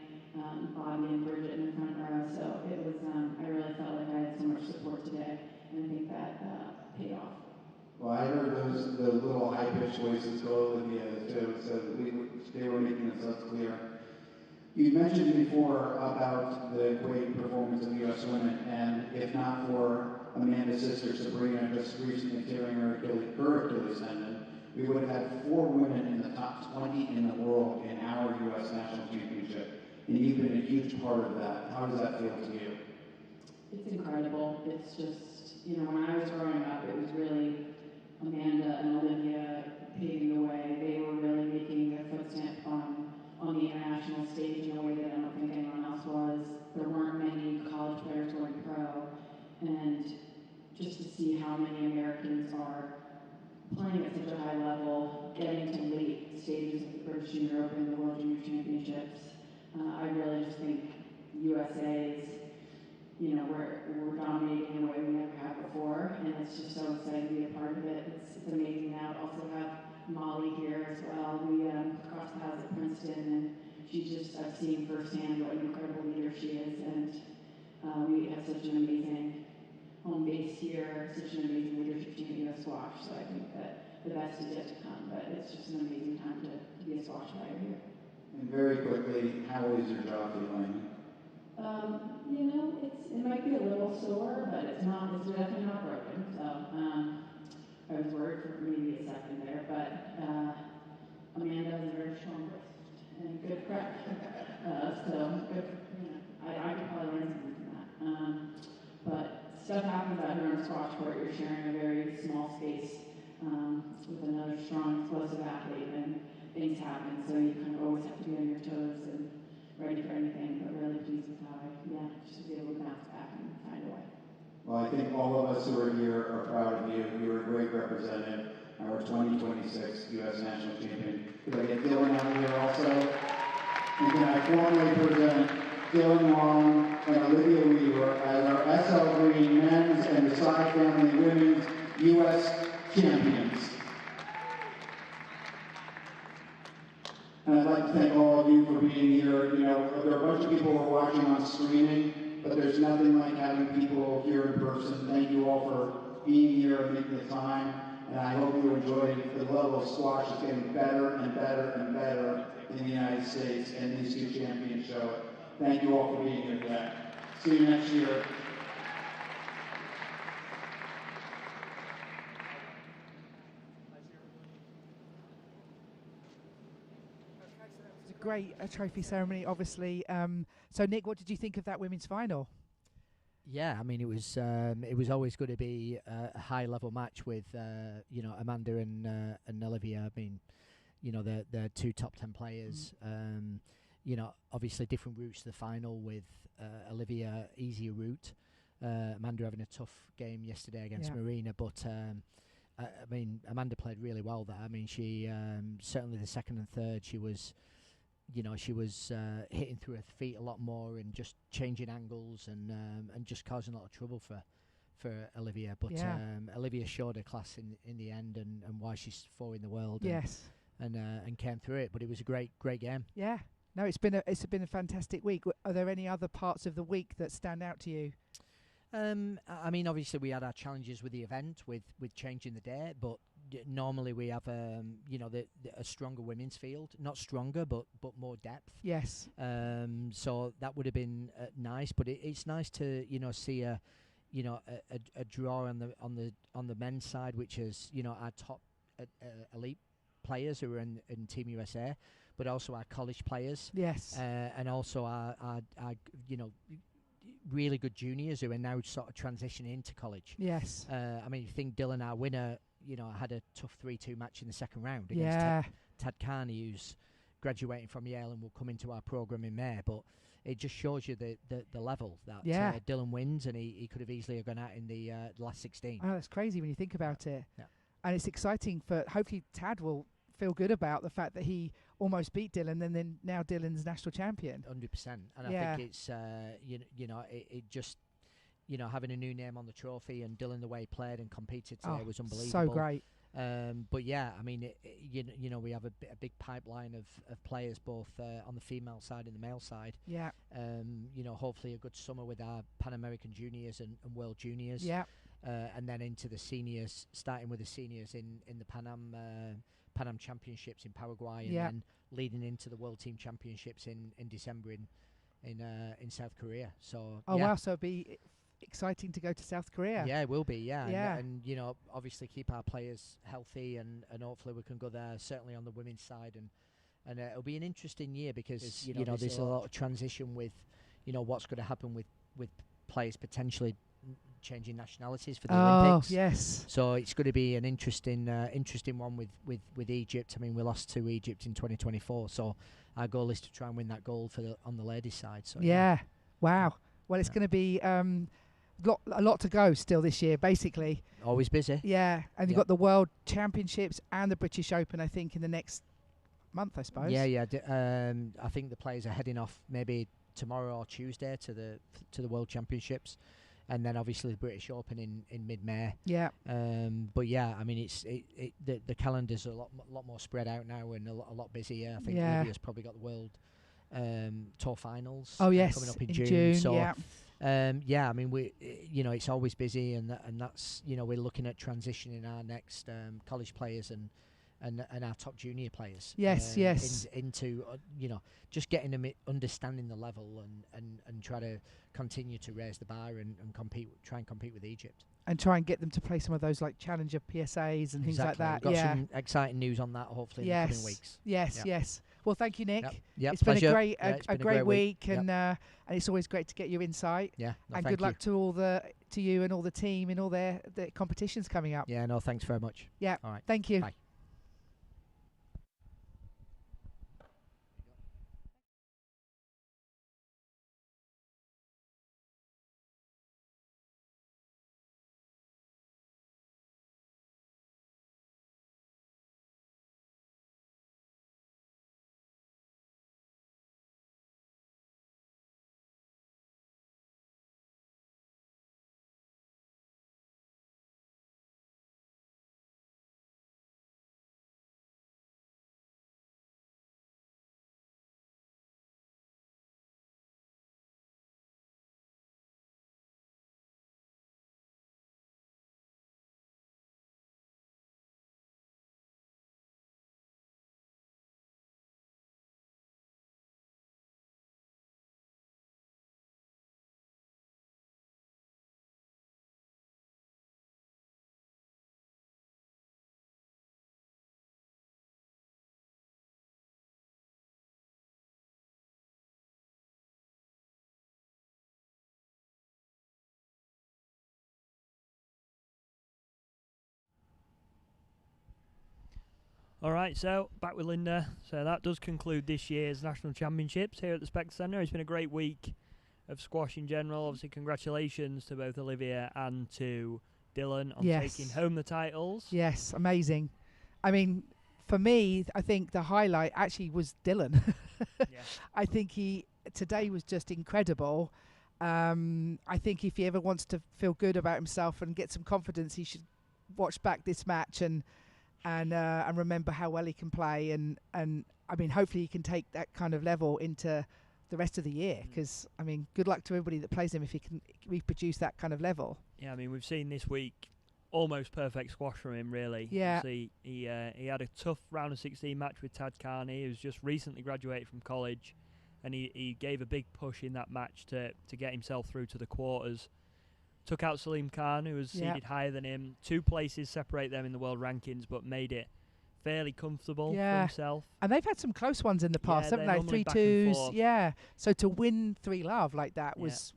Bobby and Bridget in the front row. So it was I really felt like I had so much support today, and I think that paid off. Well, I heard those little high-pitched voices go with you too, so they were making themselves clear. You mentioned before about the great performance of U.S. women, and if not for Amanda's sister Sabrina just recently tearing her Achilles tendon, we would have had 4 women in the top 20 in the world in our U.S. National Championship, and you've been a huge part of that. How does that feel to you? It's incredible. It's just, when I was growing up, it was really Amanda and Olivia paving the way. They were really making their footstep on the international stage in a way that I don't think anyone else was. There weren't many college players going pro, and just to see how many Americans are playing at such a high level, getting to late stages of the British Junior Open, the World Junior Championships, I really just think USA is, we're dominating in a way we never have before, and it's just so exciting to be a part of it. It's amazing now to also have Molly here as well. We crossed paths at Princeton, and I've seen firsthand what an incredible leader she is, and we have such an amazing home base here, such an amazing leadership team at US Squash, so I think that the best is yet to come, but it's just an amazing time to be a squash player here. And very quickly, how is your jaw feeling? It might be a little sore, but it's definitely not broken, so I was worried for maybe a second there, but Amanda has a very strong wrist and good crack, so good, I could probably learn something from that. But stuff happens out here on the squash court. You're sharing a very small space with another strong, explosive athlete, and things happen, so you kind of always have to be on your toes and ready for anything, but really pleased with how just to be able to bounce back and find a way. Well, I think all of us who are here are proud of you. You're a great representative, our 2026 U.S. National Champion. Could I get Dylan out here also? And can I formally present Dylan Long and Olivia Weaver as our SL Green Men's and Desai Family Women's U.S. Champions. And I'd like to thank all of you for being here. There are a bunch of people who are watching on streaming, but there's nothing like having people here in person. Thank you all for being here and making the time. And I hope you enjoyed it. The level of squash is getting better and better and better in the United States, and these 2 champions show it. Thank you all for being here today. See you next year. Great trophy ceremony, obviously. So, Nick, what did you think of that women's final? Yeah, I mean, it was always going to be a high-level match with Amanda and Olivia. I mean, they're 2 top 10 players. Obviously different routes to the final with Olivia easier route. Amanda having a tough game yesterday against Marina, but I mean, Amanda played really well there. I mean, she certainly the second and third she was she was hitting through her feet a lot more and just changing angles and just causing a lot of trouble for Olivia. But Olivia showed her class in the end and why she's 4 in the world. Yes. And came through it. But it was a great game. Yeah. No, it's been a fantastic week. Are there any other parts of the week that stand out to you? I mean, obviously we had our challenges with the event, with changing the date, but normally we have a stronger women's field. Not stronger, but more depth. Yes. So that would have been nice, but it's nice to see a draw on the men's side, which is our top elite players who are in Team USA, but also our college players. Yes. And also our really good juniors who are now sort of transitioning into college. Yes. I mean, you think Dylan, our winner, had a tough 3-2 match in the second round against Tad Carney, who's graduating from Yale and will come into our program in May. But it just shows you the level that Dylan wins, and he could have easily gone out in the last 16. Oh, that's crazy when you think about it. Yeah. And it's exciting for, hopefully Tad will feel good about the fact that he almost beat Dylan, and then now Dylan's national champion. 100%. And I think it's it just having a new name on the trophy, and Dylan, the way he played and competed today was unbelievable. So great. But yeah, I mean, we have a big pipeline of players both on the female side and the male side. Yeah. Hopefully a good summer with our Pan American juniors and World Juniors. Yeah. And then into the seniors, starting with the seniors in the Pan Am Championships in Paraguay, and then leading into the World Team Championships in December in South Korea. So wow, so it'll be exciting to go to South Korea. Yeah, it will be. Yeah. And obviously keep our players healthy, and hopefully we can go there. Certainly on the women's side, and it'll be an interesting year because there's a lot of transition with what's going to happen with players potentially changing nationalities for the Olympics. Yes. So it's going to be an interesting one with Egypt. I mean, we lost to Egypt in 2024, so our goal is to try and win that gold on the ladies' side. So wow. Well, it's going to be a lot to go still this year, basically. Always busy. Yeah, and you've got the World Championships and the British Open, I think, in the next month, I suppose. Yeah. I think the players are heading off maybe tomorrow or Tuesday to the World Championships. And then obviously the British Open in mid-May. Yeah. But yeah, I mean the calendar's a lot more spread out now and a lot busier. I think Olivia's probably got the World Tour Finals. Coming up in June. So I mean it's always busy, and that's we're looking at transitioning our next college players and our top junior players. Yes. Into just getting them understanding the level and try to continue to raise the bar and try and compete with Egypt. And try and get them to play some of those like challenger PSAs and things like that. We've got some exciting news on that hopefully in the coming weeks. Yes. Well, thank you, Nick. Yep. It's been pleasure. a great week, and it's always great to get your insight. Yeah. And good luck to you and all the team in all the competitions coming up. Yeah. No, thanks very much. Yeah. All right. Thank you. Bye. All right, so back with Linda. So that does conclude this year's National Championships here at the Spectre Centre. It's been a great week of squash in general. Obviously, congratulations to both Olivia and to Dylan on taking home the titles. Yes, amazing. I mean, for me, I think the highlight actually was Dylan. Yeah. I think today was just incredible. I think if he ever wants to feel good about himself and get some confidence, he should watch back this match and remember how well he can play. And I mean, hopefully he can take that kind of level into the rest of the year. Because I mean, good luck to everybody that plays him if he can reproduce that kind of level. Yeah, I mean, we've seen this week almost perfect squash from him, really. Yeah. Obviously, he had a tough round of 16 match with Tad Carney, who's just recently graduated from college, and he gave a big push in that match to get himself through to the quarters. Took out Salim Khan, who was seeded higher than him. 2 places separate them in the world rankings, but made it fairly comfortable for himself. And they've had some close ones in the past, haven't they? 3-2s. Yeah. So to win 3-love like that was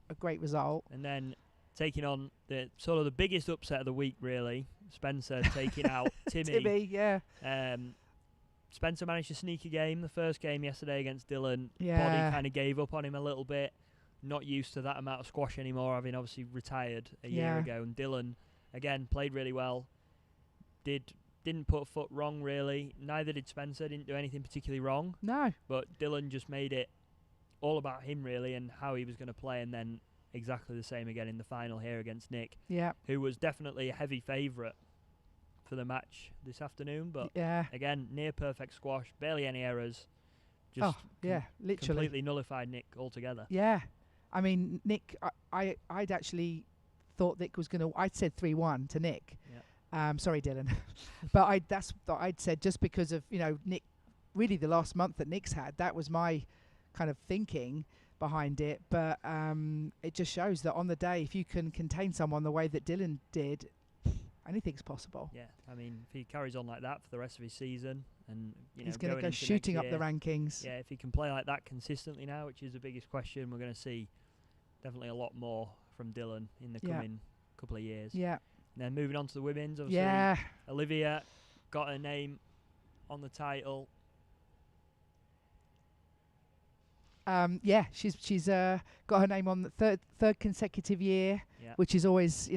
a great result. And then taking on the sort of the biggest upset of the week, really, Spencer taking out Timmy. Spencer managed to sneak a game, the first game yesterday against Dylan. Body kind of gave up on him a little bit. Not used to that amount of squash anymore, having obviously retired a year ago. And Dylan, again, played really well. Didn't put a foot wrong, really. Neither did Spencer. Didn't do anything particularly wrong. No. But Dylan just made it all about him, really, and how he was going to play. And then exactly the same again in the final here against Nick, who was definitely a heavy favourite for the match this afternoon. But again, near perfect squash, barely any errors. Just literally completely nullified Nick altogether. Yeah. I mean, Nick, I'd actually thought Nick was going to... I'd said 3-1 to Nick. Sorry, Dylan. But I'd said just because of, Nick, really the last month that Nick's had, that was my kind of thinking behind it. But it just shows that on the day, if you can contain someone the way that Dylan did, anything's possible. Yeah, I mean, if he carries on like that for the rest of his season, and he's going to go shooting up the rankings. Yeah, if he can play like that consistently now, which is the biggest question, we're going to see definitely a lot more from Dylan in the coming couple of years. Yeah. And then moving on to the women's, obviously, Olivia got her name on the title. She's got her name on the third consecutive year, which is always,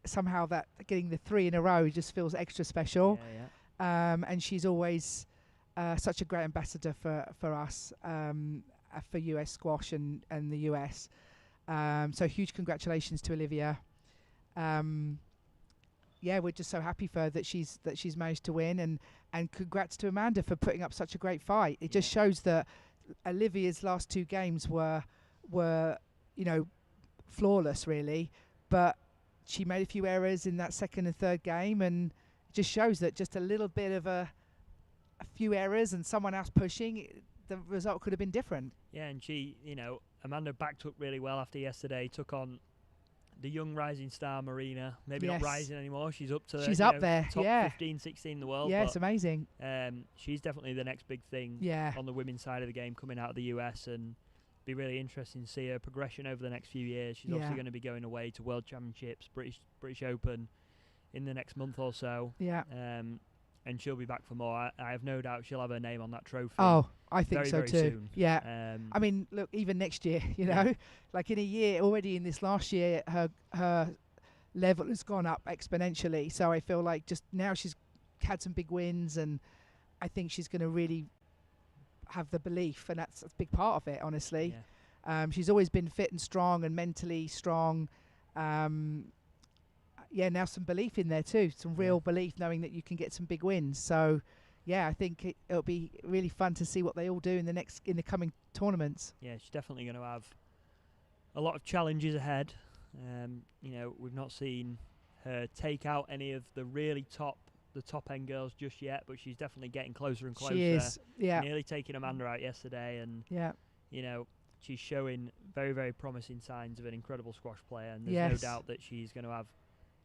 somehow that getting the 3 in a row just feels extra special. And she's always such a great ambassador for us, for US squash and the US. So huge congratulations to Olivia. We're just so happy for her that she's managed to win, and congrats to Amanda for putting up such a great fight. It just shows that Olivia's last 2 games were flawless, really, but she made a few errors in that second and third game, and it just shows that just a little bit of a few errors and someone else pushing, the result could have been different. Yeah, and she, Amanda backed up really well after yesterday, took on the young rising star Marina. Maybe not rising anymore. She's up to up there. Top 15, 16 in the world. Yeah, it's amazing. She's definitely the next big thing on the women's side of the game coming out of the US, and be really interesting to see her progression over the next few years. She's obviously going to be going away to World Championships, British Open in the next month or so. Yeah. And she'll be back for more. I have no doubt she'll have her name on that trophy. Oh, I think very, so very too. Soon. Yeah. I mean, look, even next year, like in a year already, in this last year, her level has gone up exponentially. So I feel like just now she's had some big wins, and I think she's going to really have the belief, and that's a big part of it, honestly. She's always been fit and strong and mentally strong. Now some belief in there too, some real belief, knowing that you can get some big wins. So I think it'll be really fun to see what they all do in the coming tournaments. Yeah, she's definitely going to have a lot of challenges ahead. We've not seen her take out any of the really top end girls just yet, but she's definitely getting closer and closer. She is, nearly taking Amanda out yesterday, and she's showing very, very promising signs of an incredible squash player, and there's no doubt that she's going to have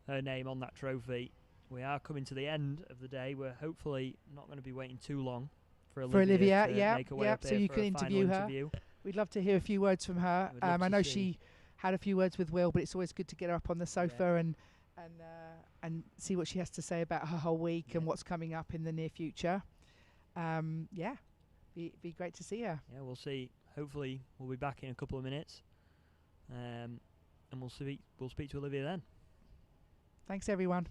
her name on that trophy. We are coming to the end of the day. We're hopefully not going to be waiting too long for Olivia to make her way up so you can interview her. We'd love to hear a few words from her. I know she had a few words with Will, but it's always good to get her up on the sofa and see what she has to say about her whole week and what's coming up in the near future. Be great to see her. Yeah, we'll see. Hopefully we'll be back in a couple of minutes, and we'll speak to Olivia then. Thanks, everyone.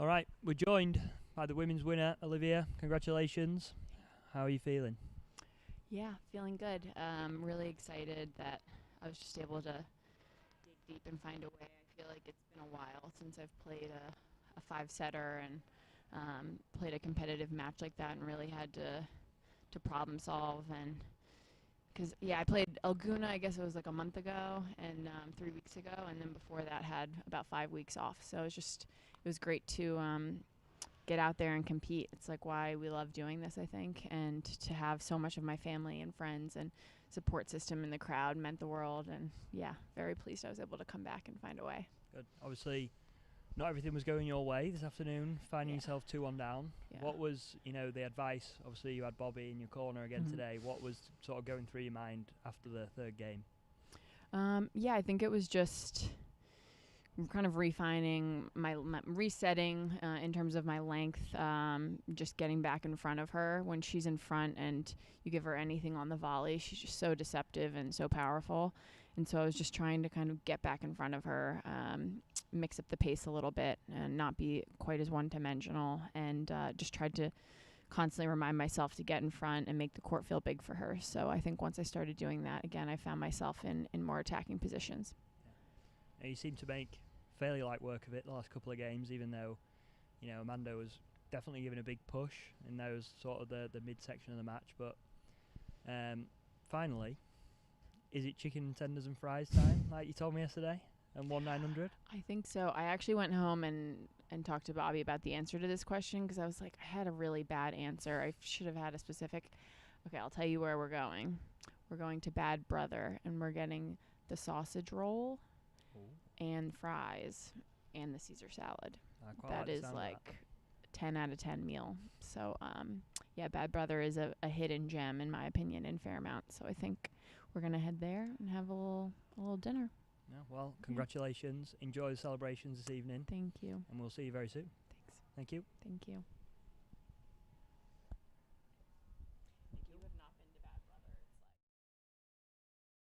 All right, we're joined by the women's winner, Olivia. Congratulations. How are you feeling? Yeah, feeling good. Really excited that I was just able to dig deep and find a way. I feel like it's been a while since I've played a five-setter and played a competitive match like that and really had to problem solve. And because, yeah, I played Elguna, I guess it was like a month ago and 3 weeks ago, and then before that had about 5 weeks off. So it was great to get out there and compete. It's like why we love doing this, I think, and to have so much of my family and friends and support system in the crowd meant the world. And yeah, very pleased I was able to come back and find a way. Good. Obviously, not everything was going your way this afternoon, finding yourself 2-1 down. Yeah. What was, the advice? Obviously, you had Bobby in your corner again today. What was sort of going through your mind after the third game? Yeah, I think it was just kind of refining my resetting in terms of my length, just getting back in front of her. When she's in front and you give her anything on the volley, she's just so deceptive and so powerful. And so I was just trying to kind of get back in front of her, mix up the pace a little bit and not be quite as one-dimensional, and just tried to constantly remind myself to get in front and make the court feel big for her. So I think once I started doing that, again, I found myself in more attacking positions. Now, you seem to make fairly light work of it the last couple of games, even though, Amanda was definitely giving a big push in those sort of the midsection of the match. But finally, is it chicken tenders and fries time, like you told me yesterday, and 1-900? I think so. I actually went home and talked to Bobby about the answer to this question, because I was like, I had a really bad answer. I should have had a specific. Okay, I'll tell you where we're going. We're going to Bad Brother, and we're getting the sausage roll and fries and the Caesar salad. That is like 10 out of 10 meal. So, yeah, Bad Brother is a hidden gem, in my opinion, in Fairmount. So I think we're going to head there and have a little dinner. Yeah, well, congratulations. Enjoy the celebrations this evening. Thank you. And we'll see you very soon. Thanks. Thank you. Thank you.